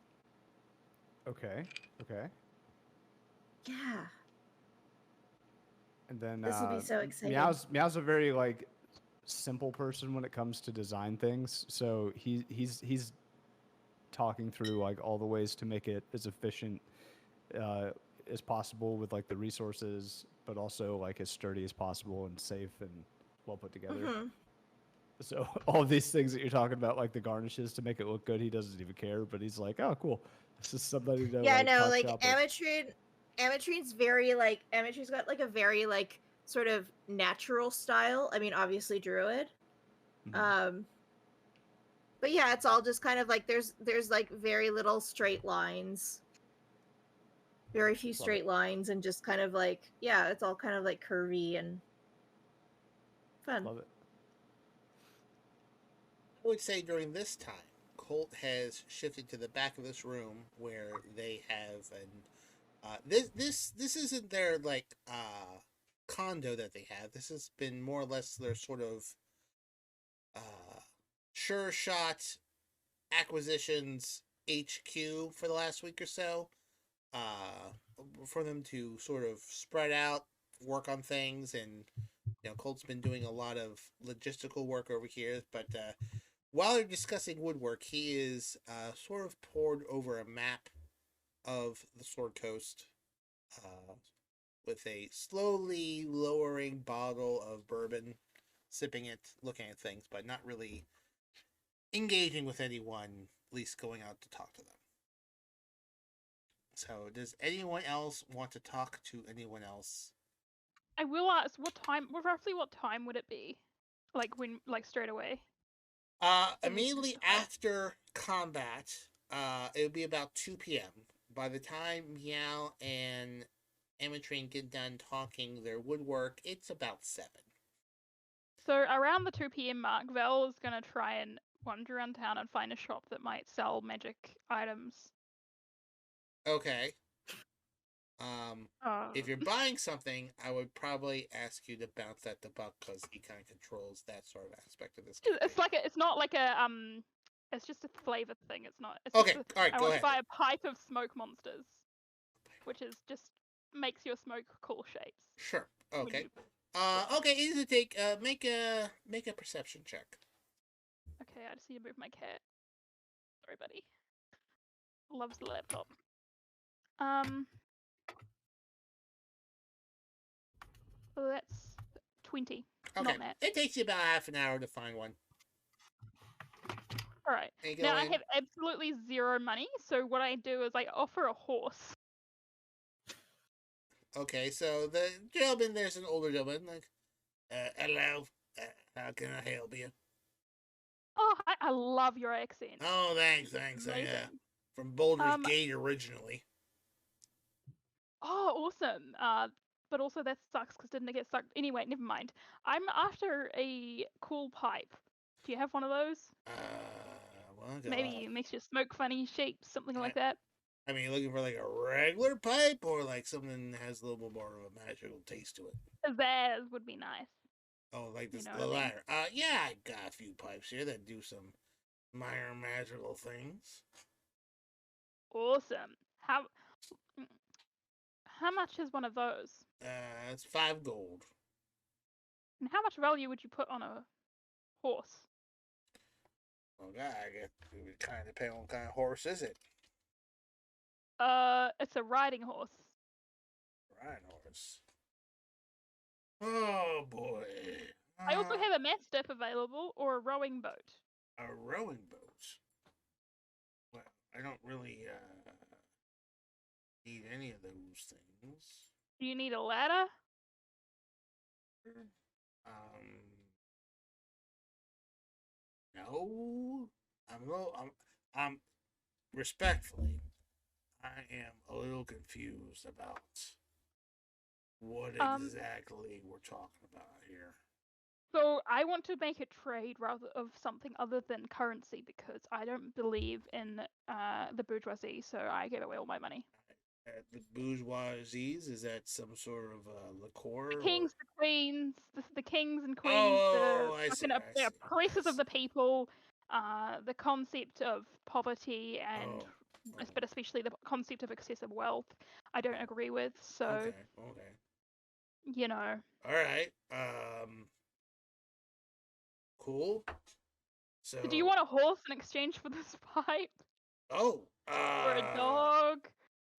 Okay. Yeah. And then this will be so exciting. Meow's a very like simple person when it comes to design things. So he's talking through like all the ways to make it as efficient as possible with like the resources, but also like as sturdy as possible and safe and well put together. So all of these things that you're talking about, like the garnishes to make it look good, he doesn't even care. But he's like, "Oh, cool, this is somebody to Ametrine's very like Ametrine's got like a very like sort of natural style. I mean, obviously druid. But yeah, it's all just kind of like there's like very little straight lines. Very few straight lines and just kind of like, yeah, it's all kind of like curvy and fun. Love it. I would say during this time, Colt has shifted to the back of this room where they have this isn't their like condo that they have. This has been more or less their sort of sure shot acquisitions HQ for the last week or so. For them to sort of spread out, work on things, and Colt's been doing a lot of logistical work over here. But while they're discussing woodwork, he is sort of poured over a map of the Sword Coast with a slowly lowering bottle of bourbon, sipping it, looking at things, but not really engaging with anyone, at least going out to talk to them. So, does anyone else want to talk to anyone else? I will ask, roughly what time would it be? Like straight away? Immediately after combat, it would be about 2 p.m. By the time Miow and Amatrine get done talking their woodwork, it's about 7. So around the 2 p.m. mark, Vel is going to try and wander around town and find a shop that might sell magic items. Okay. If you're buying something, I would probably ask you to bounce that to Buck because he kind of controls that sort of aspect of this. It's not like a it's just a flavor thing. It's not. It's okay, just all right, I go want ahead. to buy a pipe of smoke monsters, which is just makes your smoke cool shapes. Sure. Okay. Okay. Easy to take. Make a perception check. Okay, I just need to move my cat. Sorry, buddy. Loves the laptop. That's 20. Okay. Not It takes you about half an hour to find one. All right. Now I have absolutely zero money, so what I do is I offer a horse. Okay, so the gentleman, there's an older gentleman, like, hello, how can I help you? Oh, I love your accent. Oh, thanks. From Boulder's Gate originally. Oh, awesome. But also that sucks because didn't it get stuck? Anyway, never mind. I'm after a cool pipe. Do you have one of those? Well, Maybe it makes your smoke funny shapes, something like that. I mean, looking for like a regular pipe or like something that has a little bit more of a magical taste to it? That would be nice. Oh, like this, the latter. Yeah, I got a few pipes here that do some minor magical things. Awesome. How much is one of those? It's 5 gold. And how much value would you put on a horse? Oh God, I guess it would kind of depend on what kind of horse is it. It's a riding horse. Riding horse. Oh boy. I also have a mastiff available or a rowing boat. A rowing boat. Well, I don't really need any of those things. Do you need a ladder? No. I'm respectfully, I am a little confused about what exactly we're talking about here. So I want to make a trade rather of something other than currency because I don't believe in the bourgeoisie, so I give away all my money. The bourgeoisies, is that some sort of liqueur? The kings, the queens, the kings and queens, I see. the oppressors of the people, the concept of poverty and but especially the concept of excessive wealth, I don't agree with. So, okay. You know. All right. Cool. So. Do you want a horse in exchange for this pipe? Oh. Or a dog?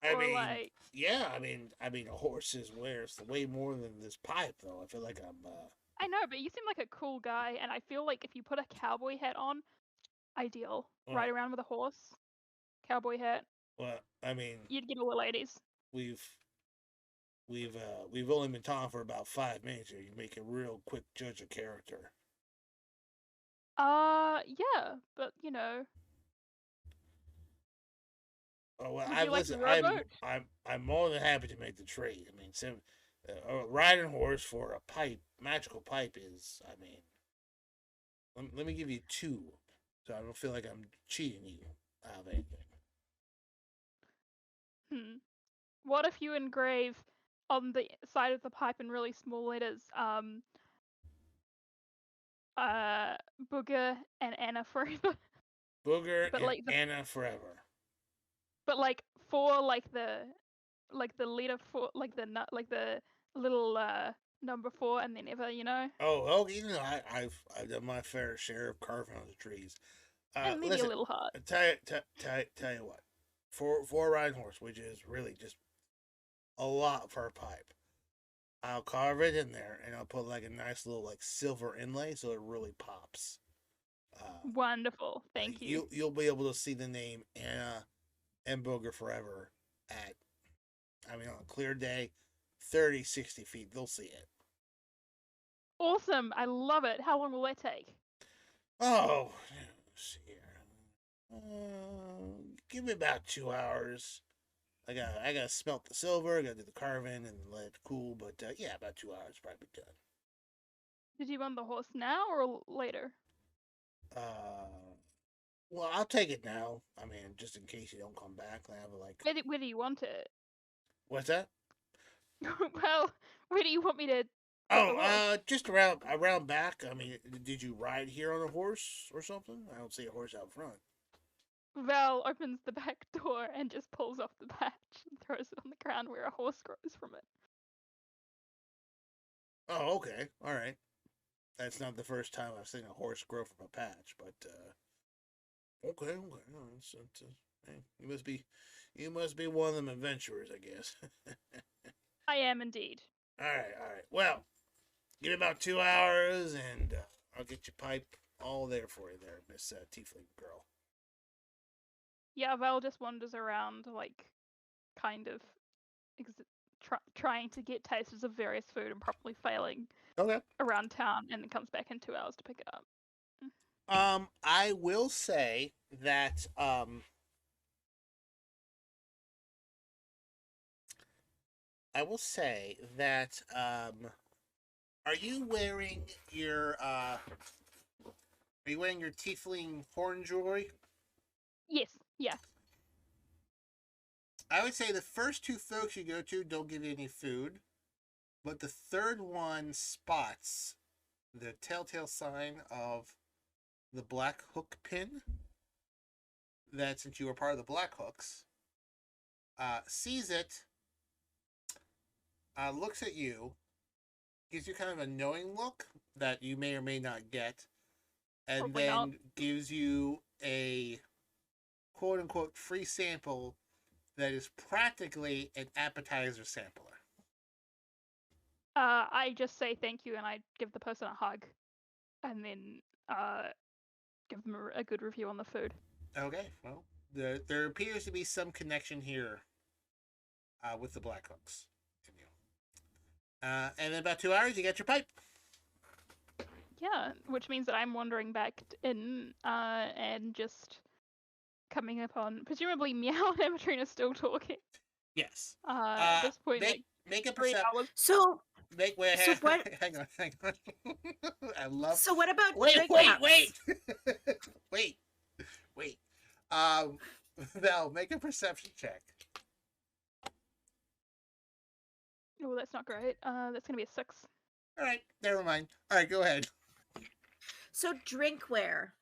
I mean, a horse is way more than this pipe, though. I feel like I'm. I know, but you seem like a cool guy, and I feel like if you put a cowboy hat on, ideal. Ride around with a horse, cowboy hat. Well, I mean, you'd get all the ladies. We've only been talking for about 5 minutes here. You make a real quick judge of character. Yeah, but you know. Oh well, Would I you like to listen. rowboat? I'm more than happy to make the trade. I mean, a riding horse for a magical pipe is. I mean, let me give you two, so I don't feel like I'm cheating you out of anything. Hmm. What if you engrave on the side of the pipe in really small letters, Booger and Anna forever, Booger but and like the Anna forever. but like for like the letter for like the little number 4 and then ever, you know, Oh, you know, I've done my fair share of carving on the trees. and maybe a Listen, little heart. tell you what, for a riding horse, which is really just a lot for a pipe. I'll carve it in there, and I'll put like a nice little like silver inlay, so it really pops. Wonderful, thank you. You'll be able to see the name Anna and Booger forever at, I mean, on a clear day, 30, 60 feet. They'll see it. Awesome, I love it. How long will that take? Oh, let's see here. Give me about 2 hours. I gotta smelt the silver. I gotta do the carving and let it cool. But yeah, about 2 hours probably done. Did you want the horse now or later? Uh, well, I'll take it now. I mean, just in case you don't come back, I have like. Where do you want it? What's that? Well, where do you want me to put the Oh, horse? just around back. I mean, did you ride here on a horse or something? I don't see a horse out front. Val opens the back door and just pulls off the patch and throws it on the ground where a horse grows from it. Oh, okay, all right. That's not the first time I've seen a horse grow from a patch, but okay. No, hey, you must be one of them adventurers, I guess. I am indeed. All right. Well, give me about 2 hours, and I'll get your pipe all there for you, there, Miss Tiefling girl. Yeah, Val just wanders around, like, kind of trying to get tastes of various food and probably failing Okay. around town, and then comes back in 2 hours to pick it up. I will say that are you wearing your tiefling horn jewelry? Yes, yeah. I would say the first two folks you go to don't give you any food, but the third one spots the telltale sign of the black hook pin. That, since you were part of the Black Hooks, sees it, looks at you, gives you kind of a knowing look that you may or may not get, and Probably then not. gives you a quote unquote free sample that is practically an appetizer sampler. I just say thank you and I give the person a hug, and then give them a good review on the food. Okay, well, there appears to be some connection here with the Black Hooks. And in about 2 hours, you get your pipe. Yeah, which means that I'm wandering back in and just coming upon presumably Miow and Amatrina still talking. Yes. At this point, make a 3 perception. hours. So Hang on. I love. So what about Wait. Val, make a perception check. Oh, that's not great. That's gonna be a 6. All right, never mind. All right, go ahead. So drinkware.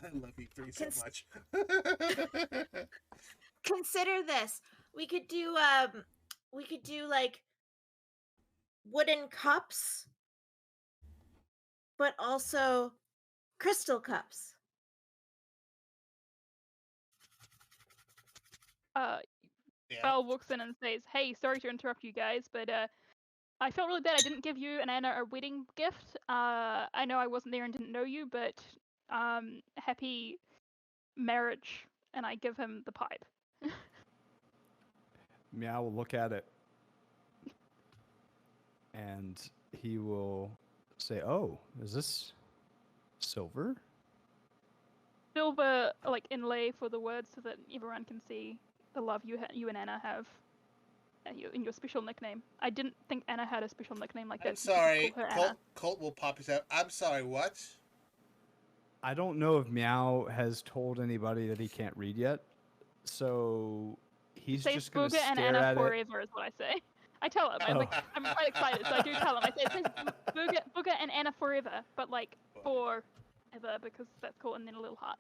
I love you three so much. Consider this. We could do like wooden cups, but also crystal cups. Val walks in and says, "Hey, sorry to interrupt you guys, but I felt really bad I didn't give you and Anna a wedding gift. I know I wasn't there and didn't know you, but happy marriage." And I give him the pipe. Miow will look at it, and he will say, "Oh, is this silver?" silver like inlay for the words so that everyone can see the love you and Anna have in your special nickname. I didn't think Anna had a special nickname like that. I'm sorry. Call her Anna. Colt will pop his out. I'm sorry, what? I don't know if Miow has told anybody that he can't read yet, so he's Say just gonna Booger and stare Anna at it. forever is what I say. I tell him. I'm quite excited, so I do tell him. I say it says Booger and Anna forever, but like forever because that's cool, and then a little heart.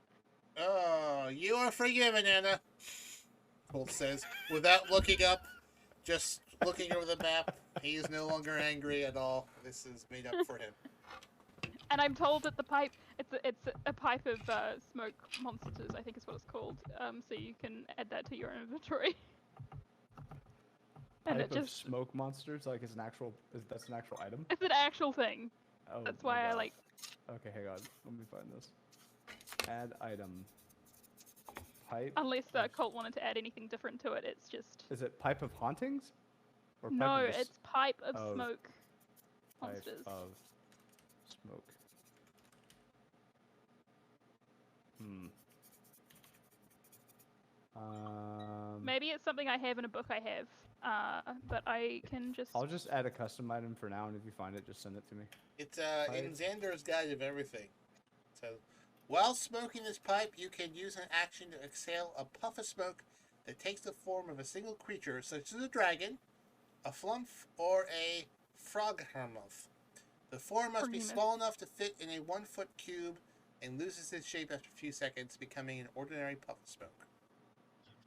Oh, you are forgiven, Anna. Colt says, without looking up, just looking over the map. He is no longer angry at all. This is made up for him. And I'm told that the pipe, it's a pipe of smoke monsters, I think is what it's called. So you can add that to your inventory. And Type it of just smoke monsters, like that's an actual item. it's an actual thing. Oh, That's my why I God. like. Okay, hang on. Let me find this. Add item. Pipe. Unless of- Colt wanted to add anything different to it, it's just. Is it pipe of hauntings? Or pipe No, of the it's pipe of of smoke pipe monsters. of smoke. Maybe it's something I have in a book I have, but I can just. I'll just add a custom item for now, and if you find it, just send it to me. It's in Xander's Guide of Everything. So, while smoking this pipe, you can use an action to exhale a puff of smoke that takes the form of a single creature, such as a dragon, a flump, or a frog hermoth. The form must be small enough to fit in a 1-foot cube and loses its shape after a few seconds, becoming an ordinary puff of smoke.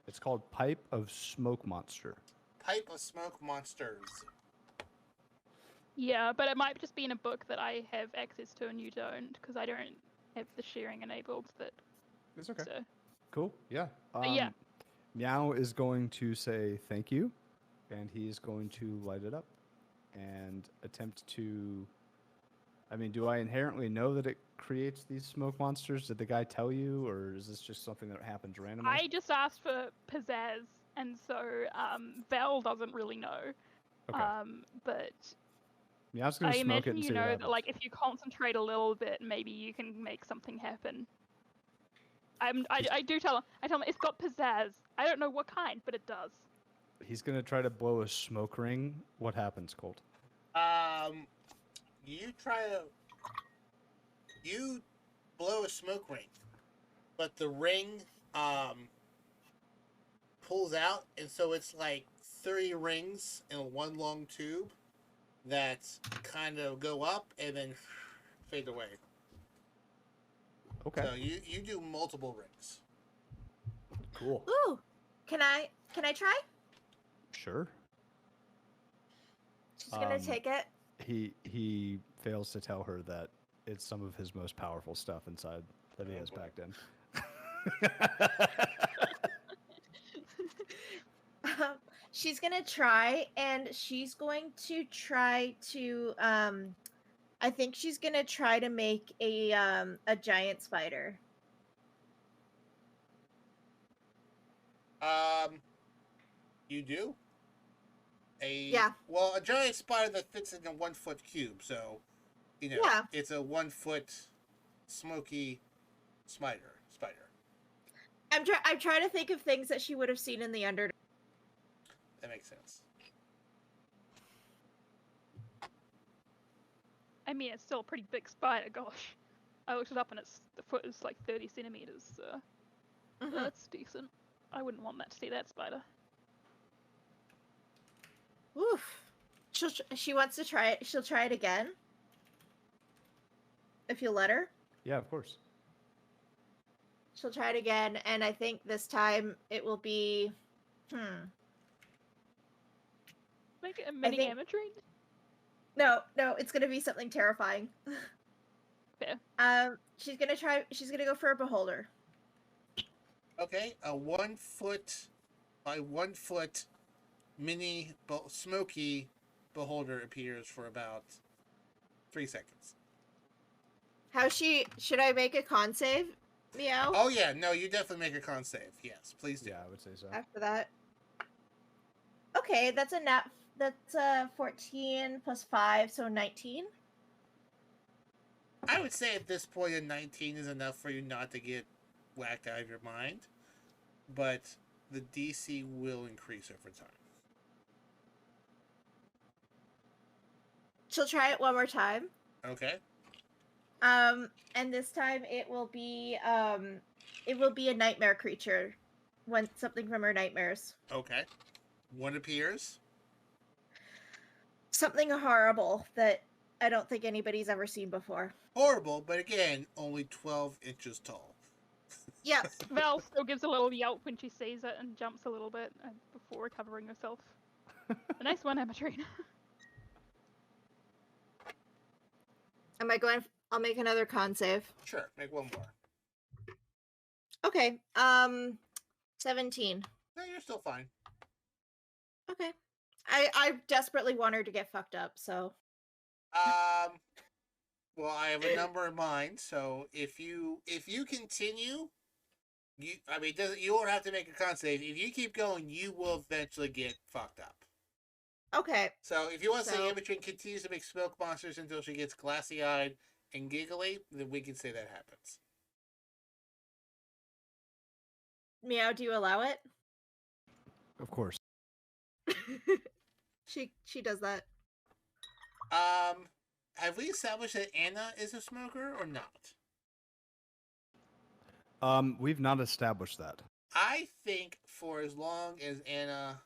It's called Pipe of Smoke Monster. Pipe of Smoke Monsters. Yeah, but it might just be in a book that I have access to and you don't, because I don't have the sharing enabled. That. It's okay. So. Cool. Yeah. Yeah. Miow is going to say thank you, and he's going to light it up and attempt to. I mean, do I inherently know that it creates these smoke monsters? Did the guy tell you, or is this just something that happens randomly? I just asked for pizzazz, and so Val doesn't really know. Okay. But Miow's gonna I smoke it imagine and you see what know happens. that, like, if you concentrate a little bit, maybe you can make something happen. I do tell him. I tell him it's got pizzazz. I don't know what kind, but it does. He's gonna try to blow a smoke ring. What happens, Colt? You blow a smoke ring, but the ring pulls out, and so it's like 30 rings in one long tube that kind of go up and then fade away. Okay. So you do multiple rings. Cool. Ooh, can I try? Sure. She's gonna take it. He fails to tell her that it's some of his most powerful stuff inside that he has packed in. She's gonna try, and she's going to try to. I think she's gonna try to make a giant spider. You do? Yeah. Well, a giant spider that fits in a 1-foot cube, so Yeah. it's a 1-foot smoky spider. I'm trying to think of things that she would have seen in the Underdark. That makes sense. I mean, it's still a pretty big spider. Gosh, I looked it up, and the foot is like 30 centimeters. So that's decent. I wouldn't want that to see that spider. Oof. She wants to try it. She'll try it again. If you'll let her. Yeah, of course. She'll try it again, and I think this time it will be Make it a mini amateur. No, it's gonna be something terrifying. Fair. She's gonna go for a beholder. Okay, a 1-foot by 1-foot mini smoky beholder appears for about 3 seconds. Should I make a con save, Miow? Oh yeah, no, you definitely make a con save. Yes, please do. Yeah, I would say so. After that. Okay, that's 14 plus 5, so 19. I would say at this point a 19 is enough for you not to get whacked out of your mind, but the DC will increase over time. She'll try it one more time. Okay. And this time it will be a nightmare creature. Something from her nightmares. Okay. One appears. Something horrible that I don't think anybody's ever seen before. Horrible, but again, only 12 inches tall. Yep. Val still gives a little yelp when she sees it and jumps a little bit before recovering herself. A nice one, Amatrine. Am I going? I'll make another con save. Sure, make one more. Okay. 17. No, you're still fine. Okay. I desperately want her to get fucked up, so. Well, I have a number in mind, so if you continue, you won't have to make a con save. If you keep going, you will eventually get fucked up. Okay. So if you want to say Amatrine continues to make smoke monsters until she gets glassy-eyed and giggly, then we can say that happens. Miow, do you allow it? Of course. She does that. Have we established that Anna is a smoker or not? We've not established that. I think for as long as Anna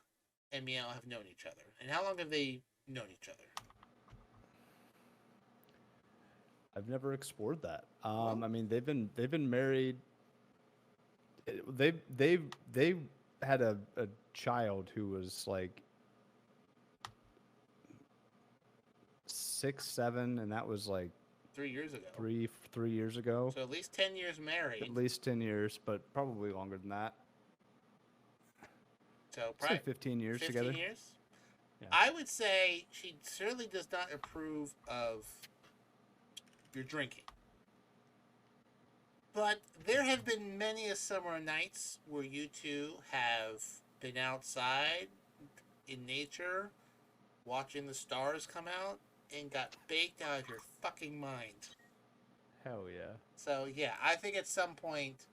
and Miow have known each other. And how long have they known each other? I've never explored that. I mean, they've been married. They had a child who was like 6, 7, and that was like 3 years ago. 3 years ago. So at least 10 years married. At least 10 years, but probably longer than that. So probably 15 years 15 together. Years? Yeah. I would say she certainly does not approve of your drinking. But there have been many a summer nights where you two have been outside in nature, watching the stars come out, and got baked out of your fucking mind. Hell yeah. So yeah, I think at some point,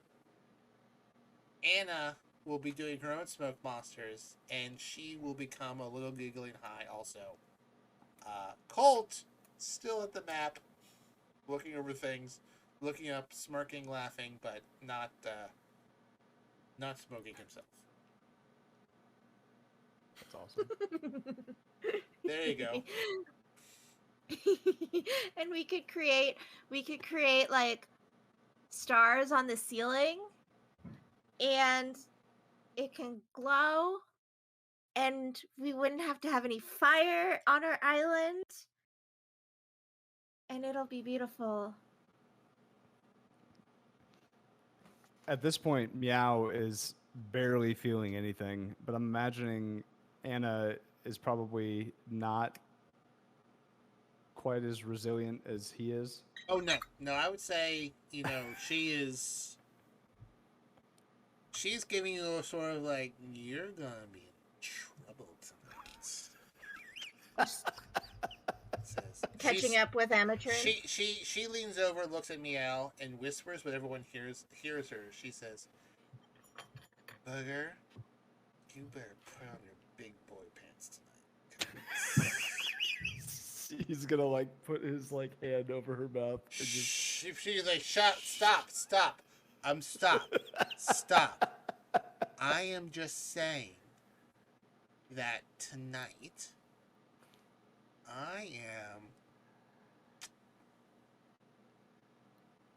Anna will be doing her own smoke monsters, and she will become a little giggling high also. Colt, still at the map, looking over things, looking up, smirking, laughing, but not smoking himself. That's awesome. There you go. And we could create like stars on the ceiling, and it can glow, and we wouldn't have to have any fire on our island, and it'll be beautiful. At this point, Miow is barely feeling anything, but I'm imagining Anna is probably not quite as resilient as he is. Oh, no, I would say, she's giving you a sort of like, you're gonna be in trouble tonight. Catching up with amateur. She leans over, looks at Miow, and whispers, but everyone hears her. She says, "Bugger, you better put on your big boy pants tonight." He's gonna like put his like hand over her mouth. And just... She's like, stop. Stop. I am just saying that tonight I am.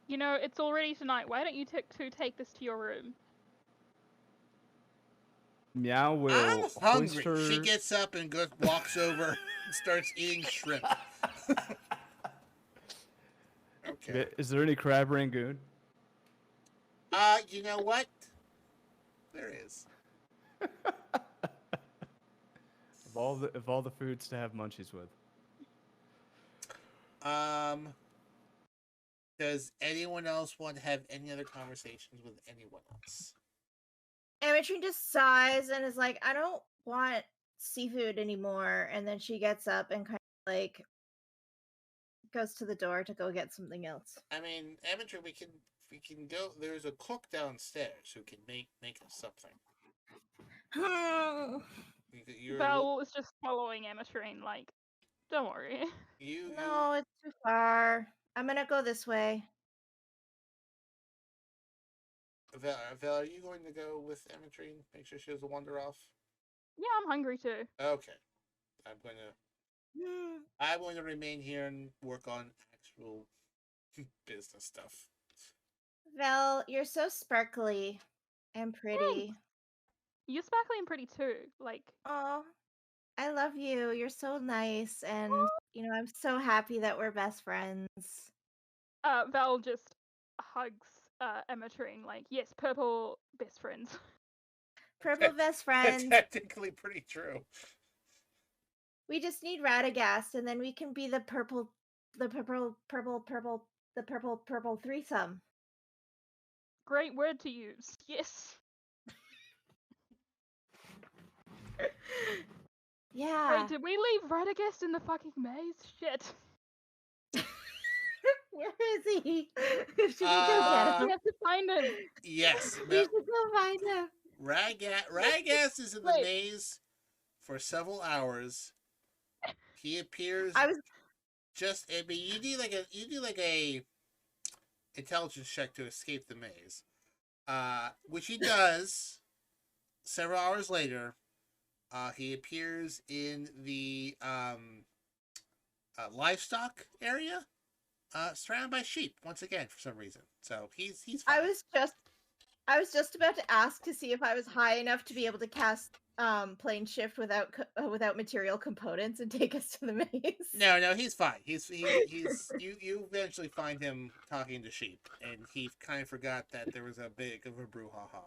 It's already tonight. Why don't you take this to your room? Miow will. I'm hungry. Hoist her... She gets up and walks over and starts eating shrimp. Okay. Is there any crab rangoon? You know what? There is. Of all the foods to have munchies with. Does anyone else want to have any other conversations with anyone else? Amatrine just sighs and is like, I don't want seafood anymore. And then she gets up and kind of like goes to the door to go get something else. I mean, Amateur, we can we can go. There's a cook downstairs who can make us something. Val is just following Emmetrine, like, don't worry. No, it's too far. I'm gonna go this way. Val, are you going to go with Emmetrine? Make sure she doesn't wander off. Yeah, I'm hungry too. Okay, I'm going to remain here and work on actual business stuff. Val, you're so sparkly and pretty. Thanks. You're sparkly and pretty too. Like, Oh, I love you. You're so nice, and I'm so happy that we're best friends. Val just hugs Emmetrine, like, yes, purple best friends. Purple best friends. Technically pretty true. We just need Radagast, and then we can be the purple threesome. Great word to use. Yes. Yeah. Wait, did we leave Radagast in the fucking maze? Shit. Where is he? Should we go get him? We have to find him. Yes. We should go find him. Radagast is in the maze for several hours. He appears. You do like a intelligence check to escape the maze, which he does. Several hours later, he appears in the livestock area, surrounded by sheep once again for some reason. So he's fine. I was just about to ask to see if I was high enough to be able to cast plane shift without material components and take us to the maze. No, he's fine. He's you eventually find him talking to sheep, and he kind of forgot that there was a big of a brouhaha.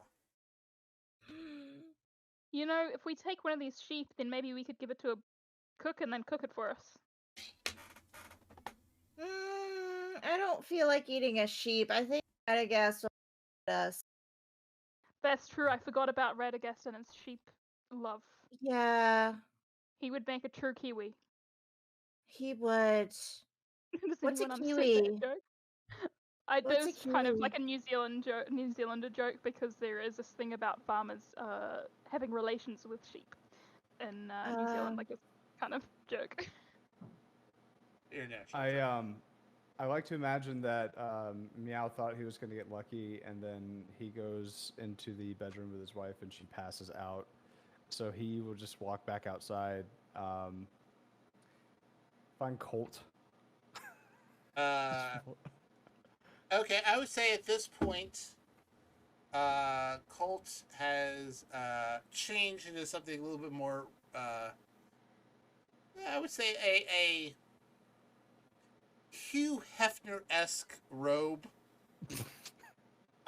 You know, if we take one of these sheep, then maybe we could give it to a cook and then cook it for us. I don't feel like eating a sheep. I think Radagast will eat us. That's true. I forgot about Radagast and his sheep love. Yeah. He would make a true Kiwi. He would. What's a Kiwi? There's kind of like a New Zealander joke because there is this thing about farmers having relations with sheep in New Zealand, like this kind of joke. I like to imagine that Miow thought he was going to get lucky, and then he goes into the bedroom with his wife, and she passes out. So he will just walk back outside, find Colt. Okay, I would say at this point, Colt has changed into something a little bit more. I would say a Hugh Hefner-esque robe.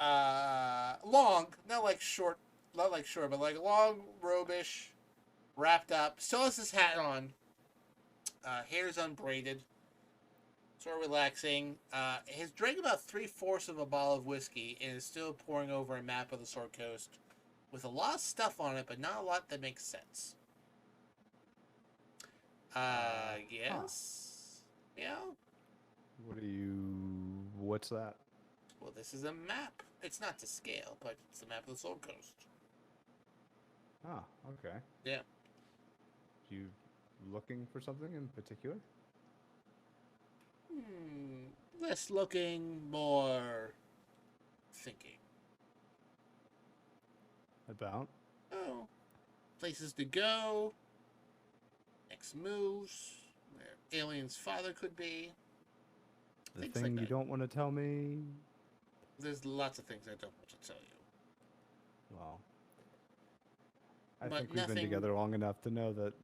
Long, not like short, but like long robe-ish, wrapped up. Still has his hat on. Hair's unbraided. Sort of relaxing. He's drank about 3/4 of a bottle of whiskey and is still poring over a map of the Sword Coast with a lot of stuff on it, but not a lot that makes sense. Yes? Yeah? What's that? Well, this is a map. It's not to scale, but it's a map of the Sword Coast. Ah, okay. Yeah. You looking for something in particular? Less looking, more thinking. About? Oh. Places to go. Next moves. Where Alien's father could be. The Things thing like you that. don't want to tell me? There's lots of things I don't want to tell you. Well, I But think we've been together long enough to know that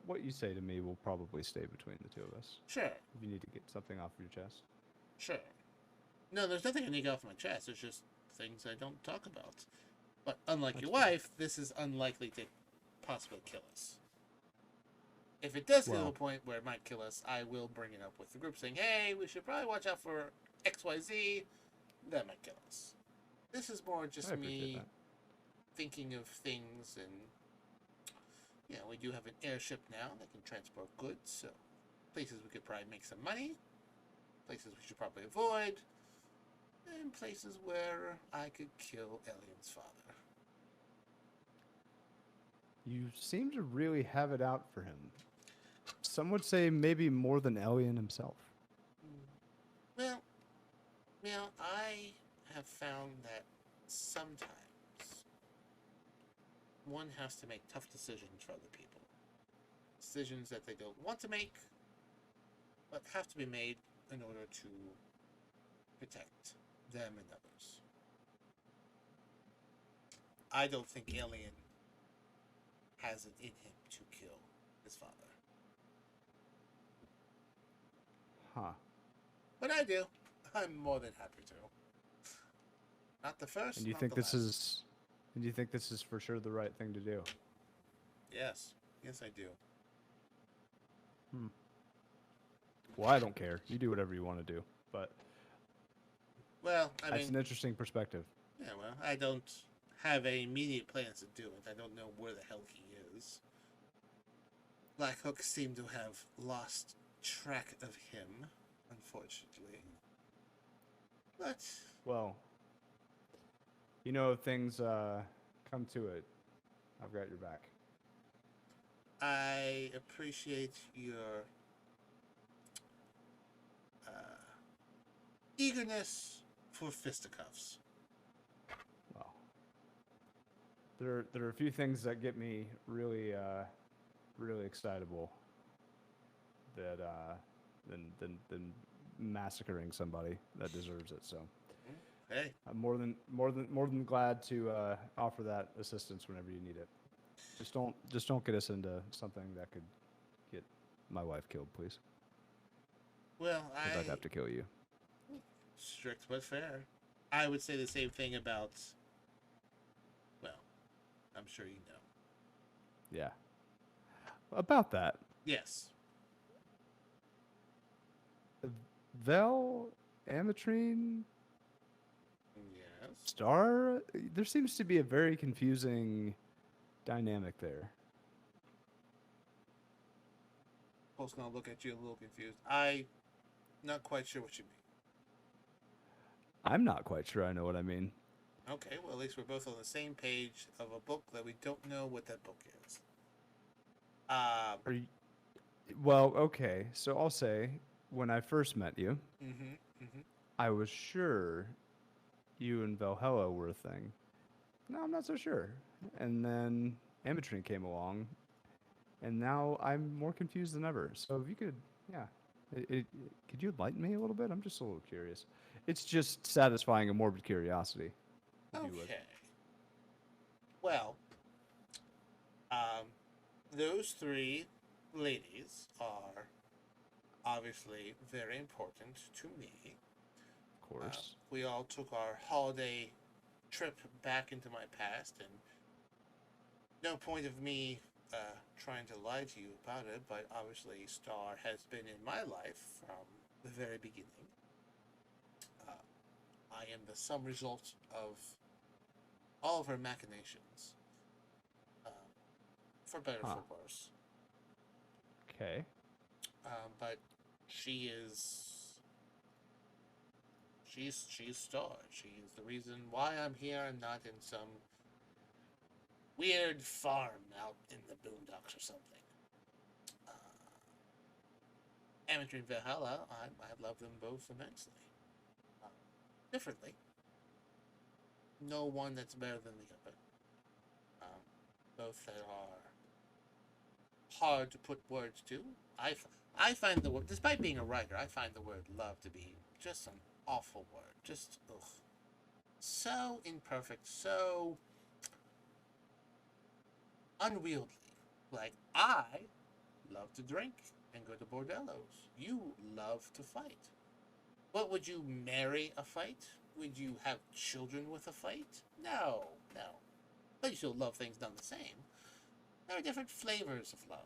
what you say to me will probably stay between the two of us. Sure. If you need to get something off your chest. Sure. No, there's nothing I need to get off my chest. There's just things I don't talk about. But unlike your wife, this is unlikely to possibly kill us. If it does get to a point where it might kill us, I will bring it up with the group saying, hey, we should probably watch out for XYZ. That might kill us. This is more just me thinking of things, and we do have an airship now that can transport goods, so places we could probably make some money, places we should probably avoid. in places where I could kill Elion's father. You seem to really have it out for him. Some would say maybe more than Elian himself. Well, I have found that sometimes one has to make tough decisions for other people. Decisions that they don't want to make, but have to be made in order to protect them and others. I don't think Alien has it in him to kill his father. Huh. But I do. I'm more than happy to. Not the first, And you not think the this last. is and you think this is for sure the right thing to do? Yes. Yes, I do. Well, I don't care. You do whatever you want to do. But Well, I that's mean, an interesting perspective. yeah, well, I don't have any immediate plans to do it. I don't know where the hell he is. Black Hook seemed to have lost track of him, unfortunately. But, Well, you know, if things come to it, I've got your back. I appreciate your eagerness for fisticuffs. Well, there are a few things that get me really really excitable that than massacring somebody that deserves it. So Hey, I'm more than glad to offer that assistance whenever you need it. Just don't get us into something that could get my wife killed, please. well, Because I'd have to kill you. strict but fair. I would say the same thing about, well, I'm sure you know. Yeah. About that, Yes. Vel, Ametrine, Yes. Star. There seems to be a very confusing dynamic there. Colt's gonna look at you a little confused. I'm not quite sure what you mean. I'm not quite sure I know what I mean. Okay, well, at least we're both on the same page of a book that we don't know what that book is. Are you, well, okay. So I'll say, when I first met you, I was sure you and Valhalla were a thing. No, I'm not so sure. And then Ametrine came along, and now I'm more confused than ever. So if you could, yeah, could you enlighten me a little bit? I'm just a little curious. It's just satisfying a morbid curiosity. If you would. Okay. Well, those three ladies are obviously very important to me. Of course. We all took our holiday trip back into my past, and no point of me trying to lie to you about it, but obviously Star has been in my life from the very beginning. I am the sum result of all of her machinations, for better or for worse. Okay. But she is. She's Star. She's the reason why I'm here and not in some weird farm out in the boondocks or something. Amateur and Valhalla, I love them both immensely. Differently. No one that's better than the other. Both that are hard to put words to. I find the word, despite being a writer, I find the word love to be just an awful word. Just, ugh. So imperfect, so unwieldy. Like, I love to drink and go to bordellos. You love to fight. But would you marry a fight? Would you have children with a fight? No, no. But you still love things done the same. There are different flavors of love.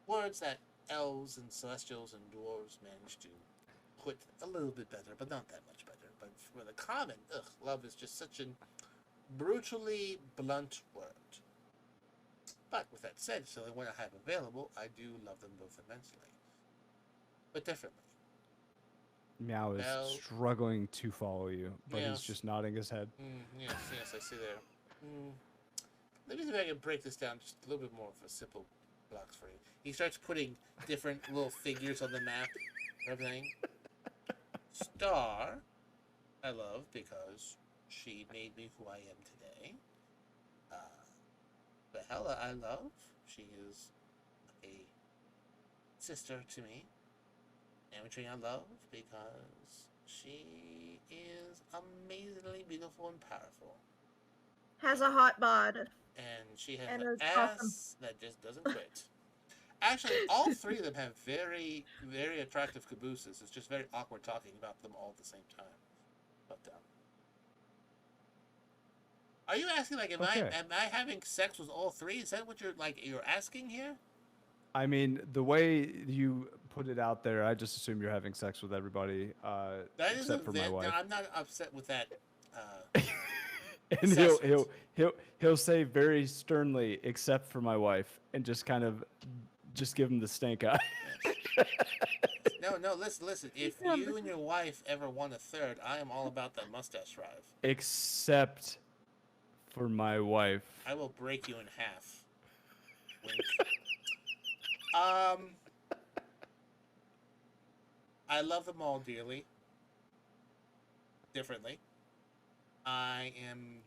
Words that elves and celestials and dwarves manage to put a little bit better, but not that much better. But for the common, love is just such a brutally blunt word. But with that said, so what I have available, I do love them both immensely. But differently. Meow is Bell. struggling to follow you, but he's Yes. just nodding his head. Yes, I see there. Let me see if I can break this down just a little bit more of a simple blocks for you. He starts putting different little figures on the map, everything. Star, I love because she made me who I am today. Bella, I love. She is a sister to me. Amatry, I love because she is amazingly beautiful and powerful. Has a hot bod. And she has And an is ass awesome. that just doesn't quit. Actually, all three of them have very, very attractive cabooses. It's just very awkward talking about them all at the same time. But are you asking like, am I having sex with all three? Is that what you're asking here? I mean, the way you put it out there, I just assume you're having sex with everybody, except for my wife. No, I'm not upset with that. And he'll say very sternly, except for my wife, and just kind of give him the stink eye. No, listen. If you and your wife ever want a third, I am all about that mustache drive. Except for my wife. I will break you in half. Wink. I love them all dearly. Differently. I am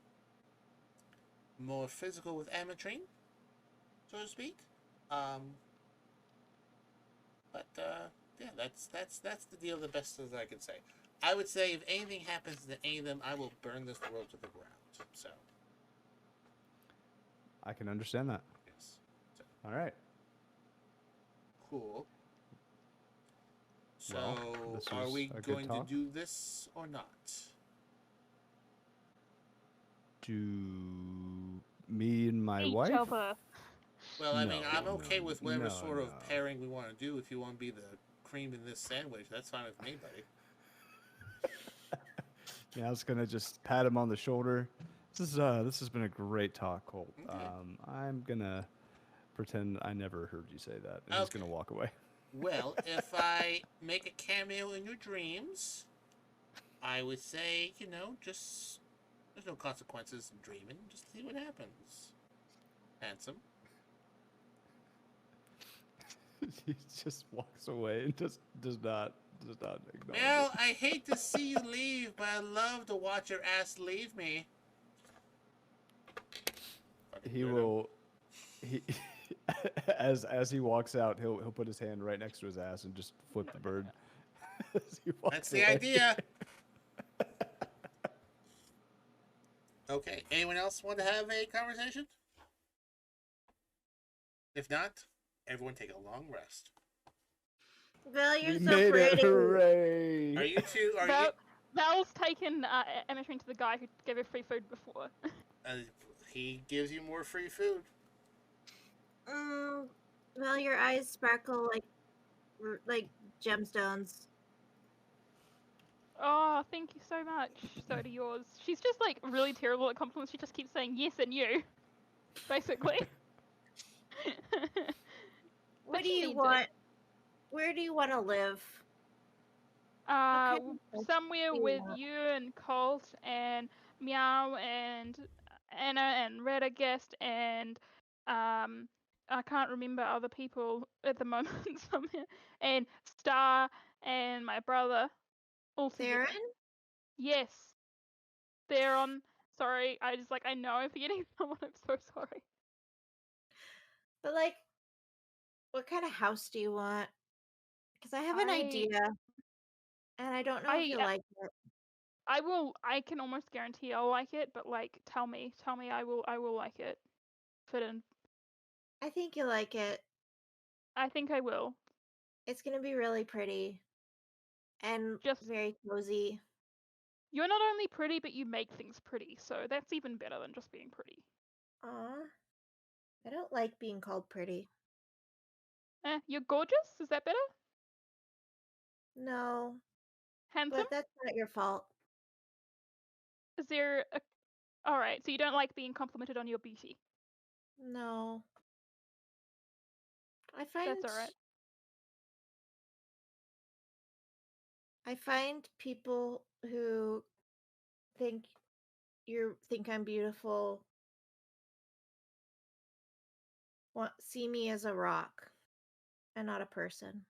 more physical with Amatrine, so to speak. But yeah, that's the deal. The best as I can say. I would say if anything happens to any of them, I will burn this world to the ground. So. I can understand that. Yes. So. All right. Cool. So, well, are we going to do this or not? Do me and my Each wife? other. Well, I mean, I'm okay with whatever sort of pairing we want to do. If you want to be the cream in this sandwich, that's fine with me, buddy. Yeah, I was gonna just pat him on the shoulder. This has been a great talk, Colt. Okay. I'm gonna pretend I never heard you say that, and he's gonna walk away. Well, if I make a cameo in your dreams, I would say, just there's no consequences in dreaming. Just see what happens. Handsome. He just walks away and does not acknowledge Well, it. I hate to see you leave, but I love to watch your ass leave me. He will. He as he walks out, he'll put his hand right next to his ass and just flip the bird. That's the idea. Okay. Anyone else want to have a conversation? If not, everyone take a long rest. Val, you're We so made pretty. it, hooray! Are you two? Val's taken Amatrine to the guy who gave her free food before. He gives you more free food. Val, your eyes sparkle like gemstones. Oh, thank you so much. So do yours. She's just like really terrible at compliments. She just keeps saying yes and you, basically. What do you want? Where do you want to live? Somewhere with you and Colt and Miow and Anna and Radagast and I can't remember other people at the moment somewhere, and Star and my brother all together. Theron? Yes. Theron. Sorry, I know I'm forgetting someone. I'm so sorry. But what kind of house do you want? Because I have an idea, and I don't know if you like it. I can almost guarantee I'll like it, but tell me, I will like it. Fit in. I think you'll like it. I think I will. It's gonna be really pretty. And just very cozy. You're not only pretty, but you make things pretty, so that's even better than just being pretty. Aw. I don't like being called pretty. You're gorgeous? Is that better? No. Handsome? But that's not your fault. Is there a... Alright, so you don't like being complimented on your beauty? No. I find... That's alright. I find people who think think I'm beautiful see me as a rock and not a person.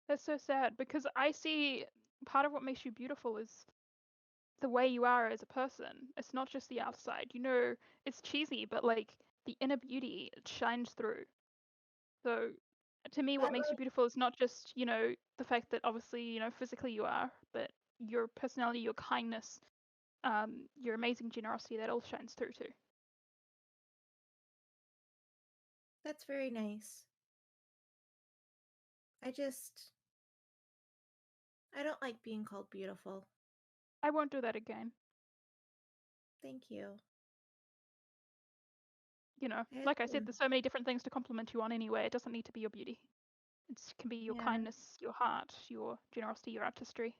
That's so sad because I see part of what makes you beautiful is the way you are as a person. It's not just the outside. You know, it's cheesy, but like the inner beauty, it shines through. So to me, what That makes you beautiful is not just, you know, the fact that obviously, you know, physically you are, but your personality, your kindness, your amazing generosity, that all shines through too. That's very nice. I don't like being called beautiful. I won't do that again. Thank you. You know, like I said, there's so many different things to compliment you on anyway. It doesn't need to be your beauty. It can be your kindness, your heart, your generosity, your artistry.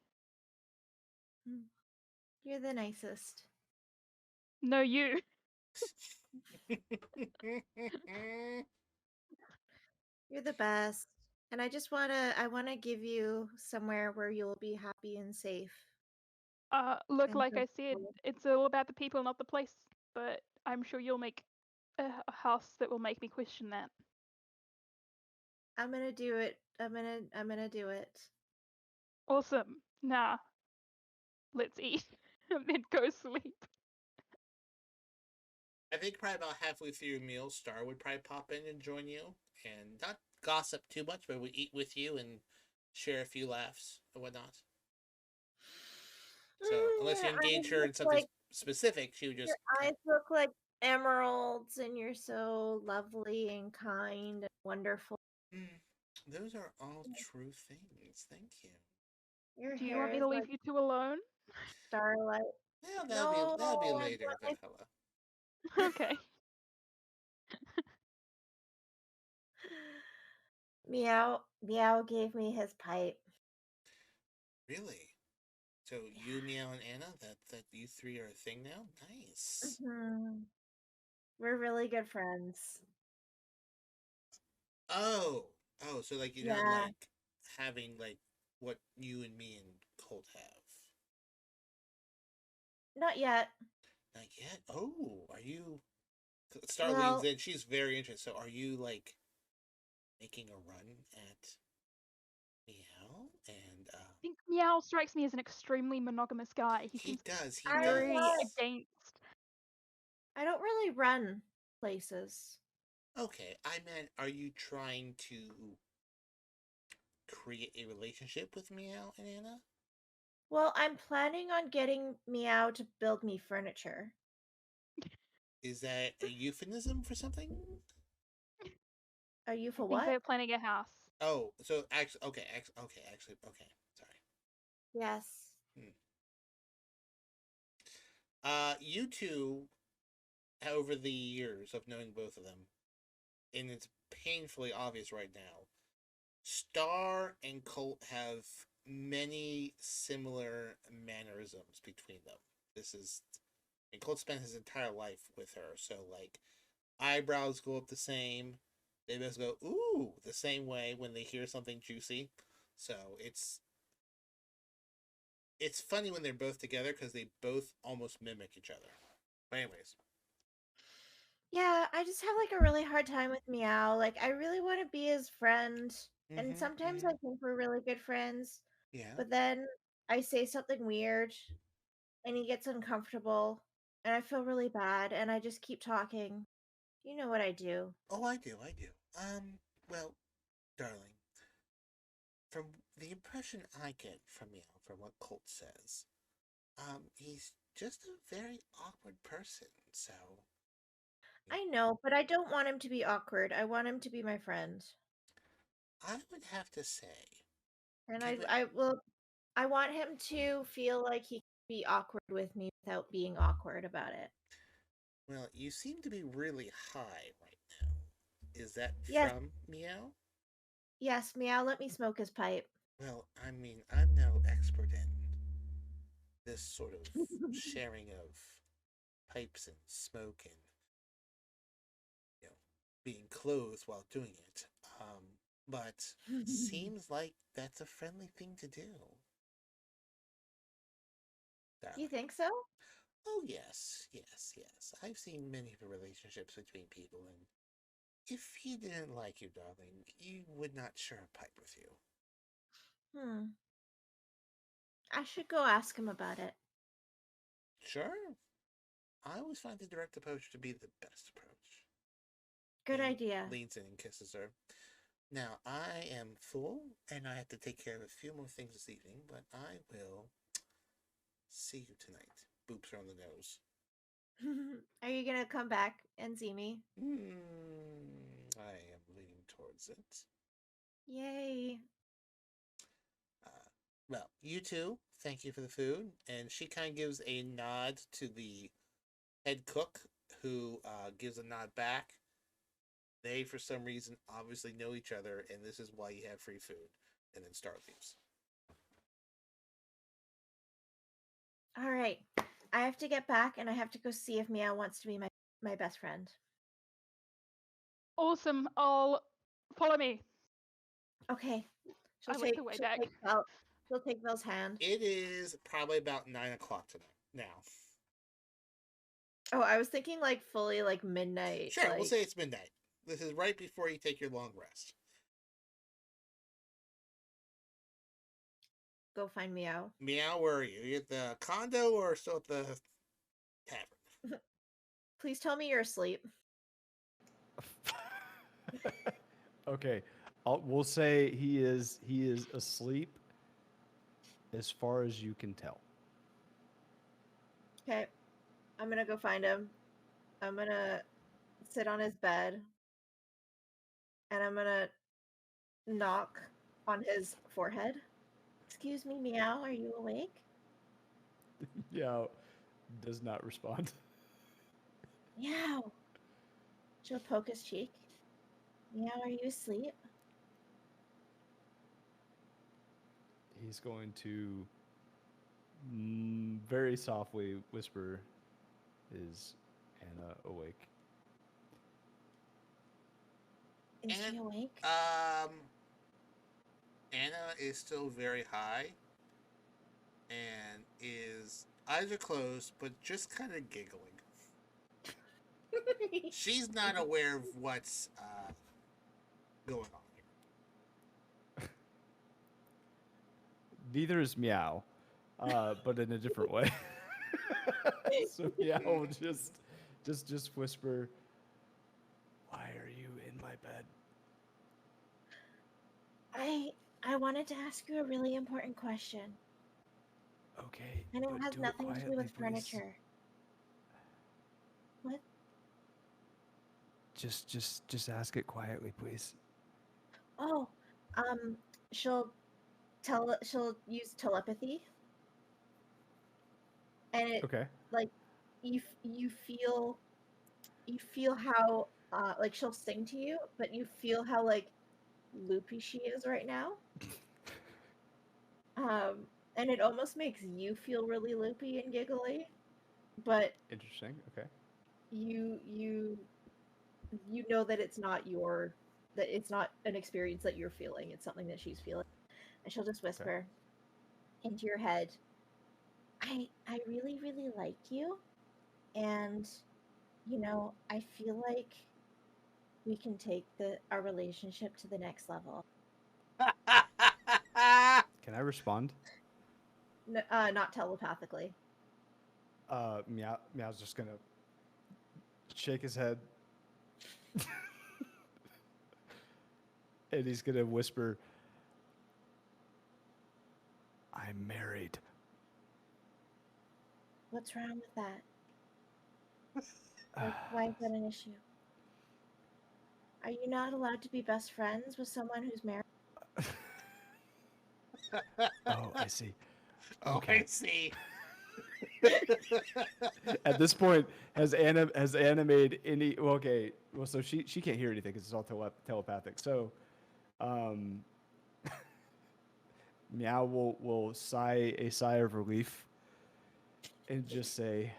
You're the nicest. No, you. You're the best. And I want to give you somewhere where you'll be happy and safe. Look, and like I said, it's all about the people, not the place. But I'm sure you'll make a house that will make me question that. I'm gonna do it. I'm gonna do it. Awesome. Nah. Let's eat and then go sleep. I think probably about halfway through your meal, Star would probably pop in and join you, and not gossip too much, but we eat with you and share a few laughs and whatnot. So unless you engage her in something specific, she would just. Your eyes look like emeralds, and you're so lovely and kind and wonderful. Those are all true things. Thank you. Your Do you hair want me is to leave like you two alone? starlight. Yeah, that'll be No, later, Bella. Okay. Miow gave me his pipe. Really? So you, Miow, and Anna, that you three are a thing now? Nice. We're really good friends. Oh, so like you're not Yeah. like having like what you and me and Colt have. Not yet. Not yet. Oh, are you? Star Well, leans in. She's very interested. So are you like making a run at Miow and I think Miow strikes me as an extremely monogamous guy. He seems does. He very does. against. I don't really run places. Okay, I meant, are you trying to create a relationship with Miow and Anna? Well, I'm planning on getting Miow to build me furniture. Is that a euphemism for something? Are you for I think what? they're planning a house. Oh, so actually, okay, sorry. Yes. You two, over the years of knowing both of them, and it's painfully obvious right now, Star and Colt have many similar mannerisms between them. And Colt spent his entire life with her, so like, eyebrows go up the same. They both go ooh the same way when they hear something juicy. So it's funny when they're both together because they both almost mimic each other. But anyways. Yeah, I just have like a really hard time with Miow. Like, I really want to be his friend. And sometimes I think we're really good friends. Yeah. But then I say something weird and he gets uncomfortable and I feel really bad and I just keep talking. You know what I do. Oh, I do. Well, darling, from the impression I get from from what Colt says, he's just a very awkward person. So I know, but I don't want him to be awkward. I want him to be my friend. I would have to say, And I want him to feel like he can be awkward with me without being awkward about it. well, you seem to be really high right now. Is that Yes. from Miow? Yes, Miow, let me smoke his pipe. Well, I mean, I'm no expert in this sort of sharing of pipes and smoke and being clothed while doing it. But seems like that's a friendly thing to do. You think so? Oh, yes. I've seen many relationships between people, and if he didn't like you, darling, he would not share a pipe with you. I should go ask him about it. Sure. I always find the direct approach to be the best approach. Good He idea. leans in and kisses her. Now, I am full, and I have to take care of a few more things this evening, but I will see you tonight. Boops her on the nose. Are you gonna come back and see me? I am leaning towards it. Yay. Well, you two, thank you for the food. And she kind of gives a nod to the head cook, who gives a nod back. They, for some reason, obviously know each other, and this is why you have free food. And then Star leaves. All right. I have to get back, and I have to go see if Miow wants to be my best friend. Awesome. I'll follow me. Okay. I look the way back. She'll take Belle's hand. It is probably about 9 o'clock tonight. Now. Oh, I was thinking like fully like midnight. Sure, we'll say it's midnight. This is right before you take your long rest. Go find Miow. Miow, where are you? Are you at the condo or still at the tavern? Please tell me you're asleep. Okay, we'll say he is asleep as far as you can tell. Okay. I'm gonna go find him. I'm gonna sit on his bed. And I'm gonna knock on his forehead. Excuse me, Miow, are you awake? Meow does not respond. Meow. She'll poke his cheek. Meow, are you asleep? He's going to very softly whisper, "Is Anna awake?" Is she awake? Anna is still very high and is eyes are closed, but just kind of giggling. She's not aware of what's going on here. Neither is Meow, but in a different way. So Meow will just whisper, "Why are you in my bed?" I wanted to ask you a really important question. Okay. And it has nothing to do with furniture. What? Just ask it quietly, please. Oh, she'll use telepathy. And it like you feel how like she'll sing to you, but you feel how like loopy she is right now. And it almost makes you feel really loopy and giggly. But interesting. Okay. You know that it's not an experience that you're feeling. It's something that she's feeling. And she'll just whisper into your head, I really, really like you. And, you know, I feel like we can take our relationship to the next level. Can I respond? Not telepathically. Meow's just gonna shake his head. And he's gonna whisper, "I'm married." What's wrong with that? Why is that an issue? Are you not allowed to be best friends with someone who's married? Oh, I see. Okay. Oh, I see. At this point, has Anna made any? Well, okay. Well, so she can't hear anything because it's all telepathic. So, Meow will sigh a sigh of relief and just say,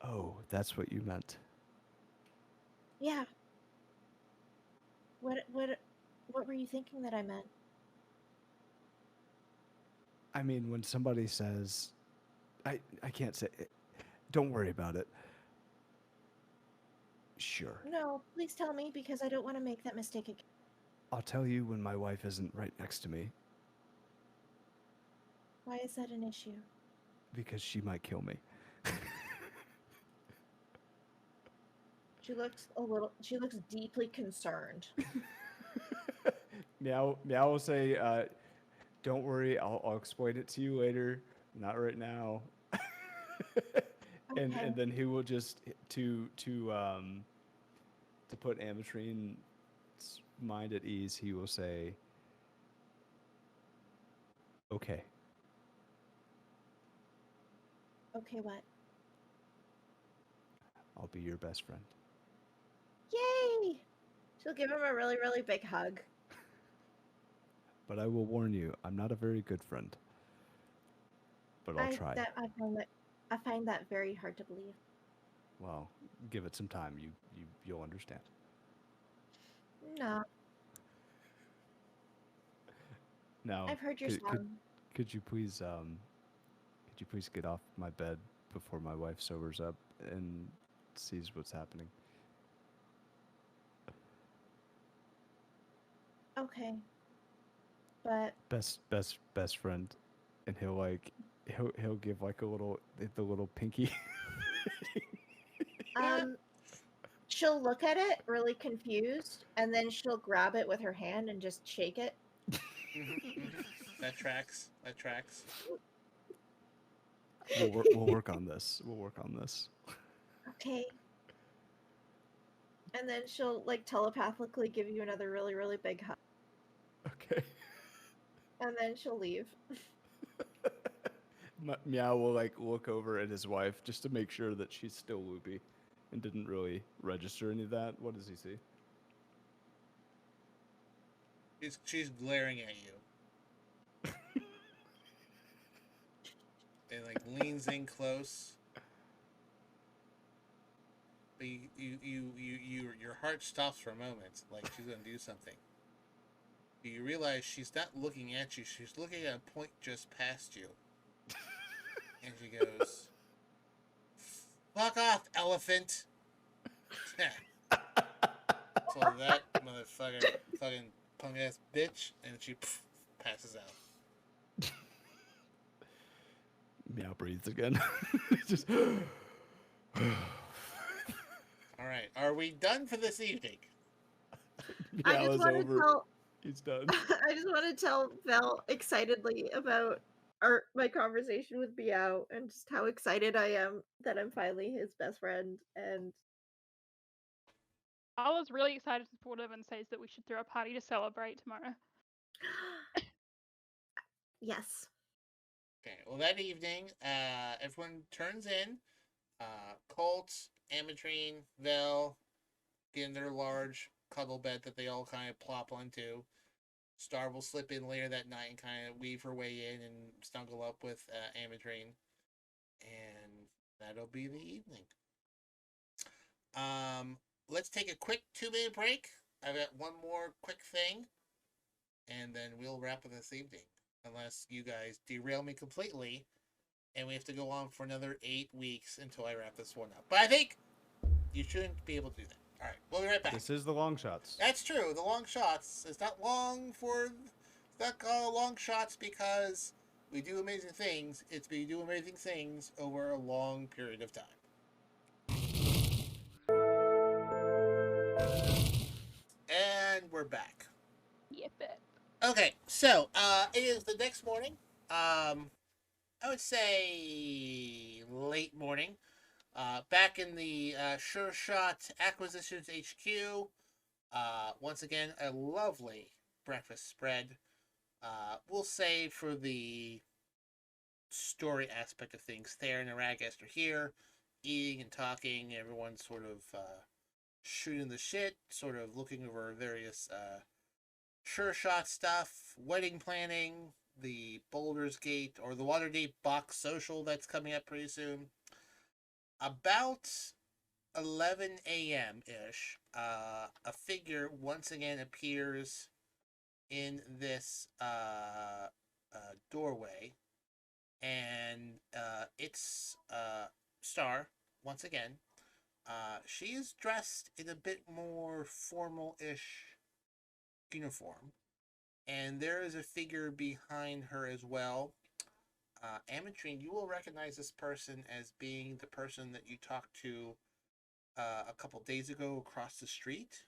"Oh, that's what you meant." Yeah. What were you thinking that I meant? I mean, when somebody says, I can't say it. Don't worry about it. Sure. No, please tell me because I don't want to make that mistake again. I'll tell you when my wife isn't right next to me. Why is that an issue? Because she might kill me. She looks deeply concerned. Miow will say, don't worry, I'll explain it to you later. Not right now. Okay. And then he will just to put Amatrine's mind at ease, he will say, okay. Okay, what? I'll be your best friend. Yay! She'll give him a really, really big hug. But I will warn you, I'm not a very good friend. But I'll try. I find that very hard to believe. Well, give it some time. You'll understand. No. Now, I've heard your song. could you please get off my bed before my wife sobers up and sees what's happening? Okay. But best friend, and he'll give like the little pinky. she'll look at it really confused, and then she'll grab it with her hand and just shake it. That tracks. We'll work on this. Okay. And then she'll like telepathically give you another really, really big hug. Okay. And then she'll leave. Miow will like look over at his wife just to make sure that she's still loopy and didn't really register any of that. What does he see? She's glaring at you. And like leans in close. But your heart stops for a moment, like she's gonna do something. But you realize she's not looking at you, she's looking at a point just past you. And she goes, "Fuck off, elephant." So that motherfucker, fucking punk ass bitch, and she passes out. Miow breathes again. Just. All right, are we done for this evening? Miow is over. He's done. I just want to tell Val excitedly about my conversation with Miow and just how excited I am that I'm finally his best friend. And I was really excited and supportive and says that we should throw a party to celebrate tomorrow. yes. Okay, well that evening, everyone turns in. Colt, Amatrine, Vel get in their large cuddle bed that they all kind of plop onto. Star will slip in later that night and kind of weave her way in and snuggle up with Amatrine. And that'll be the evening. Let's take a quick 2-minute break. I've got one more quick thing. And then we'll wrap up this evening. Unless you guys derail me completely. And we have to go on for another 8 weeks until I wrap this one up. But I think you shouldn't be able to do that. All right, we'll be right back. This is the Longshots. That's true. The Longshots. It's not long for... It's not called Longshots because we do amazing things. It's we do amazing things over a long period of time. And we're back. Yeah, bet. Okay, so it is the next morning. I would say late morning. Back in the Sure Shot Acquisitions HQ. Once again, a lovely breakfast spread. We'll say for the story aspect of things, Thayer and Aragast are here, eating and talking. Everyone's sort of shooting the shit, sort of looking over various Sure Shot stuff, wedding planning, the Baldur's Gate or the Waterdeep box social that's coming up pretty soon. About 11 a.m. ish, a figure once again appears in this doorway, and it's Star once again. She is dressed in a bit more formal-ish uniform, and there is a figure behind her as well. Ametrine, you will recognize this person as being the person that you talked to a couple days ago across the street,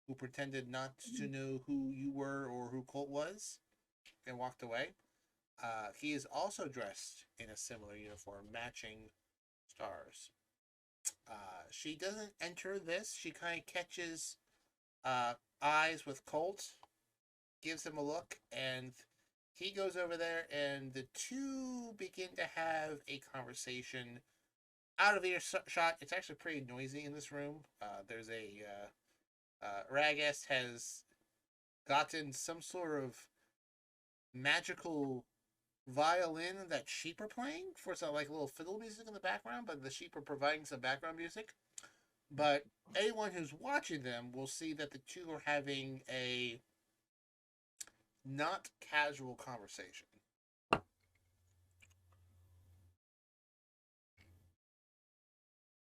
who pretended not to know who you were or who Colt was, and walked away. He is also dressed in a similar uniform, matching Stars. She doesn't enter this. She kind of catches eyes with Colt, gives him a look, and he goes over there, and the two begin to have a conversation out of earshot. It's actually pretty noisy in this room. There's a Ragest has gotten some sort of magical violin that sheep are playing for some like little fiddle music in the background, but the sheep are providing some background music. But anyone who's watching them will see that the two are having a not casual conversation.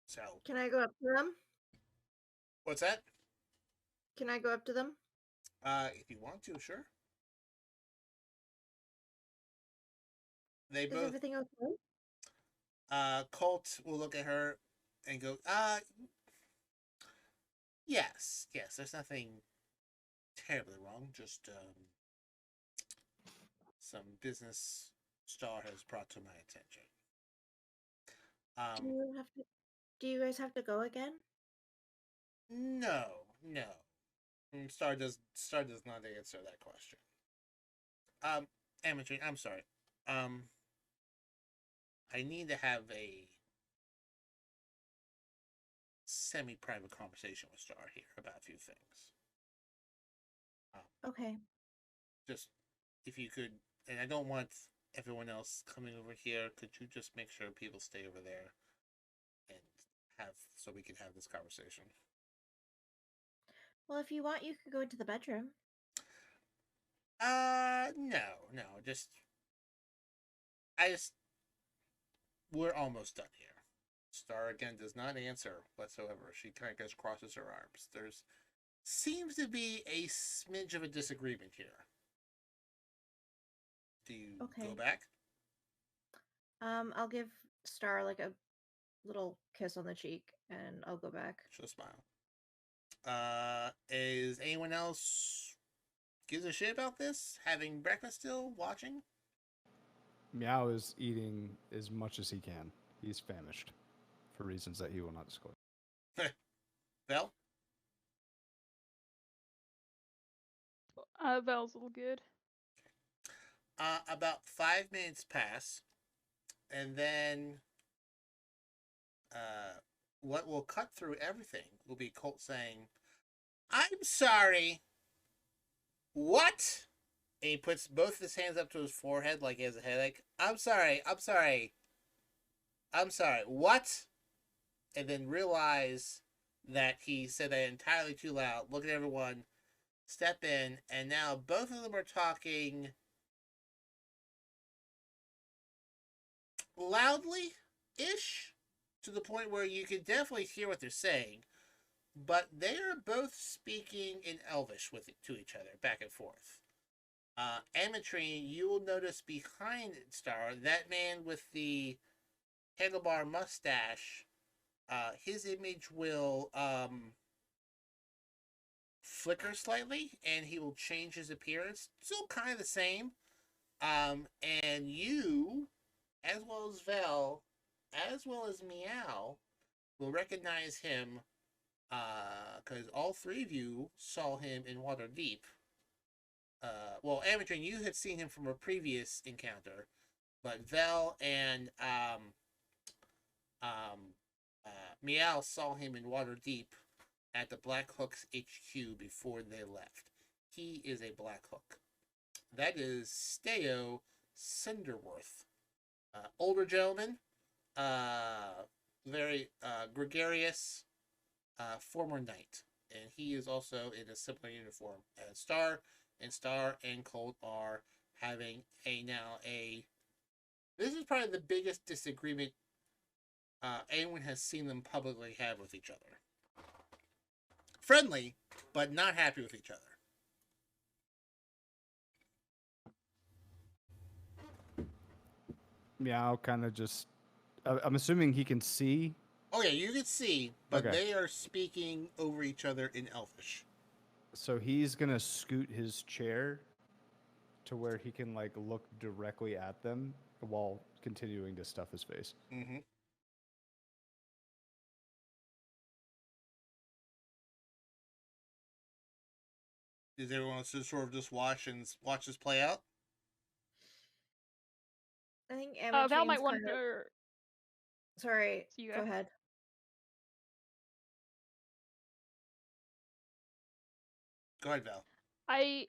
So, Can I go up to them? what's that? Can I go up to them? If you want to, sure. They Is both. everything okay? Colt will look at her and go, yes, there's nothing terribly wrong, just some business Star has brought to my attention. Do you guys have to go again? No. Star does not answer that question. Ametrine, I'm sorry. I need to have a semi-private conversation with Star here about a few things. Okay. Just, if you could, and I don't want everyone else coming over here, could you just make sure people stay over there and so we can have this conversation? Well, if you want, you could go into the bedroom. No, we're almost done here. Star again does not answer whatsoever. She kind of just crosses her arms. There's seems to be a smidge of a disagreement here. Do you go back? I'll give Star like a little kiss on the cheek, and I'll go back. She'll smile. Is anyone else gives a shit about this? Having breakfast still? Watching? Miow is eating as much as he can. He's famished for reasons that he will not disclose. Vel? Vel's all good. About 5 minutes pass, and then what will cut through everything will be Colt saying, "I'm sorry. What?" And he puts both his hands up to his forehead like he has a headache. I'm sorry. What? And then realize that he said that entirely too loud. Look at everyone. Step in. And now both of them are talking loudly-ish, to the point where you can definitely hear what they're saying. But they are both speaking in Elvish to each other, back and forth. Ametrine, you will notice behind Star, that man with the handlebar mustache, his image will flicker slightly, and he will change his appearance. Still kind of the same. And you, as well as Vel, as well as Miow, will recognize him, because all three of you saw him in Waterdeep. Well, Ametrine, you had seen him from a previous encounter, but Vel and Miow saw him in Waterdeep at the Black Hook's HQ before they left. He is a Black Hook. That is Steo Cinderworth. Older gentleman, very gregarious former knight, and he is also in a similar uniform as Star. And Star and Colt are having a. This is probably the biggest disagreement anyone has seen them publicly have with each other. Friendly, but not happy with each other. Miow kind of just. I'm assuming he can see. Oh yeah, you can see, but Okay. they are speaking over each other in Elfish. So he's gonna scoot his chair to where he can like look directly at them while continuing to stuff his face. Mm-hmm. Does everyone want to sort of just watch this play out? I think Val might Amatrine's want kind of... to. Sorry, So you go go. ahead. Go ahead, Val. I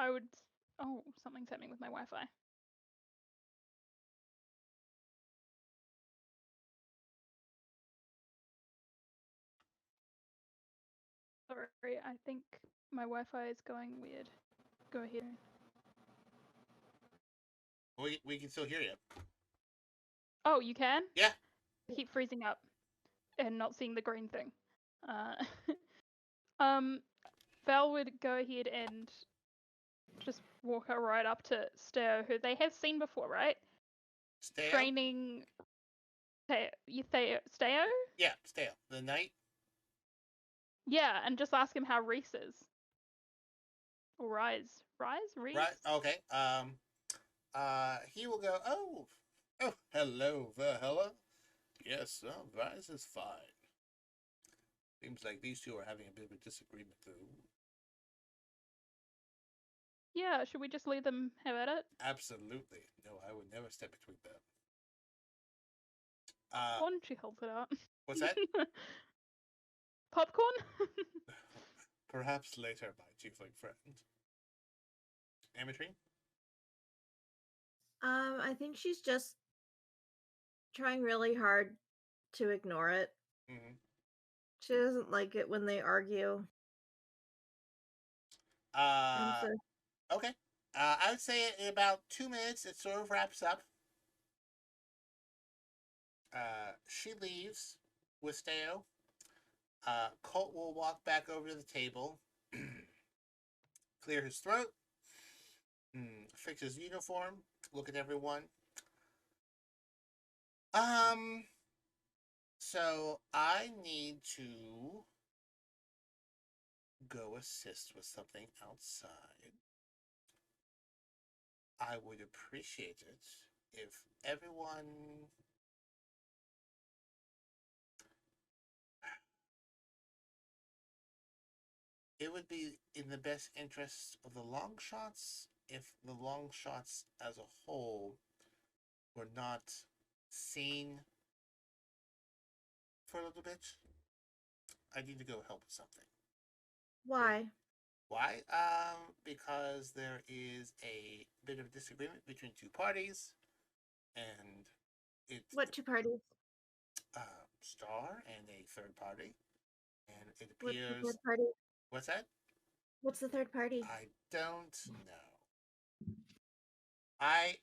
would. Oh, something's happening with my Wi-Fi. Sorry, I think my Wi-Fi is going weird. Go ahead. We can still hear you. Oh, you can? Yeah. I keep freezing up and not seeing the green thing. Val would go ahead and just walk her right up to Steo, who they have seen before, right? Steo? Training. Steo? Yeah, Steo. The knight? Yeah, and just ask him how Reese is. Or Rise. Reese? Right. Okay. He will go. Oh, hello, Valhalla. Yes, Rise is fine. Seems like these two are having a bit of a disagreement, though. Yeah, should we just leave them have at it? Absolutely. No, I would never step between them. Popcorn? She holds it out. What's that? Popcorn? Perhaps later, my tiefling friend. Amatrine? I think she's just trying really hard to ignore it. Mm-hmm. She doesn't like it when they argue. Okay. I would say in about 2 minutes it sort of wraps up. She leaves with Steo. Colt will walk back over to the table, clear his throat, fix his uniform, look at everyone. So I need to go assist with something outside. I would appreciate it if everyone it would be in the best interest of the Longshots if the Longshots as a whole were not seen for a little bit. I need to go help with something. Why? Why? Because there is a bit of disagreement between two parties, and it's What two parties? Star and a third party, and it What's appears. the third party? What's that? What's the third party? I don't know. I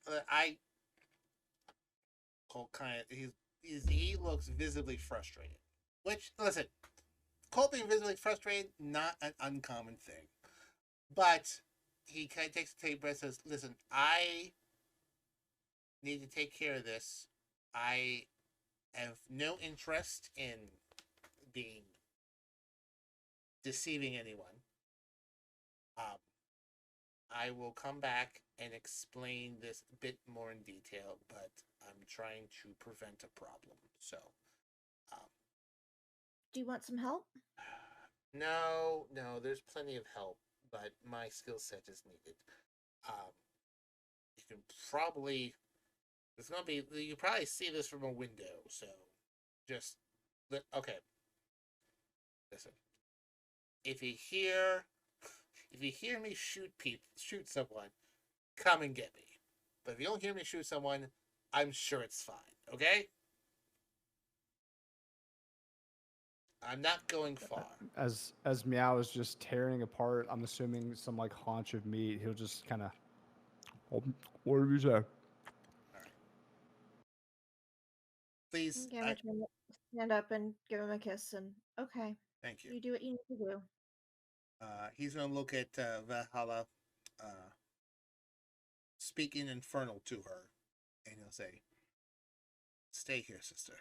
Colt kind of he looks visibly frustrated. Which listen, Colt being visibly frustrated, not an uncommon thing. But he kind of takes a deep breath and says, listen, I need to take care of this. I have no interest in being deceiving anyone. I will come back and explain this a bit more in detail, but I'm trying to prevent a problem. So, Do you want some help? no, there's plenty of help, but my skill set is needed. You can probably you probably see this from a window, so just okay. Listen, if you hear me shoot someone, come and get me. But if you don't hear me shoot someone, I'm sure it's fine. Okay? I'm not going far. As Meow is just tearing apart, I'm assuming some like haunch of meat. He'll just kind of, what did you say? All right. Please. Okay, I'm gonna try to stand up and give him a kiss, and okay, Thank you. you do what you need to do. He's going to look at Valhalla, speaking infernal to her, and he'll say, "Stay here, sister."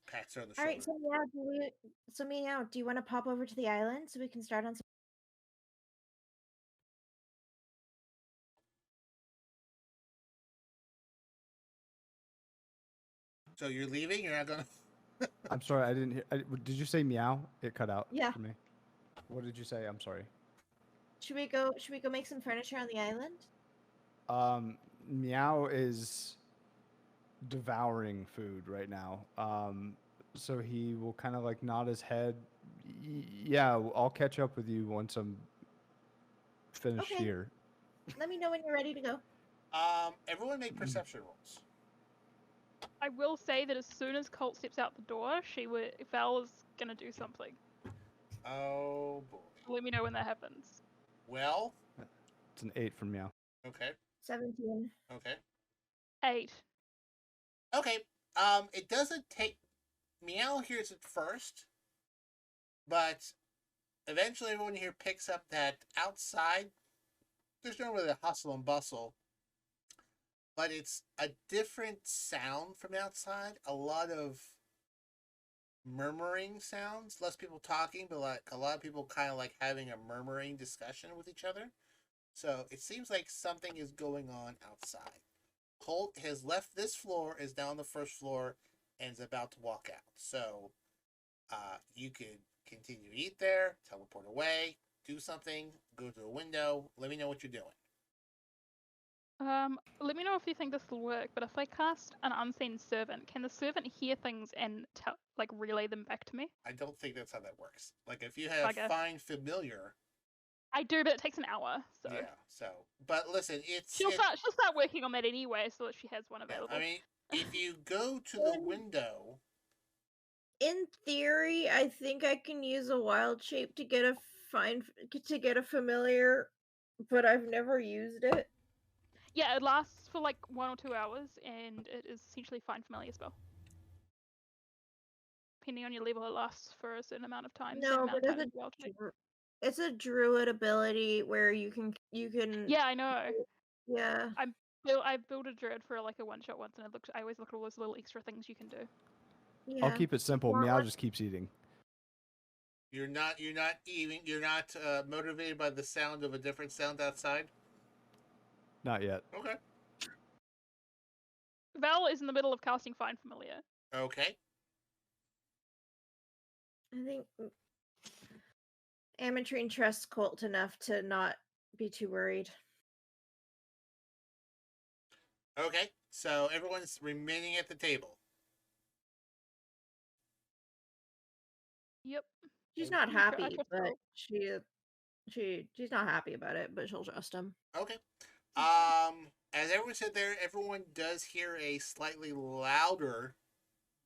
Pats her on the All shoulder. right, so Meow, do you want to pop over to the island so we can start on some? So you're leaving? You're not going to. I'm sorry, I didn't hear. Did you say meow? It cut out Yeah. for me. What did you say? I'm sorry. Should we go make some furniture on the island? Meow is devouring food right now. So he will kind of like nod his head. Yeah, I'll catch up with you once I'm finished Okay. here. Let me know when you're ready to go. Everyone make perception rolls. I will say that as soon as Colt steps out the door, Val is gonna do something. Oh boy. Let me know when that happens. Well. It's an 8 from Meow. Okay. 17. Okay. 8. Okay. It doesn't take. Miow hears it first, but eventually everyone here picks up that outside there's no really hustle and bustle, but it's a different sound from outside. A lot of murmuring sounds, less people talking, but like a lot of people kind of like having a murmuring discussion with each other. So it seems like something is going on outside. Colt has left this floor, is now on the first floor, and is about to walk out. So you could continue to eat there, teleport away, do something, go to a window. Let me know what you're doing. Let me know if you think this will work, but if I cast an unseen servant, can the servant hear things and like relay them back to me? I don't think that's how that works. Like if you have find familiar. I do, but it takes an hour. So yeah. So, but listen, she'll start working on that anyway, so that she has one available. I mean, if you go to the window. In theory, I think I can use a wild shape to get a familiar, but I've never used it. Yeah, it lasts for like 1 or 2 hours, and it is essentially find familiar spell. Depending on your level, it lasts for a certain amount of time. No, but it's a druid ability where you can. Yeah, I know. Yeah. I built a druid for like a one shot once, and I always look at all those little extra things you can do. Yeah. I'll keep it simple. Meow just keeps eating. You're not motivated by the sound of a different sound outside? Not yet. Okay. Val is in the middle of casting Find Familiar. Okay. I think Ametrine trusts Colt enough to not be too worried. Okay, so everyone's remaining at the table. Yep. She's not happy, but she's not happy about it, but she'll trust him. Okay. As everyone said there, everyone does hear a slightly louder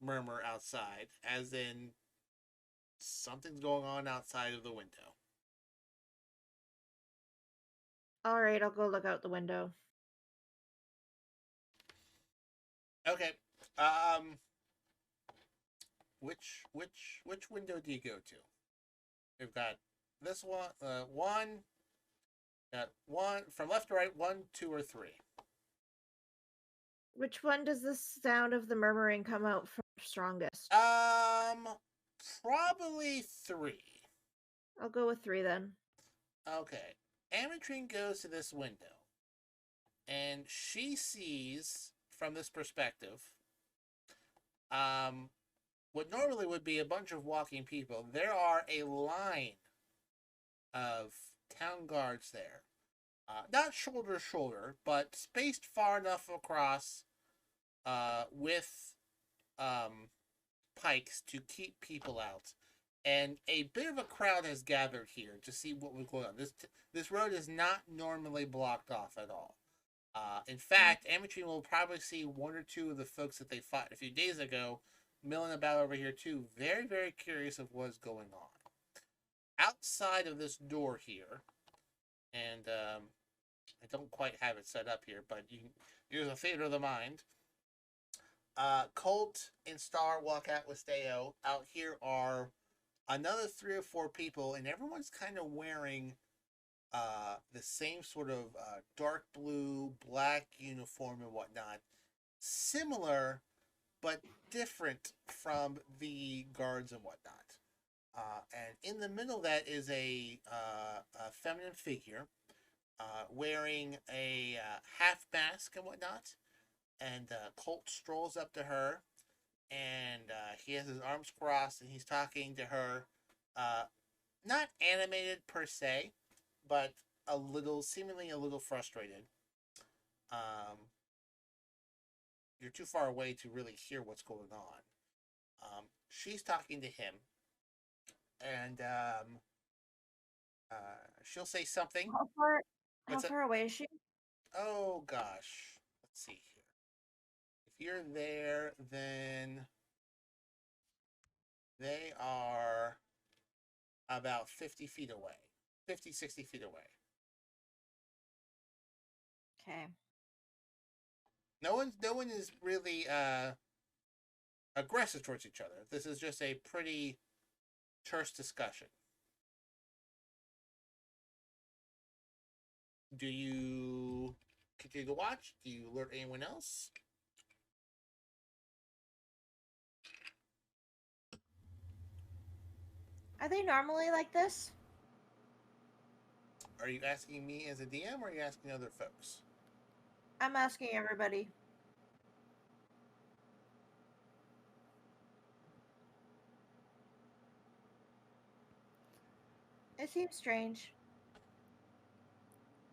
murmur outside, as in something's going on outside of the window. All right, I'll go look out the window. Okay. Which window do you go to? We've got this one. Got one from left to right. 1, 2, or 3. Which one does the sound of the murmuring come out from strongest? Probably 3. I'll go with 3 then. Okay. Ametrine goes to this window, and she sees from this perspective, what normally would be a bunch of walking people. There are a line of town guards there. Not shoulder to shoulder, but spaced far enough across with pikes to keep people out. And a bit of a crowd has gathered here to see what was going on. This road is not normally blocked off at all. In fact, Ametrine will probably see one or two of the folks that they fought a few days ago milling about over here too. Very, very curious of what's going on. Outside of this door here, and I don't quite have it set up here, but you use a theater of the mind. Colt and Star walk out with Steo. Out here are another 3 or 4 people, and everyone's kind of wearing the same sort of dark blue, black uniform and whatnot. Similar, but different from the guards and whatnot. And in the middle of that is a feminine figure wearing a half mask and whatnot. And Colt strolls up to her, and he has his arms crossed, and he's talking to her. Not animated per se, but seemingly a little frustrated. You're too far away to really hear what's going on. She's talking to him, and she'll say something. How far away is she? Oh gosh, let's see here. If you're there, then they are about 50 feet away. 50, 60 feet away. Okay. No one is really aggressive towards each other. This is just a pretty terse discussion. Do you continue to watch? Do you alert anyone else? Are they normally like this? Are you asking me as a DM, or are you asking other folks? I'm asking everybody. It seems strange.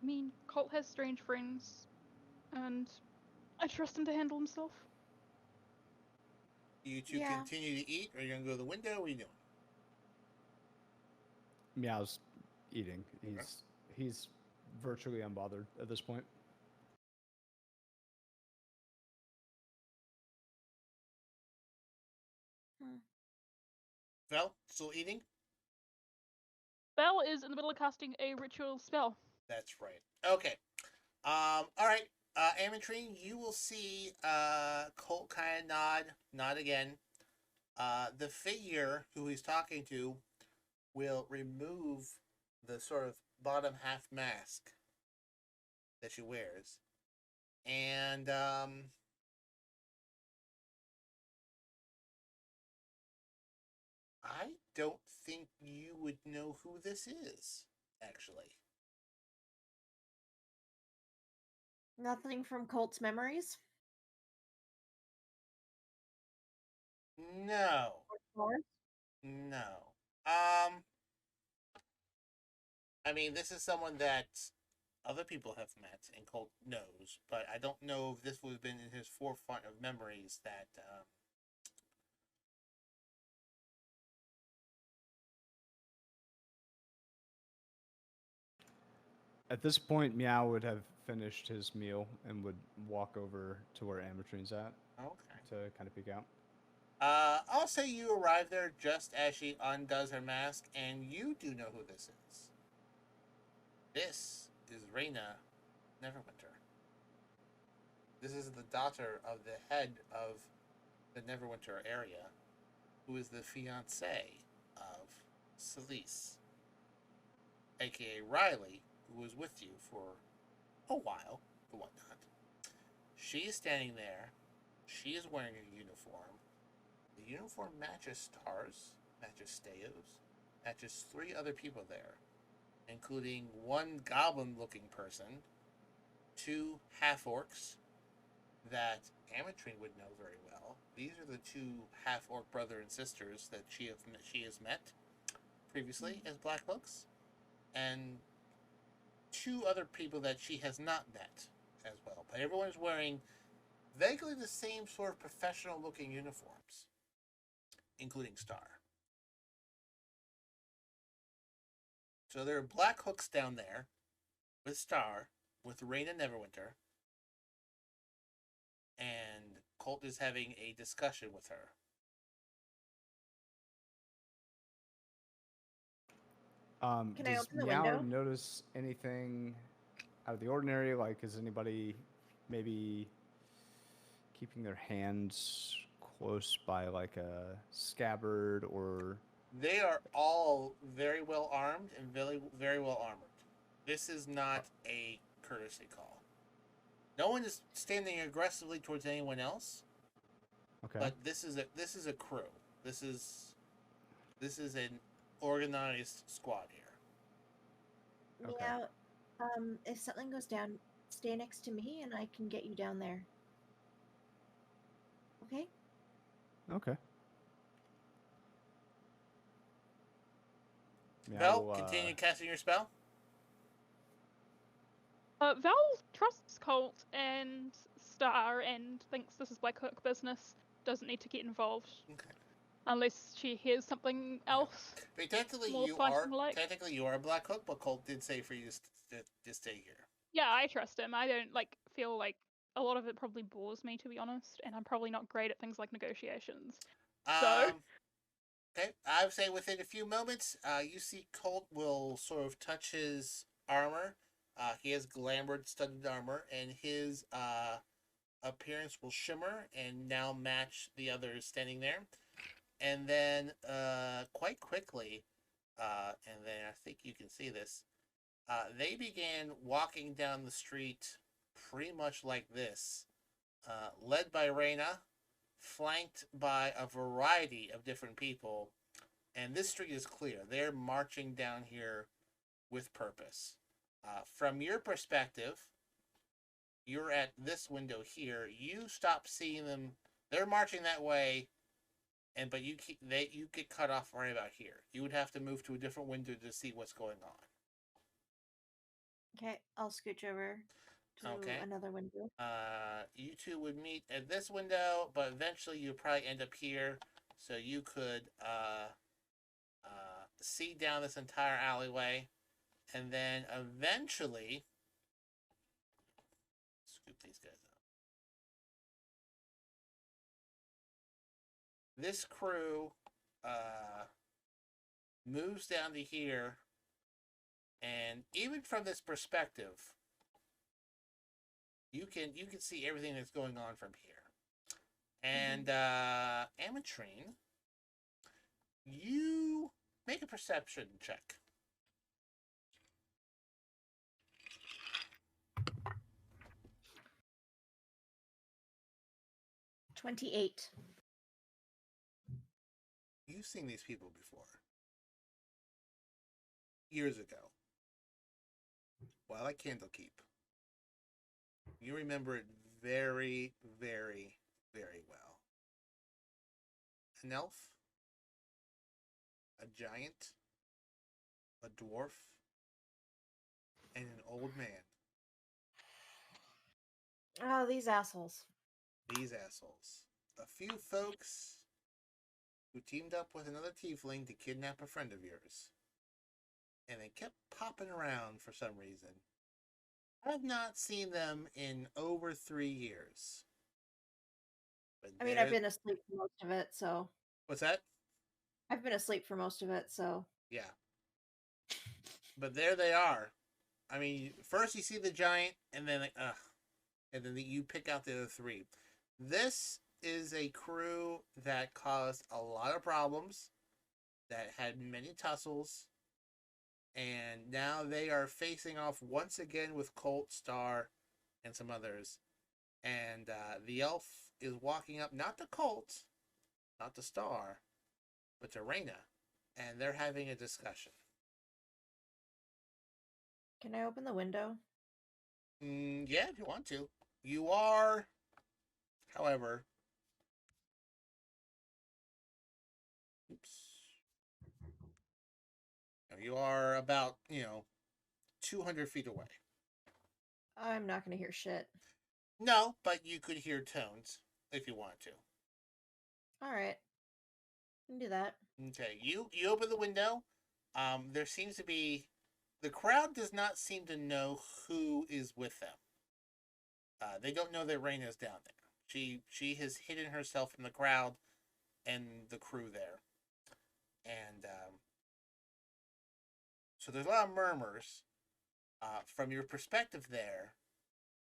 I mean, Colt has strange friends, and I trust him to handle himself. You two continue to eat, or are you going to go to the window? What are you doing? Miyaw's eating. He's virtually unbothered at this point. Vel, still eating? Belle is in the middle of casting a ritual spell. That's right. Okay. All right. Ametrine, you will see Colt kind of nod again. The figure who he's talking to will remove the sort of bottom half mask that she wears. And I don't think you would know who this is, actually. Nothing from Colt's memories? No. No. I mean, this is someone that other people have met and Colt knows, but I don't know if this would have been in his forefront of memories that. At this point, Miow would have finished his meal and would walk over to where Amatrine's at. Okay. To kind of peek out. I'll say you arrive there just as she undoes her mask, and you do know who this is. This is Reyna Neverwinter. This is the daughter of the head of the Neverwinter area, who is the fiancée of Celise, aka Riley, who was with you for a while, or whatnot. She is standing there. She is wearing a uniform. The uniform matches Stars, matches Steos, matches 3 other people there, including 1 goblin-looking person, 2 half-orcs that Ametrine would know very well. These are the 2 half-orc brother and sisters that she has met previously as Black Hooks, and 2 other people that she has not met as well. But everyone's wearing vaguely the same sort of professional-looking uniforms, including Star. So there are Black Hooks down there with Star, with Reyna Neverwinter, and Colt is having a discussion with her. Can I Does open the Miow window? notice anything out of the ordinary? Like, is anybody maybe keeping their hands close by like a scabbard or? They are all very well armed and very well armored. This is not a courtesy call. No one is standing aggressively towards anyone else. Okay. But this is a crew. This is an organized squad here. Okay. Yeah. If something goes down, stay next to me and I can get you down there. Okay? Okay. Yeah, Val, continue casting your spell. Val trusts Colt and Star and thinks this is Black Hook business. Doesn't need to get involved. Okay. Unless she hears something else. I mean, technically More you are a Black Hook, but Colt did say for you to stay here. Yeah, I trust him. I don't feel like a lot of it probably bores me, to be honest, and I'm probably not great at things like negotiations. So okay, I would say within a few moments, you see Colt will sort of touch his armor. He has glamored studded armor, and his appearance will shimmer and now match the others standing there. And then, quite quickly, and then I think you can see this, they began walking down the street pretty much like this, led by Reyna, flanked by a variety of different people, and this street is clear. They're marching down here with purpose. From your perspective, you're at this window here. You stop seeing them. They're marching that way, but you get cut off right about here. You would have to move to a different window to see what's going on. Okay, I'll scooch over to another window. You two would meet at this window, but eventually you'd probably end up here, so you could see down this entire alleyway, and then eventually scoop these guys up. This crew moves down to here, and even from this perspective, you can see everything that's going on from here. And Amatrine, you make a perception check. $28. You've seen these people before. Years ago. While at Candlekeep. You remember it very, very, very well. An elf, a giant, a dwarf, and an old man. Oh, these assholes. These assholes. A few folks who teamed up with another tiefling to kidnap a friend of yours. And they kept popping around for some reason. I've not seen them in over 3 years. But I mean, I've been asleep for most of it, so. What's that? I've been asleep for most of it, so. Yeah. But there they are. I mean, first you see the giant, and then and then you pick out the other three. This is a crew that caused a lot of problems, that had many tussles, and now they are facing off once again with Colt, Star, and some others. And the elf is walking up, not to Colt, not to Star, but to Reyna, and they're having a discussion. Can I open the window? Yeah, if you want to. You are, however, you are about, 200 feet away. I'm not going to hear shit. No, but you could hear tones if you wanted to. All right. You can do that. Okay, you open the window. There seems to be... The crowd does not seem to know who is with them. They don't know that Reyna's down there. She has hidden herself from the crowd and the crew there, and so there's a lot of murmurs. From your perspective there,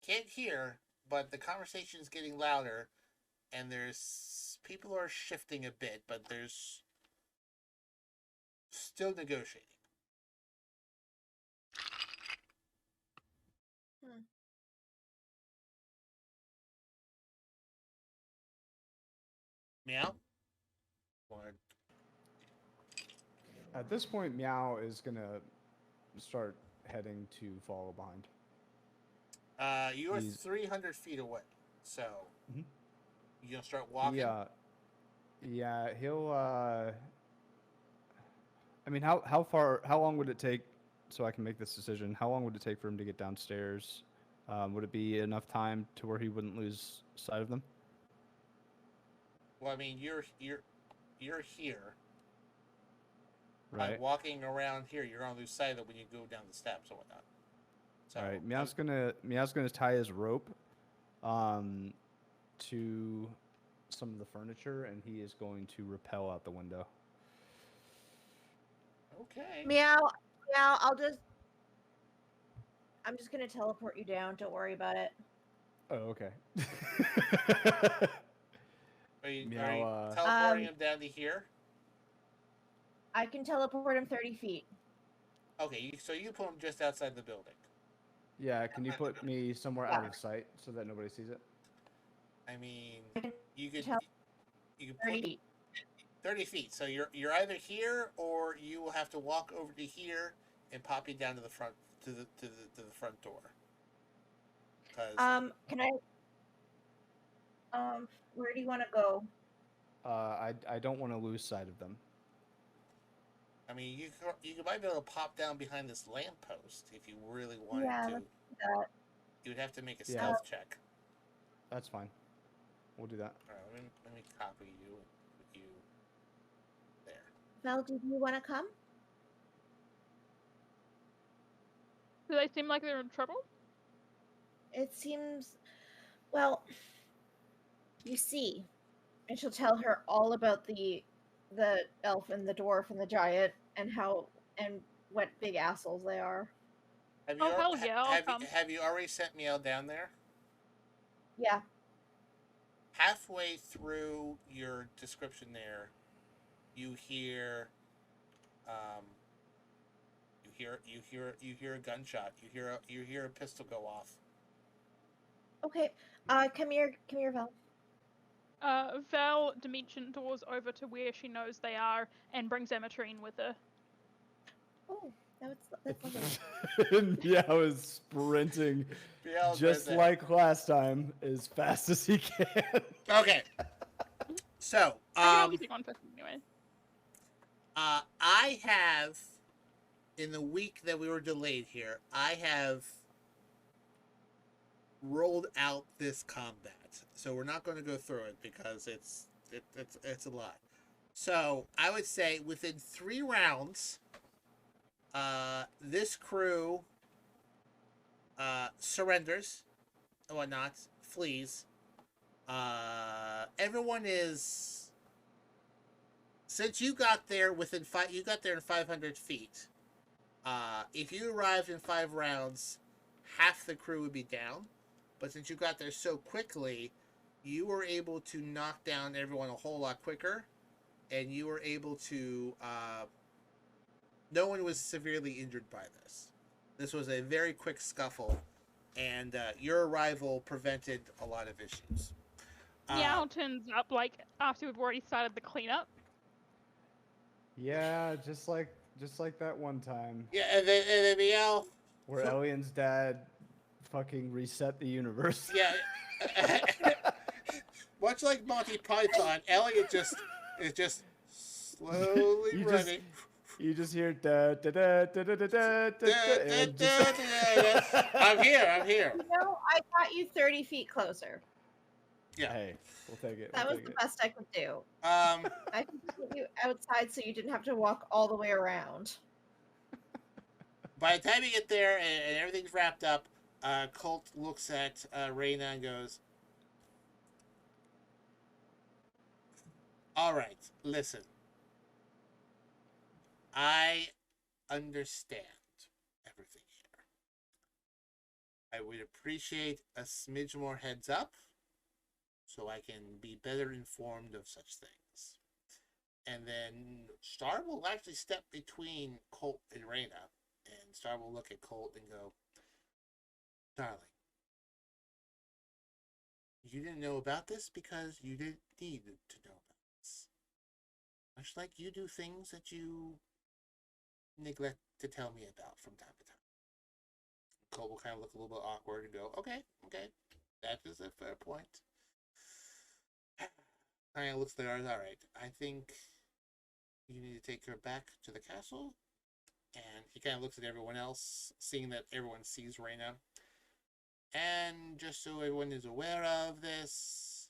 can't hear, but the conversation is getting louder, and there's people are shifting a bit, but there's still negotiating. Meow? What? At this point, Meow is gonna start heading to follow behind. You are He's- 300 feet away, so Mhm. you gonna start walking? Yeah, he'll. I mean, how long would it take? So I can make this decision. How long would it take for him to get downstairs? Would it be enough time to where he wouldn't lose sight of them? Well, I mean, you're here. By Right. walking around here, you're gonna lose sight of it when you go down the steps or whatnot. So, All right. Meow's gonna tie his rope, to some of the furniture, and he is going to rappel out the window. Okay. Meow, I'm just gonna teleport you down. Don't worry about it. Oh, okay. Are you Meow, teleporting him down to here? I can teleport him 30 feet. Okay, so you put him just outside the building. Yeah, can you put me somewhere out of sight so that nobody sees it? I mean, you could 30 put feet. 30 feet. So you're either here or you will have to walk over to here and pop you down to the front to the front door. Can I? Where do you want to go? I don't want to lose sight of them. I mean, you might be able to pop down behind this lamppost if you really wanted to. Let's do that. You would have to make a stealth check. That's fine. We'll do that. All right, let me copy you and put you there. Val, do you want to come? Do they seem like they're in trouble? It seems, well, you see, and she'll tell her all about the elf and the dwarf and the giant and what big assholes they are. Hell yeah, I'll come. Have you already sent Miow down there? Yeah. Halfway through your description there, you hear you hear a gunshot. You hear a pistol go off. Okay. Come here, Val. Val dimension doors over to where she knows they are and brings Amatrine with her. Oh, that's lovely. Yeah, I was sprinting just like last time as fast as he can. Okay. So, anyway. I have, in the week that we were delayed here, I have rolled out this combat. So we're not going to go through it because it's a lot. So I would say within 3 rounds, this crew surrenders and whatnot, flees. Everyone is, since you got there you got there in 500 feet. If you arrived in 5 rounds, half the crew would be down. But since you got there so quickly, you were able to knock down everyone a whole lot quicker, and you were able to. No one was severely injured by this. This was a very quick scuffle, and your arrival prevented a lot of issues. Meow turns up like after we've already started the cleanup. Yeah, just like that one time. Yeah, and then Miow. Where Elian's dad fucking reset the universe. Yeah. Much like Monty Python, Elliot is just slowly running. You just hear da da da da da da da da. I'm here. I got you 30 feet closer. Yeah. Hey, we'll take it. That was the best I could do. I could put you outside so you didn't have to walk all the way around. By the time you get there and everything's wrapped up, Colt looks at Reyna and goes, All right, listen. I understand everything here. I would appreciate a smidge more heads up so I can be better informed of such things. And then Star will actually step between Colt and Reyna, and Star will look at Colt and go, "Darling, you didn't know about this because you didn't need to know about this. Much like you do things that you neglect to tell me about from time to time." Colt will kind of look a little bit awkward and go, "Okay, that is a fair point." Kind of looks there. All right, I think you need to take her back to the castle. And he kind of looks at everyone else, seeing that everyone sees Reyna. And just so everyone is aware of this,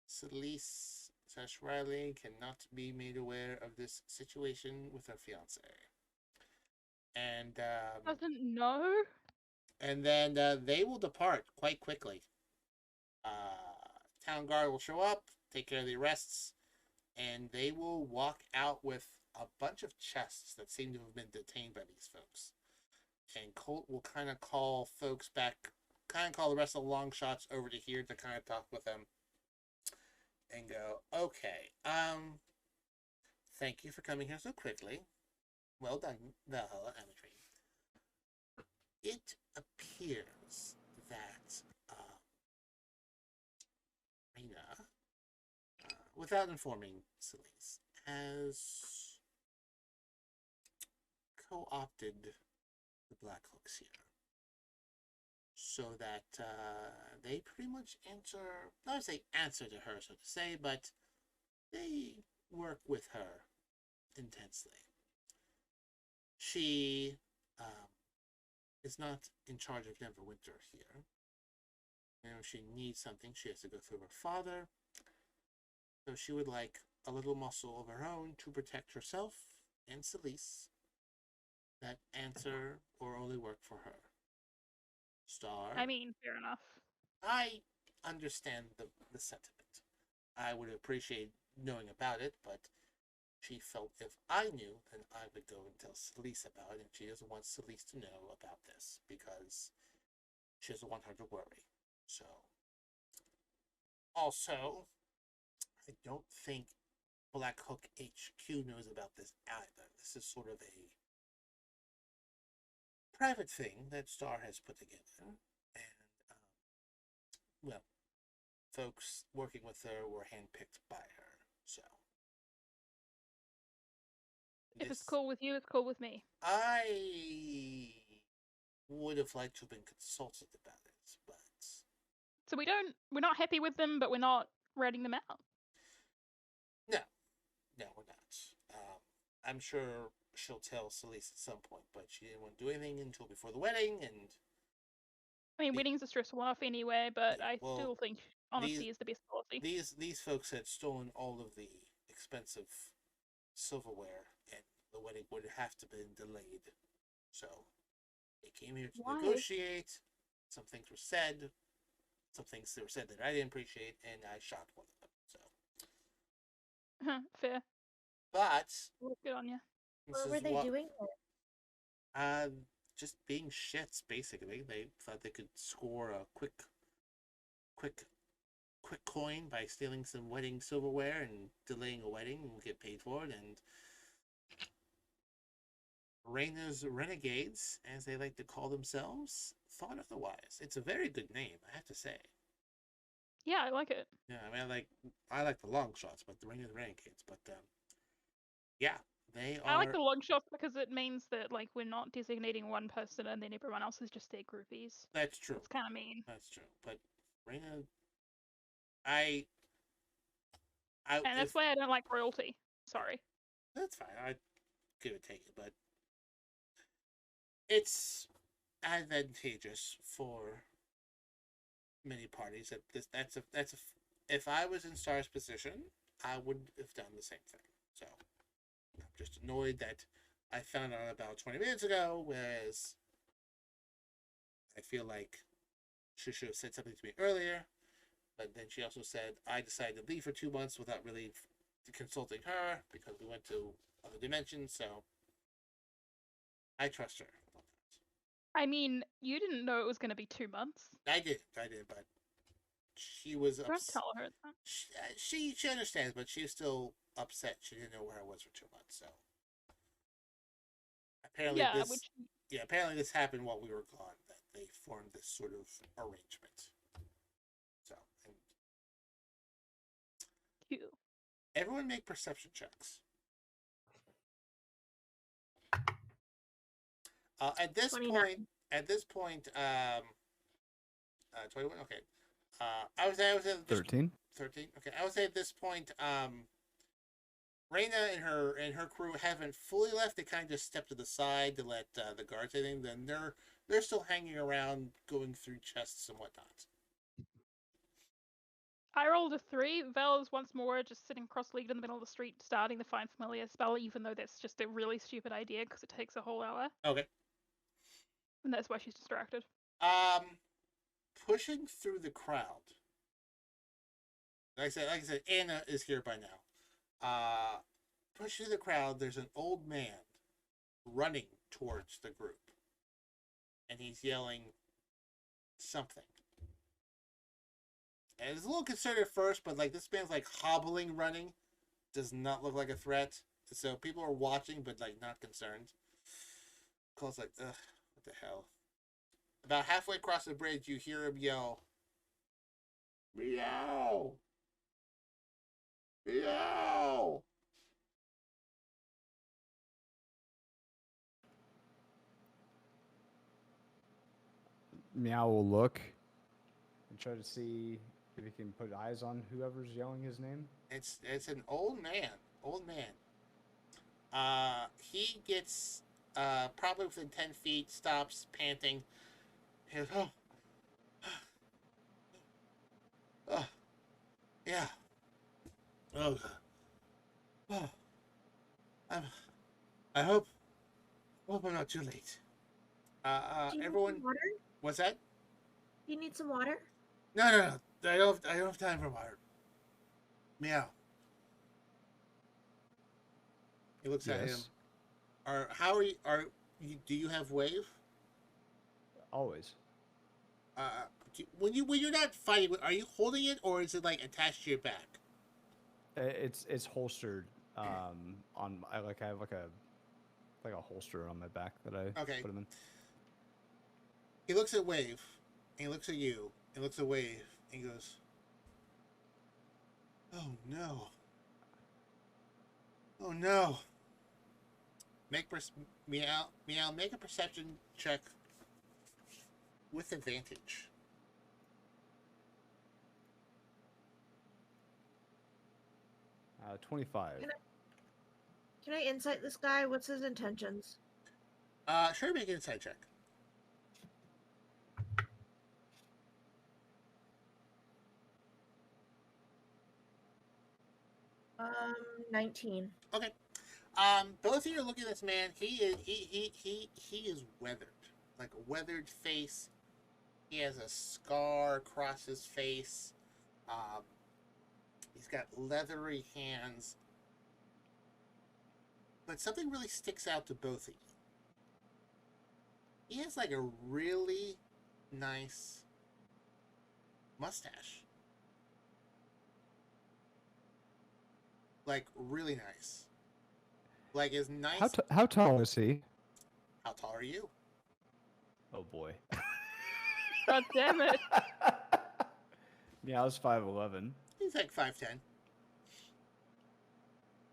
Celeste/Riley cannot be made aware of this situation with her fiance. And Doesn't know. and then they will depart quite quickly. Town guard will show up, take care of the arrests, and they will walk out with a bunch of chests that seem to have been detained by these folks. And Colt will kind of call folks back, kind of call the rest of the Longshots over to here to kind of talk with them and go, "Okay, thank you for coming here so quickly. Well done, Valhalla Amatry. It appears that Reyna, without informing Celeste, has co-opted the Black Hooks here, so that they pretty much answer, not to say answer to her, so to say, but they work with her intensely. She is not in charge of Neverwinter here. You know, if she needs something, she has to go through her father. So she would like a little muscle of her own to protect herself and Celeste that answer or only work for her. Star, I mean, fair enough. I understand the sentiment. I would appreciate knowing about it, but she felt if I knew, then I would go and tell Celeste about it, and she doesn't want Celeste to know about this because she doesn't want her to worry. So, also, I don't think Black Hook HQ knows about this either. This is sort of a private thing that Star has put together, and well, folks working with her were handpicked by her. So, If it's cool with you, it's cool with me. I would have liked to have been consulted about it, but So we're not happy with them, but we're not ratting them out. no, we're not. I'm sure she'll tell Celeste at some point, but she didn't want to do anything until before the wedding, and I mean, weddings are stressful enough anyway, but I well, still think honesty is the best policy. these folks had stolen all of the expensive silverware, and the wedding would have to been delayed. So they came here to negotiate. Some things were said. Some things that were said that I didn't appreciate, and I shot one of them. So fair. but Good on you. What were they doing? just being shits, basically. They thought they could score a quick coin by stealing some wedding silverware and delaying a wedding and get paid for it. And Reyna's Renegades, as they like to call themselves, thought otherwise. It's a very good name, I have to say. Yeah, I like it. Yeah, I mean, I like the Longshots, but the Reyna's Renegades. But yeah, they are. I like the Longshots because it means that like we're not designating one person and then everyone else is just their groupies. That's true. It's kind of mean. That's true. But Reyna, and that's why I don't like royalty. Sorry. That's fine. I give it, take it, but it's advantageous for many parties. If I was in Star's position, I would have done the same thing. So I'm just annoyed that I found out about 20 minutes ago, whereas I feel like she should have said something to me earlier. But then she also said I decided to leave for 2 months without really consulting her because we went to other dimensions, so I trust her. I mean, you didn't know it was going to be 2 months. I did, but she was Don't upset. tell her that. She understands, but she was still upset. She didn't know where I was for 2 months, so apparently apparently this happened while we were gone. That they formed this sort of arrangement. So, and Cute. everyone make perception checks. At this 29. point, 21. Okay. I was at 13. 13. Okay, I would say at this point, Reina and her crew haven't fully left. They kind of just stepped to the side to let the guards in. Then they're still hanging around, going through chests and whatnot. I rolled a 3. Vel is once more just sitting cross-legged in the middle of the street, starting the Find Familiar spell, even though that's just a really stupid idea because it takes a whole hour. Okay. And that's why she's distracted. Pushing through the crowd. Like I said, Anna is here by now. Pushing through the crowd, there's an old man running towards the group. And he's yelling something. And it's a little concerned at first, but like this man's like hobbling, running. Does not look like a threat. So people are watching, but like not concerned. Cole's like, ugh, what the hell? About halfway across the bridge, you hear him yell, "Miow! Miow!" Miow will look and try to see if he can put eyes on whoever's yelling his name. It's an old man. He gets probably within 10 feet, stops, panting. He goes, oh, yeah. Oh, I hope I'm not too late. Do you Everyone, need some water? what's that? Do you need some water? No. I don't have time for water. Meow. He looks at him. Do you have wave? Always. When you're not fighting, are you holding it or is it like attached to your back? It's holstered. I have like a holster on my back that I put him in. He looks at Wave, and he looks at you, and looks at Wave, and he goes, "Oh no! Oh no!" Meow. Make a perception check with advantage. 25. Can I insight this guy? What's his intentions? Sure, make an insight check. 19. Okay. Both of you are looking at this man. He is weathered, like a weathered face. He has a scar across his face. He's got leathery hands. But something really sticks out to both of you. He has like a really nice mustache. Like really nice. Like as nice. How tall is he? How tall are you? Oh boy. God damn it. Yeah, I was 5'11". He's like 5'10".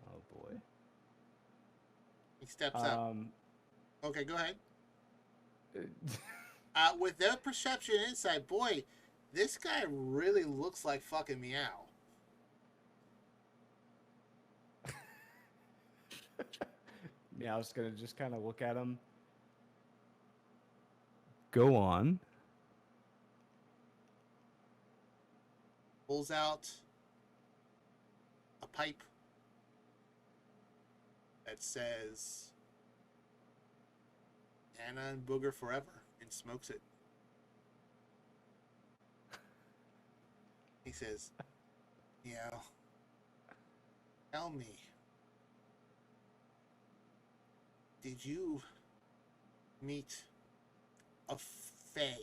Oh boy. He steps up. Okay, go ahead. Uh, With their perception insight, boy, this guy really looks like fucking Miow. Yeah, I was gonna just kind of look at him. Go on. Pulls out a pipe that says Anna and Booger forever and smokes it. He says, Tell me, did you meet a fae?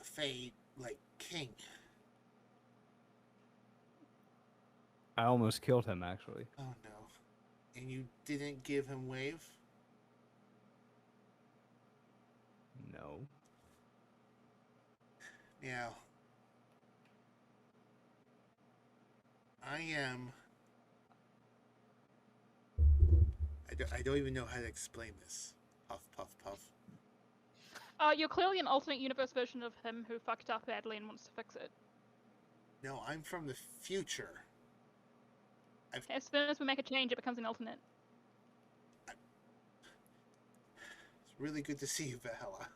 A fae like king? I almost killed him, actually. Oh no. And you didn't give him wave? No. Now, I am. I don't even know how to explain this. Puff, puff, puff. You're clearly an alternate universe version of him who fucked up badly and wants to fix it. No, I'm from the future. As soon as we make a change, it becomes an alternate. It's really good to see you, Valhalla.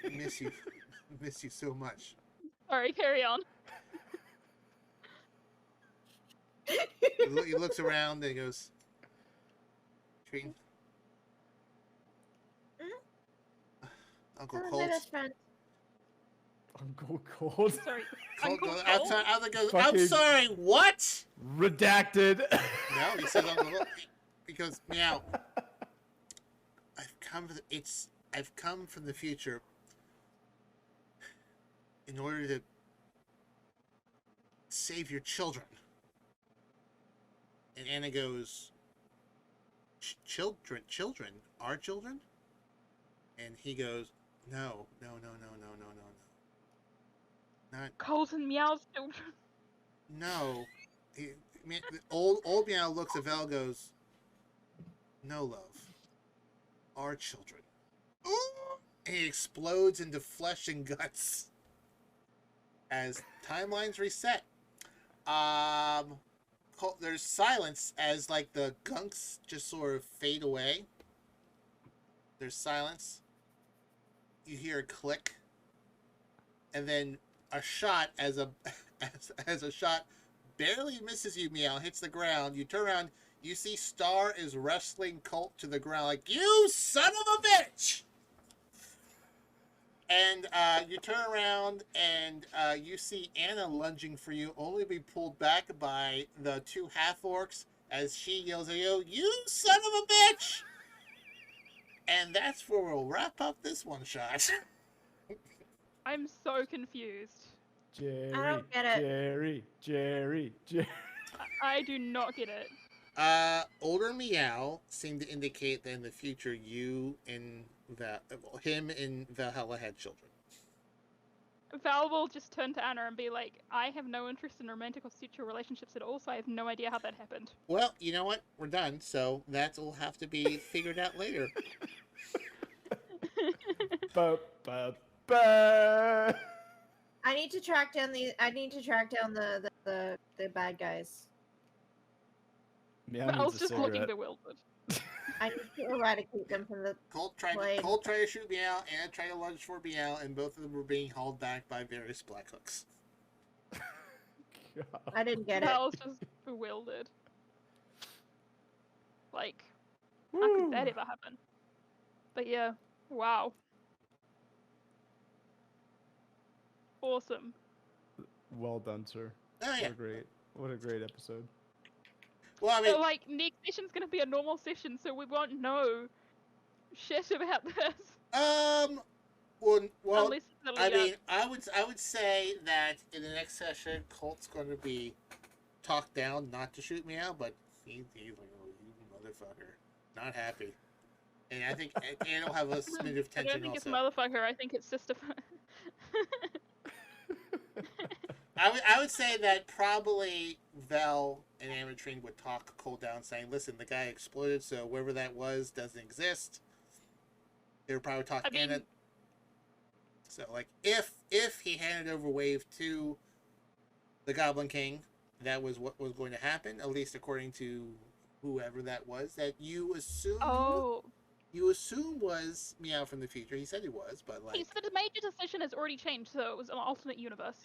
I miss you. I miss you so much. Sorry, carry on. He looks around and he goes, Treen. Uncle Oh, Colt. my best friend. Uncle Cold. Sorry. Colt Uncle goes, Colt? I'm Fucking- sorry, what? Redacted. No, he says Uncle Colt. Because, Miow, I've come from the future in order to save your children. And Anna goes, children, our children? And he goes, no. Not, Colt and Meow's children. no. Old Meow looks at Vel and goes, no, love. Our children. Ooh! And he explodes into flesh and guts as timelines reset. There's silence as like the gunks just sort of fade away. There's silence. You hear a click, and then a shot as a shot barely misses you, Meow, hits the ground. You turn around, you see Star is wrestling Colt to the ground like, you son of a bitch! And you turn around and you see Anna lunging for you, only to be pulled back by the two half-orcs as she yells at you, you son of a bitch! And that's where we'll wrap up this one shot. I'm so confused. Jerry. I don't get it. Jerry. I do not get it. Older Meow seemed to indicate that in the future you and him and Valhalla had children. Val will just turn to Anna and be like, I have no interest in romantic or sexual relationships at all, so I have no idea how that happened. Well, you know what? We're done, so that will have to be figured out later. Ba, ba, ba. I need to track down the bad guys. Meow Val's needs a just looking cigarette. bewildered. I need to eradicate them from the. Colt tried to shoot Meow, and tried to lunge for Meow, and both of them were being hauled back by various black hooks. God. I didn't get it. Val's just bewildered. Like, how could that ever happen? But yeah, wow. Awesome. Well done, sir. Oh yeah. What a great episode. Well, I mean, But, like, next session's gonna be a normal session, so we won't know shit about this. well, Unless it's I really, mean, I would say that in the next session, Colt's going to be talked down not to shoot Meow, but he's like, oh, you motherfucker, not happy. And I think Anna will have a smidge of I tension don't think it's also. motherfucker, I think it's sister. I would say that probably Vel and Amatrine would talk Colt down, saying, "Listen, the guy exploded, so wherever that was doesn't exist." They would probably talk Anna. So, like, if he handed over Wave to the Goblin King, that was what was going to happen, at least according to whoever that was. That you assume. Oh. You assume was Meow from the future. He said he was, but like. He said the major decision has already changed, so it was an alternate universe.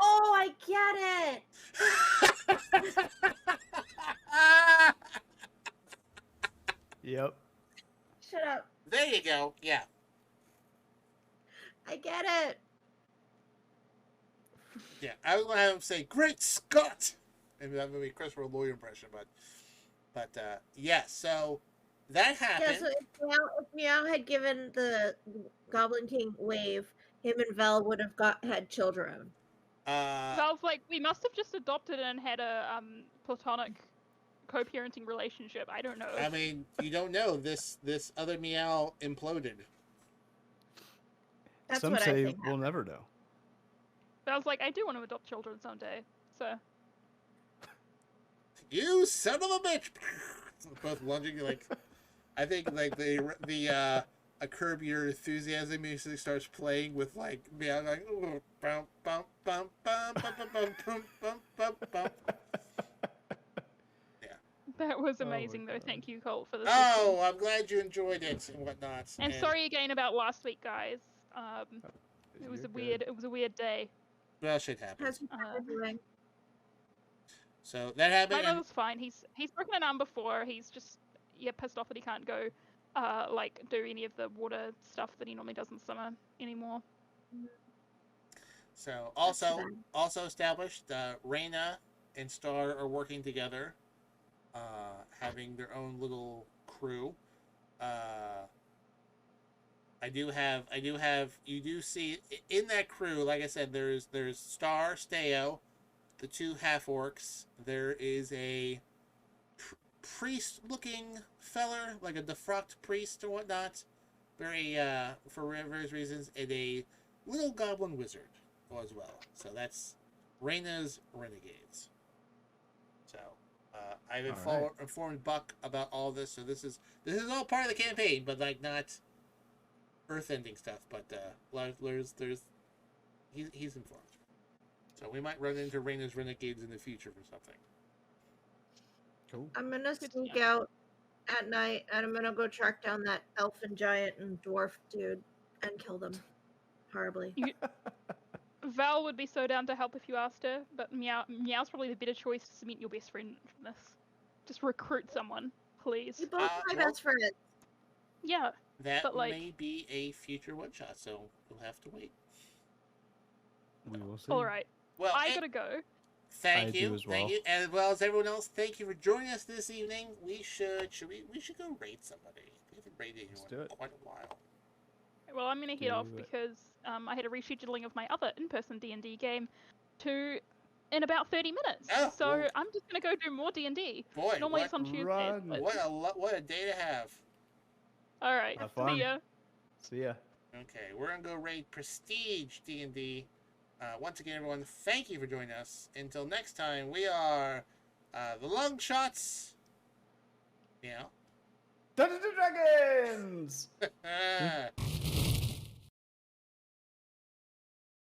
Oh, I get it. Yep. Shut up. There you go. Yeah. I get it. Yeah. I was going to have him say, "Great Scott!" maybe that would be Christopher Lloyd impression, but yeah. So that Yeah, happened. so if Meow had given the Goblin King wave, him and Vel would have had children. Val's like, we must have just adopted and had a platonic co-parenting relationship. I don't know. I mean, you don't know. This other Meow imploded. That's Some what I say think. we'll never know. Val's like, I do want to adopt children someday. So You son of a bitch! Both lunging like, I think like the a Curb Your Enthusiasm music starts playing with like Meow like bum bum bum bum bum bum bum bum bum bum. that was my amazing, though. God. Thank you, Colt, for this. Oh, I'm glad you enjoyed it and whatnot. And sorry again about last week, guys. It was You're a weird day. Well, shit happens. How's your brother doing? So that happened. My And, brother's fine. He's broken an arm before. He's just pissed off that he can't go like do any of the water stuff that he normally does in summer anymore. so That's too also established, Reyna and Star are working together, having their own little crew. You do see in that crew, like I said, there's Star, Steo, the two half orcs. There is a priest-looking feller, like a defrocked priest or whatnot, very for various reasons, and a little goblin wizard as well. So that's Reyna's Renegades. So I've informed Buck about all this. So this is all part of the campaign, but like not earth-ending stuff. But he's informed. So we might run into Reyna's Renegades in the future for something. Cool. I'm gonna Good to sneak know. out at night and I'm gonna go track down that elfin giant and dwarf dude and kill them horribly. Val would be so down to help if you asked her, but Meow's probably the better choice to meet your best friend from this. Just recruit someone, please. You both my well- best friends. Yeah. That But, like- may be a future one shot, so we'll have to wait. We will see. All right. Well, I gotta go. Thank I you, do as thank well. you, as well as everyone else. Thank you for joining us this evening. We should go raid somebody. We haven't raided Let's anyone do in it. quite a while. Well, I'm gonna head off Do it. because I had a rescheduling of my other in-person D&D game in about 30 minutes. Oh, so well. I'm just gonna go do more D&D. Boy, Normally what, it's on Tuesdays. Run. But... what a day to have. All right. Have fun. See ya. See ya. Okay, we're gonna go raid Prestige D&D. Once again, everyone, thank you for joining us. Until next time, we are the Longshots. Yeah. Dungeons and Dragons! Ah.